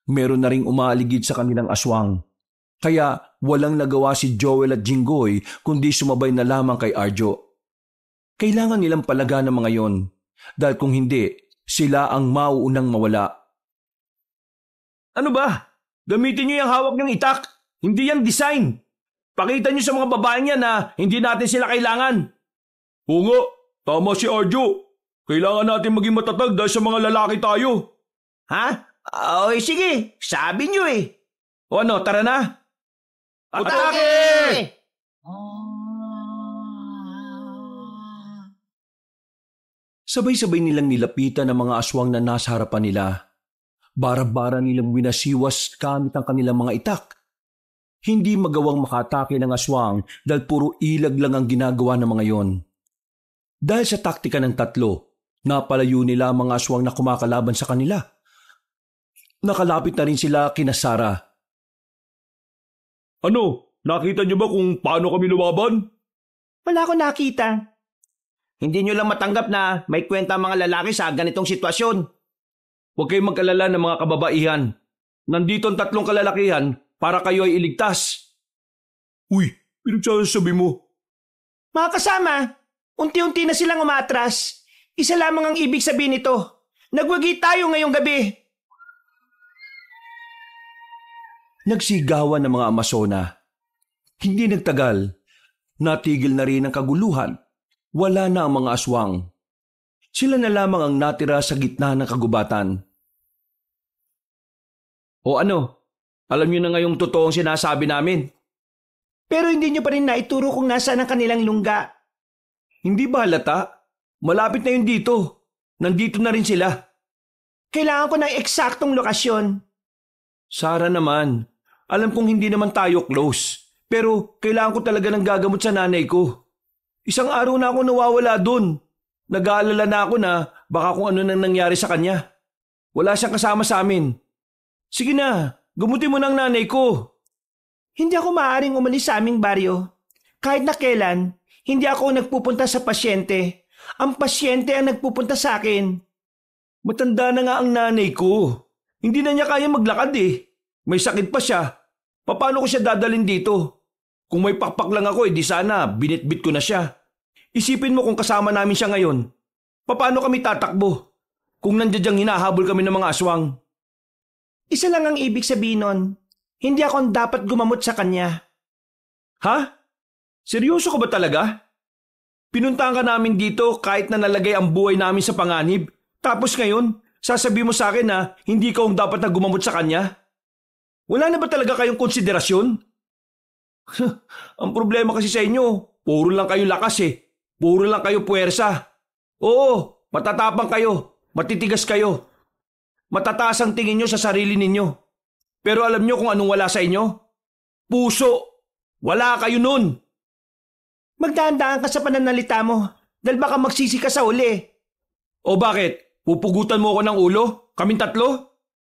[SPEAKER 2] meron na ring umaaligid sa kanilang aswang. Kaya walang nagawa si Joel at Jinggoy kundi sumabay na lamang kay Arjo. Kailangan nilang palaga ng mga yon dahil kung hindi, sila ang mauunang mawala.
[SPEAKER 3] Ano ba? Gamitin nyo yung hawak nyong itak. Hindi yan design. Pakita nyo sa mga babaeng yan na hindi natin sila kailangan. Oo nga, tama si Arjo. Kailangan natin maging matatag dahil sa mga lalaki tayo.
[SPEAKER 1] Ha? Oy, sige. Sabi nyo eh.
[SPEAKER 3] O ano, tara na.
[SPEAKER 1] Atake!
[SPEAKER 2] Sabay-sabay nilang nilapitan ang mga aswang na nasa harapan nila. Bara-bara nilang winasiwas gamit ang kanilang mga itak. Hindi magawang makatake ng aswang dahil puro ilag lang ang ginagawa ng mga yon. Dahil sa taktika ng tatlo, napalayo nila ang mga aswang na kumakalaban sa kanila. Nakalapit na rin sila kina Sarah.
[SPEAKER 3] Ano, nakita niyo ba kung paano kami lumaban?
[SPEAKER 1] Wala ko nakita. Hindi nyo lang matanggap na may kwenta ang mga lalaki sa ganitong sitwasyon.
[SPEAKER 3] Huwag kayong mag-alala ng mga kababaihan. Nandito ang 3 kalalakihan para kayo ay iligtas. Uy, pinagsasabi mo.
[SPEAKER 1] Mga kasama, unti-unti na silang umatras. Isa lamang ang ibig sabihin nito. Nagwagi tayo ngayong gabi.
[SPEAKER 2] Nagsigawan ng mga Amazona. Hindi nagtagal. Natigil na rin ang kaguluhan. Wala na ang mga aswang. Sila na lamang ang natira sa gitna ng kagubatan.
[SPEAKER 3] O ano? Alam niyo na ngayong totoong sinasabi namin.
[SPEAKER 1] Pero hindi nyo pa rin naituro kung nasaan ang kanilang lungga.
[SPEAKER 3] Hindi ba halata? Malapit na yun dito. Nandito na rin sila.
[SPEAKER 1] Kailangan ko ng eksaktong lokasyon.
[SPEAKER 3] Sarah naman, alam kong hindi naman tayo close. Pero kailangan ko talaga ng gagamot sa nanay ko. Isang araw na ako nawawala dun. Nag-aalala na ako na baka kung ano nang nangyari sa kanya. Wala siyang kasama sa amin. Sige na, gamutin mo ng nanay ko.
[SPEAKER 1] Hindi ako maaaring umalis sa aming baryo. Kahit na kailan, hindi ako nagpupunta sa pasyente. Ang pasyente ang nagpupunta sa akin.
[SPEAKER 3] Matanda na nga ang nanay ko. Hindi na niya kaya maglakad eh. May sakit pa siya. Paano ko siya dadalhin dito? Kung may pakpak lang ako, di sana binitbit ko na siya. Isipin mo kung kasama namin siya ngayon. Paano kami tatakbo? Kung nandiyadyang hinahabol kami ng mga aswang.
[SPEAKER 1] Isa lang ang ibig sabihin nun. Hindi ako dapat gumamot sa kanya.
[SPEAKER 3] Ha? Seryoso ka ba talaga? Pinuntahan ka namin dito kahit na nalagay ang buhay namin sa panganib. Tapos ngayon, sasabihin mo sa akin na hindi ka ang dapat na gumamot sa kanya? Wala na ba talaga kayong konsiderasyon? Ang problema kasi sa inyo, puro lang kayo lakas eh. Puro lang kayo puwersa. Oo, matatapang kayo, matitigas kayo. Matataas ang tingin nyo sa sarili ninyo. Pero alam nyo kung anong wala sa inyo? Puso. Wala kayo nun.
[SPEAKER 1] Magdahan-dahan ka sa pananalita mo dahil baka magsisi ka sa uli.
[SPEAKER 3] O bakit? Pupugutan mo ako ng ulo? Kaming 3?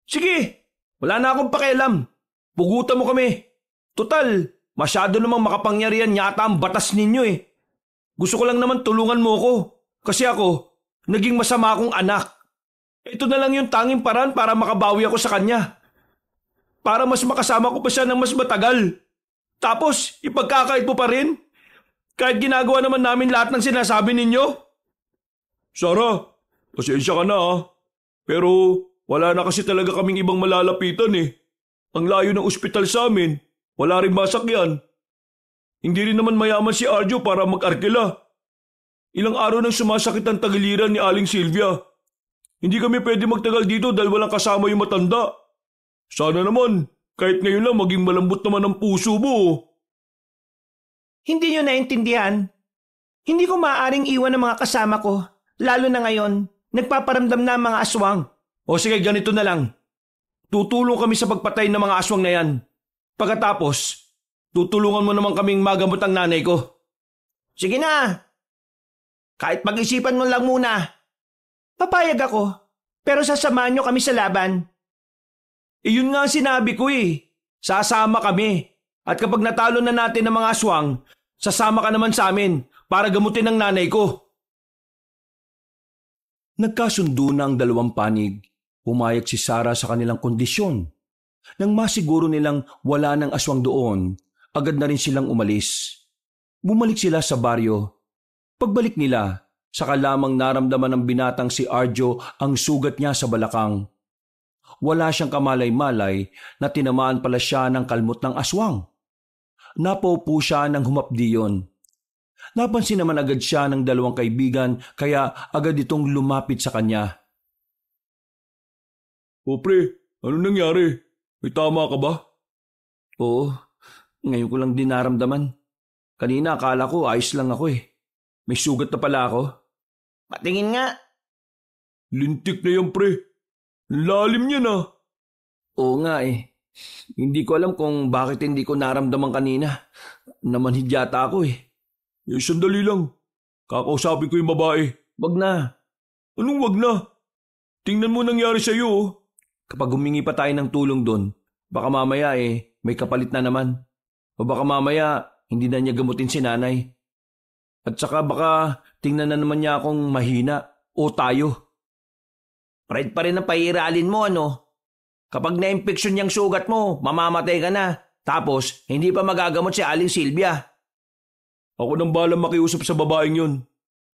[SPEAKER 3] Sige, wala na akong pakialam. Pugutan mo kami. Total, masyado namang makapangyarihan yata ang batas ninyo eh. Gusto ko lang naman tulungan mo ko. Kasi ako, naging masama akong anak. Ito na lang yung tanging paraan para makabawi ako sa kanya. Para mas makasama ko pa siya ng mas matagal. Tapos, ipagkakait mo pa rin? Kahit ginagawa naman namin lahat ng sinasabi ninyo? Sarah, pasensya ka na ah. Pero wala na kasi talaga kaming ibang malalapitan eh. Ang layo ng ospital sa amin. Wala rin masakyan. Hindi rin naman mayaman si Arjo para mag-arkela. Ilang araw nang sumasakit ang tagiliran ni Aling Sylvia. Hindi kami pwede magtagal dito dahil walang kasama yung matanda. Sana naman, kahit ngayon lang maging malambot naman ang puso mo.
[SPEAKER 1] Hindi nyo naintindihan. Hindi ko maaaring iwan ang mga kasama ko. Lalo na ngayon, nagpaparamdam na ang mga aswang.
[SPEAKER 3] O sige, ganito na lang. Tutulong kami sa pagpatay ng mga aswang na yan. Pagkatapos, tutulungan mo naman kaming magamot ang nanay ko.
[SPEAKER 1] Sige na. Kahit pag-isipan mo lang muna. Papayag ako, pero sasamahan nyo kami sa laban. Yun nga ang sinabi ko eh. Sasama kami. At kapag natalo na natin ang mga aswang, sasama ka naman sa amin para gamutin ang nanay ko.
[SPEAKER 2] Nagkasundo na ang dalawang panig. Pumayag si Sarah sa kanilang kondisyon. Nang masiguro nilang wala ng aswang doon, agad na rin silang umalis. Bumalik sila sa baryo. Pagbalik nila, saka lamang naramdaman ng binatang si Arjo ang sugat niya sa balakang. Wala siyang kamalay-malay na tinamaan pala siya ng kalmot ng aswang. Napaupo siya nang humapdi yun. Napansin naman agad siya ng dalawang kaibigan kaya agad itong lumapit sa kanya.
[SPEAKER 3] O pre, ano nangyari? May tama ka ba?
[SPEAKER 2] Oo, ngayon ko lang din naramdaman. Kanina akala ko ayos lang ako eh. May sugat na pala ako.
[SPEAKER 1] Patingin nga.
[SPEAKER 3] Lintik na yan pre. Lalim niya na.
[SPEAKER 2] Oo nga eh. Hindi ko alam kung bakit hindi ko naramdaman kanina. Namanhid yata ako eh.
[SPEAKER 3] Sandali lang. Kakausapin ko yung babae.
[SPEAKER 2] Wag na.
[SPEAKER 3] Anong wag na? Tingnan mo nangyari sa'yo oh.
[SPEAKER 2] Kapag humingi pa tayo ng tulong doon, baka mamaya may kapalit na naman. O baka mamaya hindi na niya gamutin si nanay. At saka baka tingnan na naman niya akong mahina o tayo.
[SPEAKER 1] Pride pa rin ang pairalin mo ano. Kapag na-infeksyon yung sugat mo, mamamatay ka na. Tapos, hindi pa magagamot si Aling Silvia.
[SPEAKER 3] Ako nang balang makiusap sa babaeng yun.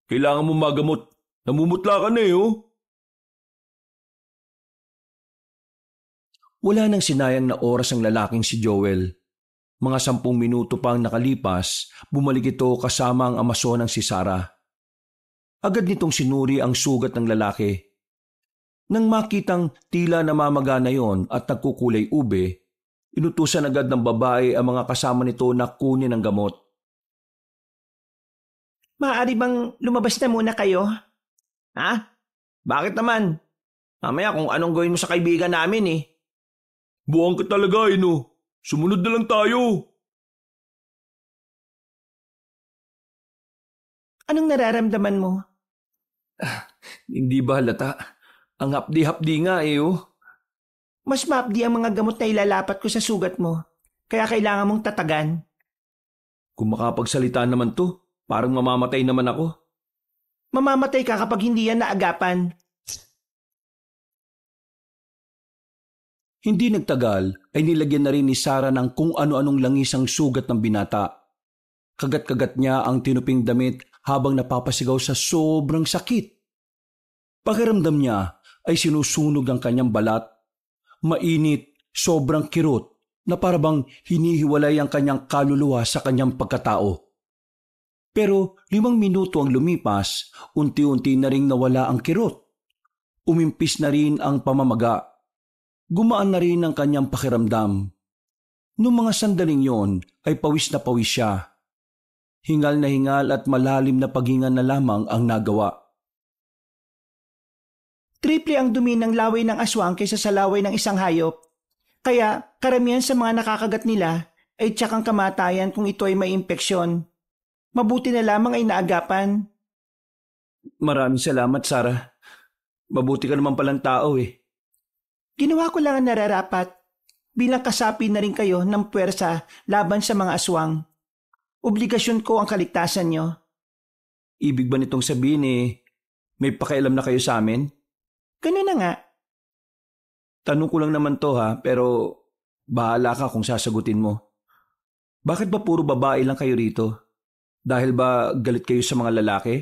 [SPEAKER 3] Kailangan mo magamot. Namumutla ka na eh oh.
[SPEAKER 2] Wala nang sinayang na oras ang lalaking si Joel. Mga 10 minuto pang nakalipas, bumalik ito kasama ang amasonang si Sarah. Agad nitong sinuri ang sugat ng lalaki. Nang makitang tila namamaga na yon at nagkukulay ube, inutusan agad ng babae ang mga kasama nito na kunin ang gamot.
[SPEAKER 1] Maaari bang lumabas na muna kayo? Ha? Bakit naman? Mamaya kung anong gawin mo sa kaibigan namin eh.
[SPEAKER 3] Buwang ka talaga eh no. Sumunod na lang tayo.
[SPEAKER 1] Anong nararamdaman mo?
[SPEAKER 2] Hindi ba halata? Ang hapdi-hapdi nga eh oh.
[SPEAKER 1] Mas mapdi ang mga gamot na ilalapat ko sa sugat mo. Kaya kailangan mong tatagan.
[SPEAKER 2] Kung makapagsalita naman to, parang mamamatay naman ako.
[SPEAKER 1] Mamamatay ka kapag hindi yan naagapan.
[SPEAKER 2] Hindi nagtagal ay nilagyan na rin ni Sarah ng kung ano-anong langis ang sugat ng binata. Kagat-kagat niya ang tinuping damit habang napapasigaw sa sobrang sakit. Pakiramdam niya ay sinusunog ang kanyang balat. Mainit, sobrang kirot na parabang hinihiwalay ang kanyang kaluluwa sa kanyang pagkatao. Pero 5 minuto ang lumipas, unti-unti na ring nawala ang kirot. Umimpis na rin ang pamamaga. Gumaan na rin ang kanyang pakiramdam. Noong mga sandaling yon ay pawis na pawis siya. Hingal na hingal at malalim na paghinga na lamang ang nagawa.
[SPEAKER 1] Triple ang dumi ng laway ng aswang kaysa sa laway ng isang hayop. Kaya karamihan sa mga nakakagat nila ay tiyakang kamatayan kung ito ay may impeksyon. Mabuti na lamang ay naagapan.
[SPEAKER 2] Maraming salamat, Sarah. Mabuti ka naman palang tao eh.
[SPEAKER 1] Ginawa ko lang ang nararapat. Bilang kasapi na rin kayo ng puwersa laban sa mga aswang. Obligasyon ko ang kaligtasan nyo.
[SPEAKER 2] Ibig ba nitong sabihin may pakialam na kayo sa amin?
[SPEAKER 1] Ganun na nga.
[SPEAKER 2] Tanong ko lang naman to ha, pero bahala ka kung sasagutin mo. Bakit ba puro babae lang kayo rito? Dahil ba galit kayo sa mga lalaki?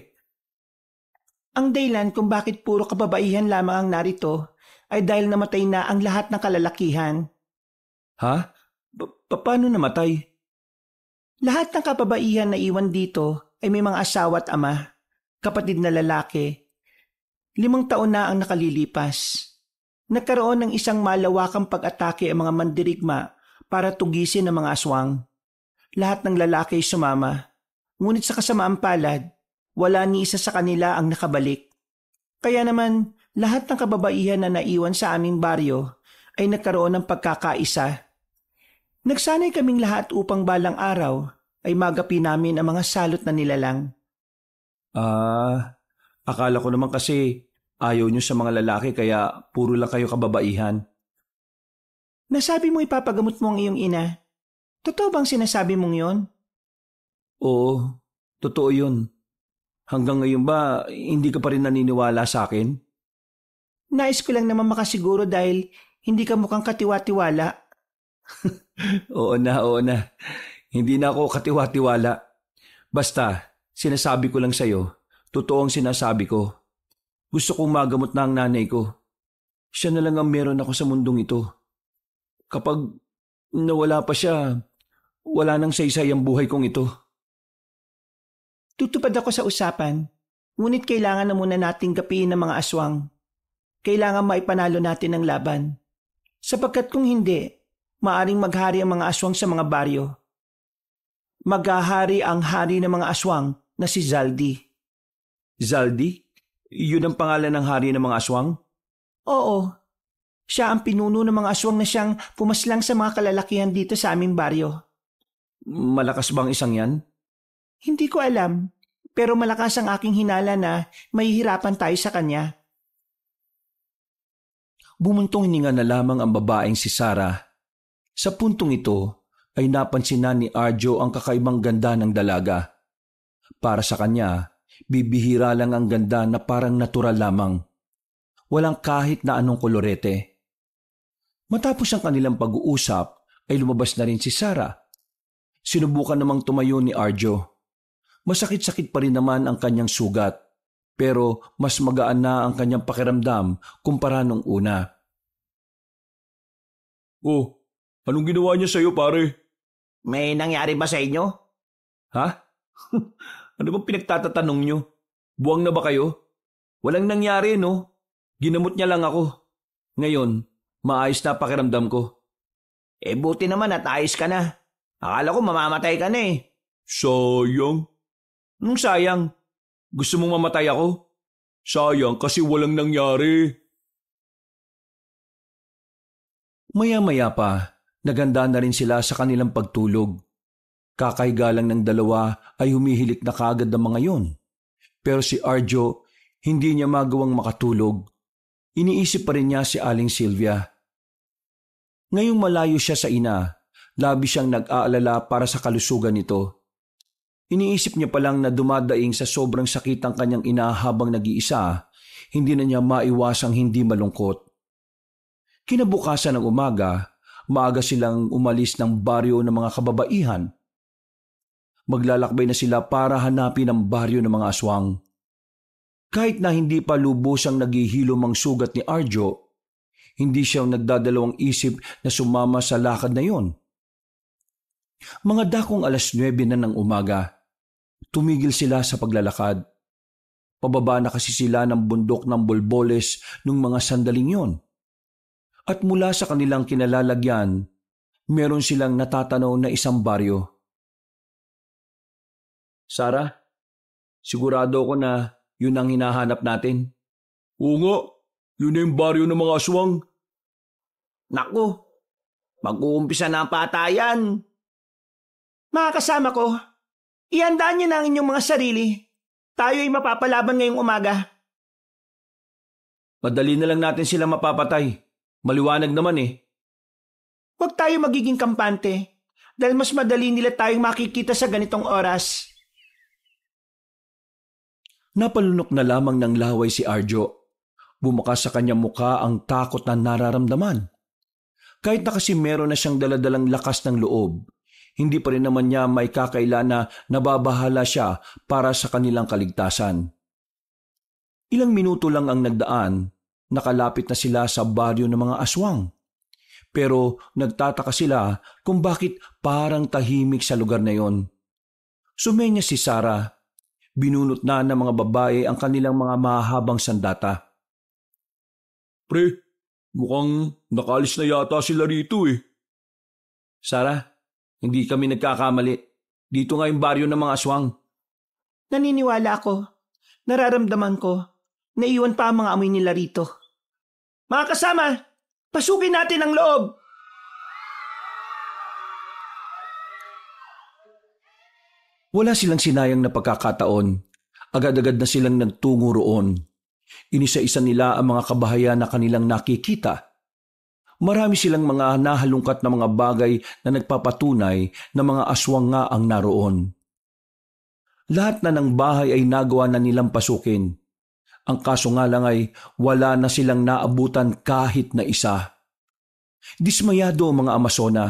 [SPEAKER 1] Ang dahilan kung bakit puro kababaihan lamang ang narito ay dahil namatay na ang lahat ng kalalakihan.
[SPEAKER 2] Ha? Paano namatay?
[SPEAKER 1] Lahat ng kababaihan na iwan dito ay may mga asawa at ama, kapatid na lalaki. 5 taon na ang nakalilipas. Nagkaroon ng isang malawakang pag-atake ang mga mandirigma para tugisin ang mga aswang. Lahat ng lalaki ay sumama. Ngunit sa kasamaang palad, wala ni isa sa kanila ang nakabalik. Kaya naman, lahat ng kababaihan na naiwan sa aming baryo ay nagkaroon ng pagkakaisa. Nagsanay kaming lahat upang balang araw ay magapi namin ang mga salot na nilalang.
[SPEAKER 2] Akala ko naman kasi ayaw nyo sa mga lalaki kaya puro lang kayo kababaihan.
[SPEAKER 4] Nasabi mo ipapagamot mo ang iyong ina. Totoo bang sinasabi mong yon?
[SPEAKER 2] Oo, totoo yun. Hanggang ngayon ba, hindi ka pa rin naniniwala sa akin?
[SPEAKER 4] Nais ko lang naman makasiguro dahil hindi ka mukhang katiwa-tiwala.
[SPEAKER 2] Oo na. Hindi na ako katiwa-tiwala. Basta, sinasabi ko lang sa'yo, totoo ang sinasabi ko. Gusto kong magamot na ang nanay ko. Siya na lang ang meron ako sa mundong ito. Kapag nawala pa siya, wala nang saysay ang buhay kong ito.
[SPEAKER 4] Tutupad ako sa usapan, ngunit kailangan na muna nating gapiin ng mga aswang. Kailangan maipanalo natin ang laban. Sapagkat kung hindi, maaring maghari ang mga aswang sa mga baryo. Maghahari ang hari ng mga aswang na si Zaldi.
[SPEAKER 2] Zaldi? Yun ang pangalan ng hari ng mga aswang?
[SPEAKER 4] Oo. Siya ang pinuno ng mga aswang na siyang pumaslang sa mga kalalakihan dito sa aming baryo.
[SPEAKER 2] Malakas bang isang yan?
[SPEAKER 4] Hindi ko alam, pero malakas ang aking hinala na mahihirapan tayo sa kanya.
[SPEAKER 2] Bumuntong hininga na lamang ang babaeng si Sarah. Sa puntong ito ay napansin na ni Arjo ang kakaibang ganda ng dalaga. Para sa kanya, bibihira lang ang ganda na parang natural lamang. Walang kahit na anong kolorete. Matapos ang kanilang pag-uusap ay lumabas na rin si Sarah. Sinubukan namang tumayo ni Arjo. Masakit-sakit pa rin naman ang kanyang sugat, pero mas magaan na ang kanyang pakiramdam kumpara nung una.
[SPEAKER 3] Oh, anong ginawa niya sa'yo, pare?
[SPEAKER 1] May nangyari ba sa inyo?
[SPEAKER 2] Ha? Ano bang pinagtatatanong nyo? Buwang na ba kayo? Walang nangyari, no? Ginamot niya lang ako. Ngayon, maayos na pakiramdam ko.
[SPEAKER 1] Buti naman at ayos ka na. Akala ko mamamatay ka na eh.
[SPEAKER 3] Sayang.
[SPEAKER 2] Anong sayang? Gusto mong mamatay ako?
[SPEAKER 3] Sayang kasi walang nangyari.
[SPEAKER 2] Maya-maya pa, naganda na rin sila sa kanilang pagtulog. Kakahiga lang ng dalawa ay humihilik na kaagad ng mga yon. Pero si Arjo, hindi niya magawang makatulog. Iniisip pa rin niya si Aling Sylvia. Ngayong malayo siya sa ina, labi siyang nag-aalala para sa kalusugan nito. Iniisip niya palang na dumadaing sa sobrang sakit ang kanyang ina habang nag-iisa, hindi na niya maiwasang hindi malungkot. Kinabukasan ng umaga, maaga silang umalis ng baryo ng mga kababaihan. Maglalakbay na sila para hanapin ang baryo ng mga aswang. Kahit na hindi pa lubusang naghihilom ang sugat ni Arjo, hindi siya nagdadalawang isip na sumama sa lakad na yon. Mga dakong 9:00 na ng umaga, tumigil sila sa paglalakad. Pababa na kasi sila ng bundok ng Bolboles nung mga sandaling yon. At mula sa kanilang kinalalagyan, meron silang natatanaw na isang baryo. Sarah, sigurado ko na yun ang hinahanap natin.
[SPEAKER 3] Oo nga, yun na yung baryo ng mga aswang.
[SPEAKER 1] Naku, mag-uumpisa na ang patayan.
[SPEAKER 4] Mga kasama ko, ihandaan niyo na ang inyong mga sarili. Tayo ay mapapalaban ngayong umaga.
[SPEAKER 2] Madali na lang natin sila mapapatay. Maliwanag naman eh.
[SPEAKER 4] Huwag tayo magiging kampante dahil mas madali nila tayong makikita sa ganitong oras.
[SPEAKER 2] Napalunok na lamang ng laway si Arjo. Bumukas sa kanyang mukha ang takot na nararamdaman. Kahit na kasi meron na siyang daladalang lakas ng loob, hindi pa rin naman niya may kakaila na nababahala siya para sa kanilang kaligtasan. Ilang minuto lang ang nagdaan, nakalapit na sila sa baryo ng mga aswang. Pero nagtataka sila kung bakit parang tahimik sa lugar na yon. Sumenya si Sarah. Binunot na ng mga babae ang kanilang mga mahabang sandata.
[SPEAKER 3] Pre, mukhang nakalis na yata sila rito eh.
[SPEAKER 2] Sarah, hindi kami nagkakamali. Dito nga yung baryo ng mga aswang.
[SPEAKER 4] Naniniwala ako. Nararamdaman ko. Naiwan pa ang mga amoy nila rito. Mga kasama, pasukin natin ang loob.
[SPEAKER 2] Wala silang sinayang na pagkakataon. Agad-agad na silang nagtungo roon. Inisa-isa nila ang mga kabahayan na kanilang nakikita. Marami silang mga nahalungkat na mga bagay na nagpapatunay na mga aswang nga ang naroon. Lahat na ng bahay ay nagawa na nilang pasukin. Ang kaso nga lang ay wala na silang naabutan kahit na isa. Dismayado ang mga Amazona.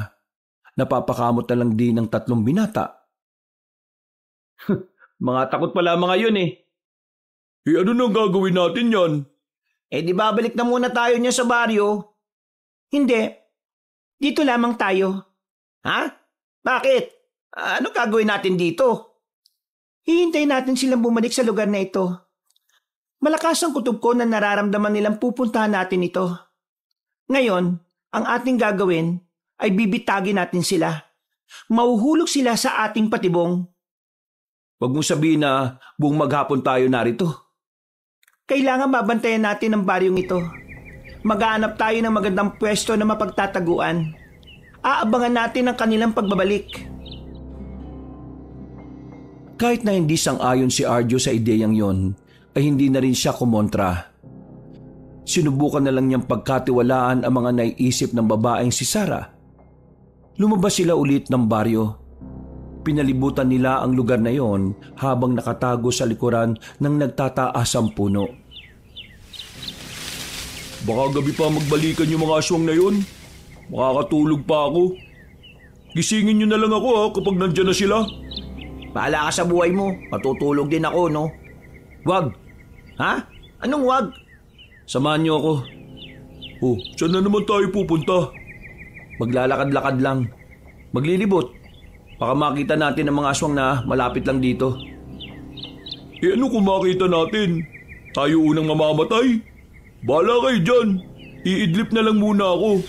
[SPEAKER 2] Napapakamot na lang din ng 3 binata.
[SPEAKER 1] Mga takot pala mga yun eh.
[SPEAKER 3] Ano nang gagawin natin yan?
[SPEAKER 1] Di babalik na muna tayo niya sa baryo.
[SPEAKER 4] Hindi. Dito lamang tayo.
[SPEAKER 1] Ha? Bakit? Ano gagawin natin dito?
[SPEAKER 4] Hihintayin natin silang bumalik sa lugar na ito. Malakas ang kutob ko na nararamdaman nilang pupuntahan natin ito. Ngayon, ang ating gagawin ay bibitagin natin sila. Mauhulog sila sa ating patibong.
[SPEAKER 2] Huwag mong sabihin na buong maghapon tayo narito.
[SPEAKER 4] Kailangan mabantayan natin ang baryong ito. Maghahanap tayo ng magandang pwesto na mapagtataguan. Aabangan natin ang kanilang pagbabalik.
[SPEAKER 2] Kahit na hindi sang-ayon si Arjo sa ideyang yon, ay hindi na rin siya kumontra. Sinubukan na lang niyang pagkatiwalaan ang mga naiisip ng babaeng si Sarah. Lumabas sila ulit ng baryo. Pinalibutan nila ang lugar na yon habang nakatago sa likuran ng nagtataasang puno.
[SPEAKER 3] Baka gabi pa magbalikan yung mga aswang na yun. Makakatulog pa ako. Gisingin nyo na lang ako kapag nandyan na sila.
[SPEAKER 1] Bahala ka sa buhay mo. Patutulog din ako, no?
[SPEAKER 2] Wag!
[SPEAKER 1] Ha? Anong wag?
[SPEAKER 2] Samahan niyo ako.
[SPEAKER 3] Oh, saan na naman tayo pupunta?
[SPEAKER 2] Maglalakad-lakad lang. Maglilibot. Baka makita natin ang mga aswang na malapit lang dito.
[SPEAKER 3] Ano kung makita natin? Tayo unang mamamatay? Bahala kayo dyan. Iidlip na lang muna ako.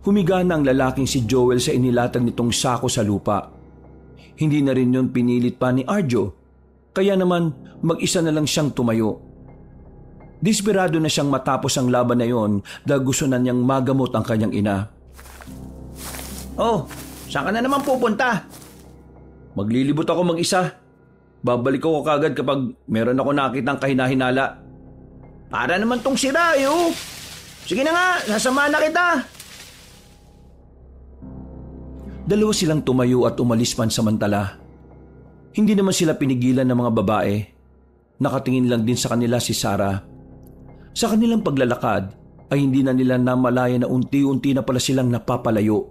[SPEAKER 2] Humiga na ang lalaking si Joel sa inilatag nitong sako sa lupa. Hindi na rin yun pinilit pa ni Arjo, kaya naman mag-isa na lang siyang tumayo. Desperado na siyang matapos ang laban na yon dahil gusto na niyang magamot ang kanyang ina.
[SPEAKER 1] Oh, saan ka na naman pupunta?
[SPEAKER 2] Maglilibot ako mag-isa. Babalik ako kagad kapag meron ako nakitang kahinahinala.
[SPEAKER 1] Para naman tong sira, oh. Sige na nga, sasamahan na kita.
[SPEAKER 2] Dalawa silang tumayo at umalis pansamantala. Hindi naman sila pinigilan ng mga babae. Nakatingin lang din sa kanila si Sarah. Sa kanilang paglalakad ay hindi na nila namalaya na unti-unti na pala silang napapalayo.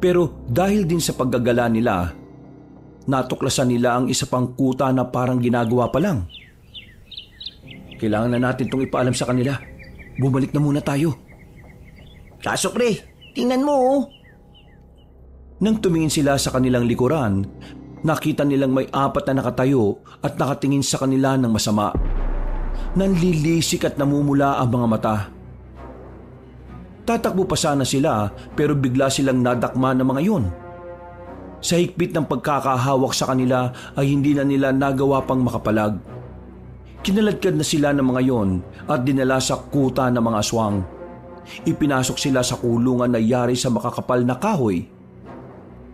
[SPEAKER 2] Pero dahil din sa paggagala nila, natuklasan nila ang isa pang kuta na parang ginagawa pa lang. Kailangan na natin itong ipaalam sa kanila. Bumalik na muna tayo.
[SPEAKER 1] Kaso pre, tingnan mo oh.
[SPEAKER 2] Nang tumingin sila sa kanilang likuran, nakita nilang may 4 na nakatayo at nakatingin sa kanila ng masama. Nanlilisik at namumula ang mga mata. Tatakbo pa sana sila pero bigla silang nadakma ng mga yun. Sa higpit ng pagkakahawak sa kanila ay hindi na nila nagawa pang makapalag. Kinaladkad na sila ng mga yon at dinala sa kuta ng mga aswang. Ipinasok sila sa kulungan na yari sa makakapal na kahoy.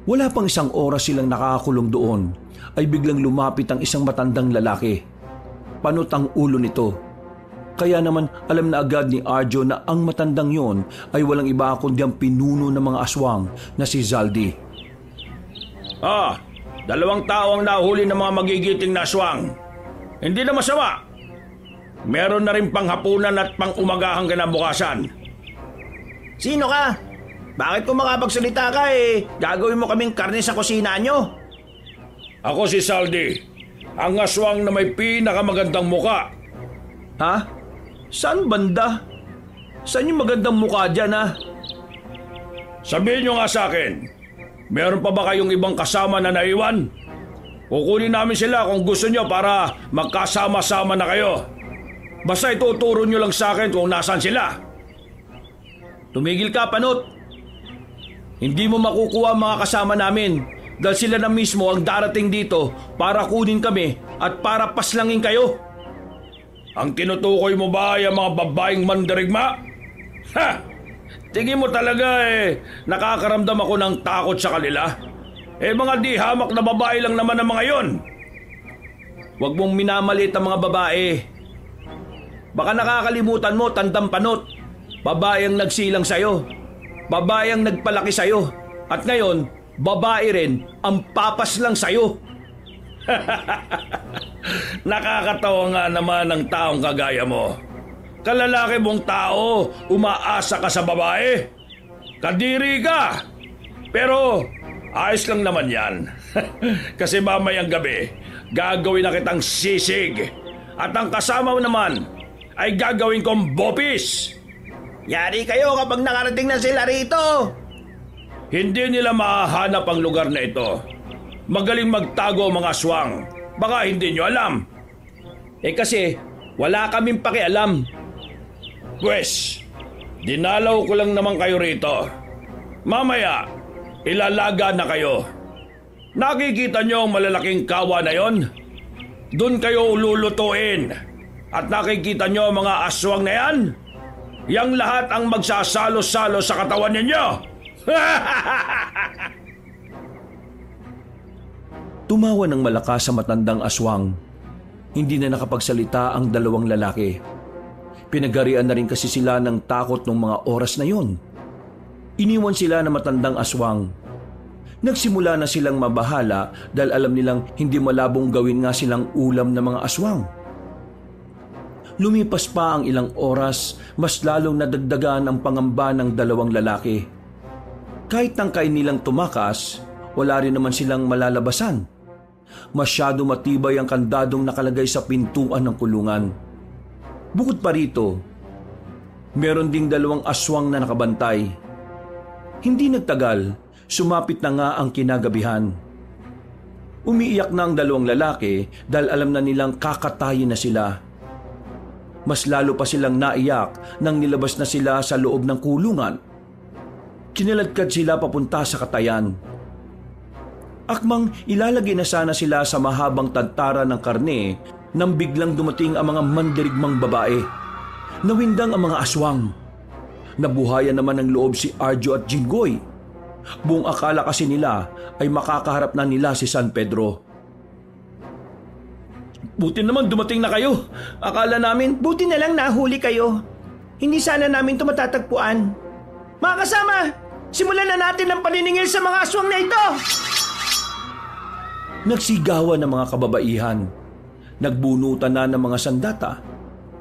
[SPEAKER 2] Wala pang 1 oras silang nakakakulong doon ay biglang lumapit ang isang matandang lalaki. Panot ang ulo nito. Kaya naman alam na agad ni Arjo na ang matandang yon ay walang iba kundi ang pinuno ng mga aswang na si Zaldi.
[SPEAKER 1] 2 tao ang nahuli ng mga magigiting na aswang. Hindi na masama. Meron na rin panghapunan at pang-umagahang kinabukasan. Sino ka? Bakit kung makapagsalita ka gagawin mo kaming karne sa kusina nyo?
[SPEAKER 3] Ako si Zaldi, ang aswang na may pinakamagandang muka.
[SPEAKER 2] Ha? Saan banda? Saan yung magandang mukha dyan ha?
[SPEAKER 3] Sabihin nyo nga sa akin, meron pa ba kayong ibang kasama na naiwan? Kukunin namin sila kung gusto nyo para magkasama-sama na kayo. Basta ituturo nyo lang sa akin kung nasaan sila.
[SPEAKER 1] Tumigil ka, Panot. Hindi mo makukuha ang mga kasama namin dahil sila na mismo ang darating dito para kunin kami at para paslangin kayo.
[SPEAKER 3] Ang tinutukoy mo ba ay ang mga babaeng mandirigma? Ha! Tingin mo talaga nakakaramdam ako ng takot sa kanila? Mga di hamak na babae lang naman ang mga yon.
[SPEAKER 1] Huwag mong minamalit ang mga babae. Baka nakakalimutan mo, Tandang Panot. Babae ang nagsilang sa'yo. Babae ang nagpalaki sa'yo. At ngayon, babae rin ang papas lang sa'yo. Nakakatawa nga naman ang taong kagaya mo. Kalalaki mong tao, umaasa ka sa babae. Kadiri ka. Pero ayos lang naman yan. Kasi mamayang gabi, gagawin na kitang sisig. At ang kasama mo naman ay gagawin kong bopis. Yari kayo kapag nakarating na sila rito. Hindi nila mahahanap ang lugar na ito. Magaling magtago ang mga aswang. Baka hindi nyo alam. Kasi wala kaming pakialam. Pwes, dinalaw ko lang naman kayo rito. Mamaya, ilalaga na kayo. Nakikita nyo ang malalaking kawa na yon? Doon kayo ululutuin. At nakikita nyo ang mga aswang na yan? Yang lahat ang magsasalo-salo sa katawan ninyo.
[SPEAKER 2] Tumawa ng malakas sa matandang aswang. Hindi na nakapagsalita ang dalawang lalaki. Pinagarian na rin kasi sila ng takot ng mga oras na yon. Iniwan sila ng matandang aswang. Nagsimula na silang mabahala dahil alam nilang hindi malabong gawin nga silang ulam ng mga aswang. Lumipas pa ang ilang oras, mas lalong nadagdagan ang pangamba ng dalawang lalaki. Kahit tangkay nilang tumakas, wala rin naman silang malalabasan. Masyado matibay ang kandadong nakalagay sa pintuan ng kulungan. Bukod pa rito, meron ding dalawang aswang na nakabantay. Hindi nagtagal, sumapit na nga ang kinagabihan. Umiiyak na ang dalawang lalaki dahil alam na nilang kakatayin na sila. Mas lalo pa silang naiyak nang nilabas na sila sa loob ng kulungan. Kinaladkad sila papunta sa katayan. Akmang ilalagay na sana sila sa mahabang tantara ng karne nang biglang dumating ang mga mandirigmang babae. Nawindang ang mga aswang. Nabuhayan naman ng loob si Arjo at Jinggoy. Buong akala kasi nila ay makakaharap na nila si San Pedro.
[SPEAKER 1] Buti naman dumating na kayo. Akala namin,
[SPEAKER 4] Buti na lang nahuli kayo. Hindi sana namin ito matatagpuan. Mga kasama, simulan na natin ang paniningil sa mga aswang na ito.
[SPEAKER 2] Nagsigawan ng mga kababaihan. Nagbunutan na ng mga sandata.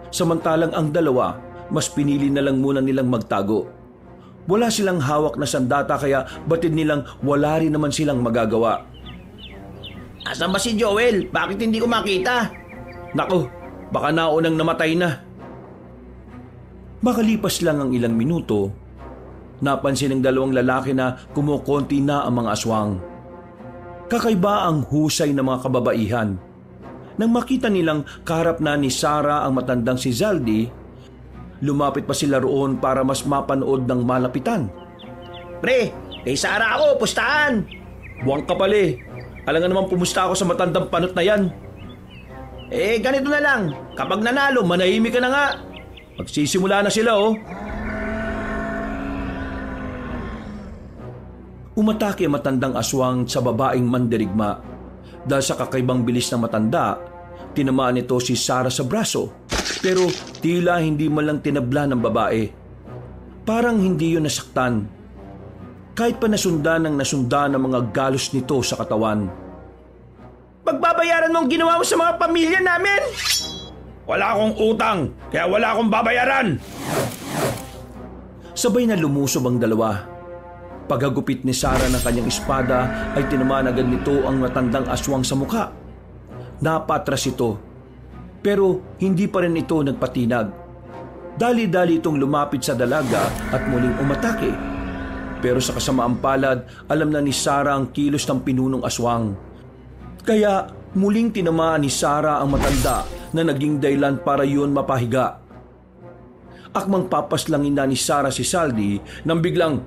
[SPEAKER 2] Samantalang ang dalawa, mas pinili na lang muna nilang magtago. Wala silang hawak na sandata kaya batid nilang wala rin naman silang magagawa.
[SPEAKER 1] asan ba si Joel? Bakit hindi ko makita?
[SPEAKER 2] Nako, baka naunang namatay na. Makalipas lang ang ilang minuto, napansin ng dalawang lalaki na kumukonti na ang mga aswang. Kakaiba ang husay ng mga kababaihan. Nang makita nilang kaharap na ni Sarah ang matandang si Zaldi, lumapit pa sila roon para mas mapanood ng malapitan.
[SPEAKER 1] Pre, kay Sarah ako, pustahan.
[SPEAKER 2] Buwang ka pala. Alam nga naman pumusta ako sa matandang panot na yan.
[SPEAKER 1] Ganito na lang. Kapag nanalo, manahimik ka na nga.
[SPEAKER 2] Magsisimula na sila Umatake ang matandang aswang sa babaeng mandirigma. Dahil sa kakaibang bilis ng matanda, tinamaan nito si Sarah sa braso. Pero tila hindi man lang tinabla ng babae. Parang hindi yun nasaktan. Kahit pa nasundan ng mga galos nito sa katawan.
[SPEAKER 4] Pagbabayaran mo ang ginawa mo sa mga pamilya namin!
[SPEAKER 1] Wala akong utang, kaya wala akong babayaran.
[SPEAKER 2] Sabay na lumusob ang dalawa. Paghagupit ni Sarah ng kanyang espada ay tinamaan agad nito ang matandang aswang sa mukha. Napatras ito. Pero hindi pa rin ito nagpatinag. Dali-dali itong lumapit sa dalaga at muling umatake. Pero sa kasamaang palad, alam na ni Sarah ang kilos ng pinunong aswang. Kaya muling tinamaan ni Sarah ang matanda na naging dahilan para yun mapahiga. Akmang papaslangin na ni Sarah si Saldi nang biglang,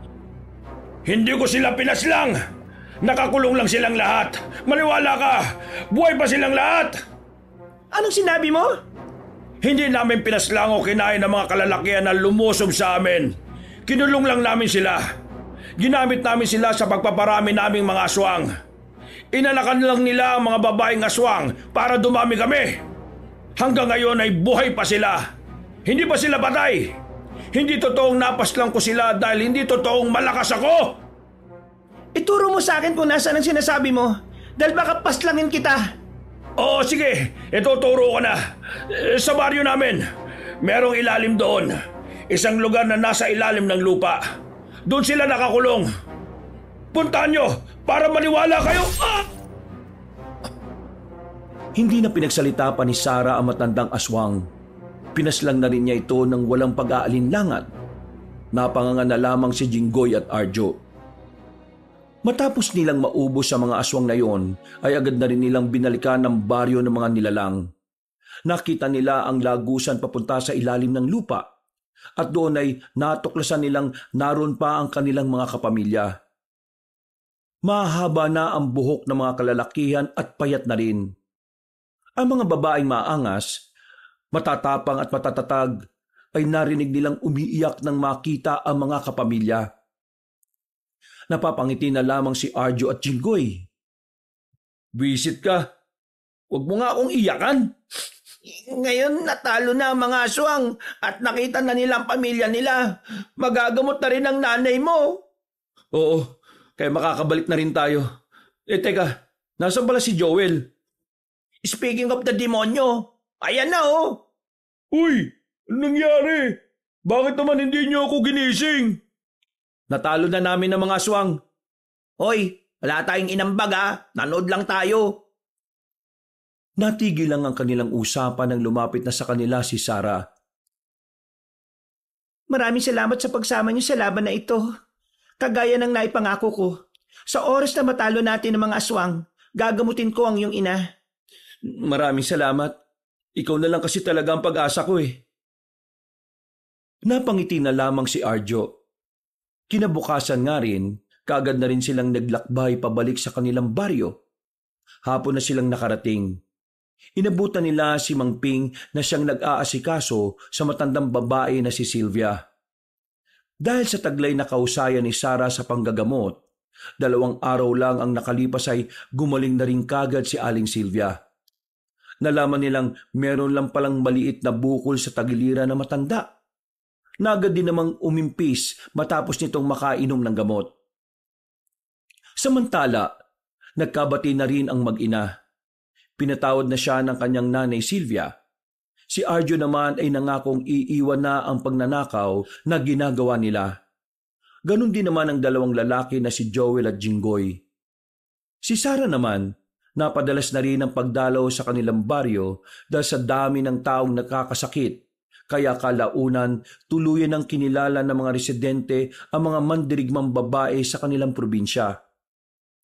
[SPEAKER 1] Hindi ko sila pinaslang! Nakakulong lang silang lahat! Maniwala ka! Buhay pa silang lahat!
[SPEAKER 4] Anong sinabi mo?
[SPEAKER 1] Hindi namin pinaslang o kinain ng mga kalalakihan na lumusob sa amin. Kinulong lang namin sila. Ginamit namin sila sa pagpaparami naming mga aswang. Inalakan lang nila ang mga babaeng aswang para dumami kami. Hanggang ngayon ay buhay pa sila.
[SPEAKER 3] Hindi pa sila patay! Hindi totoong napaslang ko sila dahil hindi totoong malakas ako!
[SPEAKER 4] Ituro mo sa akin kung nasaan ang sinasabi mo. Dahil baka paslangin kita.
[SPEAKER 3] Oo, sige. Ituturo ko na. Sa baryo namin, merong ilalim doon. Isang lugar na nasa ilalim ng lupa. Doon sila nakakulong. Puntahan nyo para maniwala kayo. Ah!
[SPEAKER 2] Hindi na pinagsalita pa ni Sarah ang matandang aswang. Pinaslang na rin niya ito ng walang pag-aalinlangan. Napanganga na lamang si Jinggoy at Arjo. Matapos nilang maubos sa mga aswang na yon, ay agad na rin nilang binalikan ang baryo ng mga nilalang. Nakita nila ang lagusan papunta sa ilalim ng lupa at doon ay natuklasan nilang naroon pa ang kanilang mga kapamilya. Mahaba na ang buhok ng mga kalalakihan at payat na rin. Ang mga babaeng maangas, matatapang at matatatag ay narinig nilang umiiyak nang makita ang mga kapamilya. Napapangiti na lamang si Arjo at Jinggoy.
[SPEAKER 3] Visit ka. Huwag mo nga akong iyakan.
[SPEAKER 4] Ngayon natalo na ang mga aswang at nakita na nila ang pamilya nila. Magagamot na rin ang nanay mo.
[SPEAKER 2] Oo, kaya makakabalik na rin tayo. Teka, nasaan pala si Joel?
[SPEAKER 4] Speaking of the demonyo, ayan na oh.
[SPEAKER 3] Uy, anong nangyari? Bakit naman hindi niyo ako ginising?
[SPEAKER 2] Natalo na namin ng mga aswang.
[SPEAKER 4] Hoy, wala tayong inambag nanood lang tayo.
[SPEAKER 2] Natigil lang ang kanilang usapan nang lumapit na sa kanila si Sarah.
[SPEAKER 4] Maraming salamat sa pagsama niyo sa laban na ito. Kagaya ng naipangako ko, sa oras na matalo natin ng mga aswang, gagamutin ko ang iyong ina.
[SPEAKER 2] Maraming salamat. Ikaw na lang kasi talaga ang pag-asa ko eh. Napangiti na lamang si Arjo. Kinabukasan nga rin, kaagad na rin silang naglakbay pabalik sa kanilang baryo. Hapon na silang nakarating. Inabutan nila si Mang Ping na siyang nag-aasikaso sa matandang babae na si Sylvia. Dahil sa taglay na kausayan ni Sarah sa panggagamot, 2 araw lang ang nakalipas ay gumaling na rin kagad si Aling Sylvia. Nalaman nilang meron lang palang maliit na bukol sa tagiliran na matanda. Nagad din namang umimpis matapos nitong makainom ng gamot. Samantala, nagkabati na rin ang mag-ina. Pinatawad na siya ng kanyang nanay Sylvia. Si Arjo naman ay nangakong iiwan na ang pagnanakaw na ginagawa nila. Ganon din naman ang 2 lalaki na si Joel at Jinggoy. Si Sarah naman, napadalas na rin ang pagdalaw sa kanilang baryo dahil sa dami ng taong nakakasakit. Kaya kalaunan, tuluyan ang kinilala ng mga residente ang mga mandirigmang babae sa kanilang probinsya.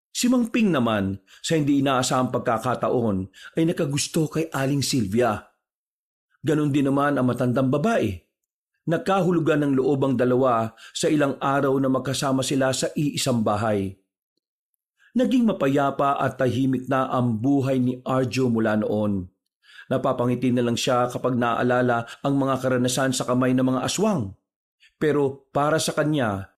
[SPEAKER 2] Si Mang Ping naman, sa hindi inaasahang pagkakataon, ay nakagusto kay Aling Sylvia. Ganon din naman ang matandang babae. Nagkahulugan ng loob ang 2 sa ilang araw na magkasama sila sa iisang bahay. Naging mapayapa at tahimik na ang buhay ni Arjo mula noon. Napapangiti na lang siya kapag naaalala ang mga karanasan sa kamay ng mga aswang. Pero para sa kanya,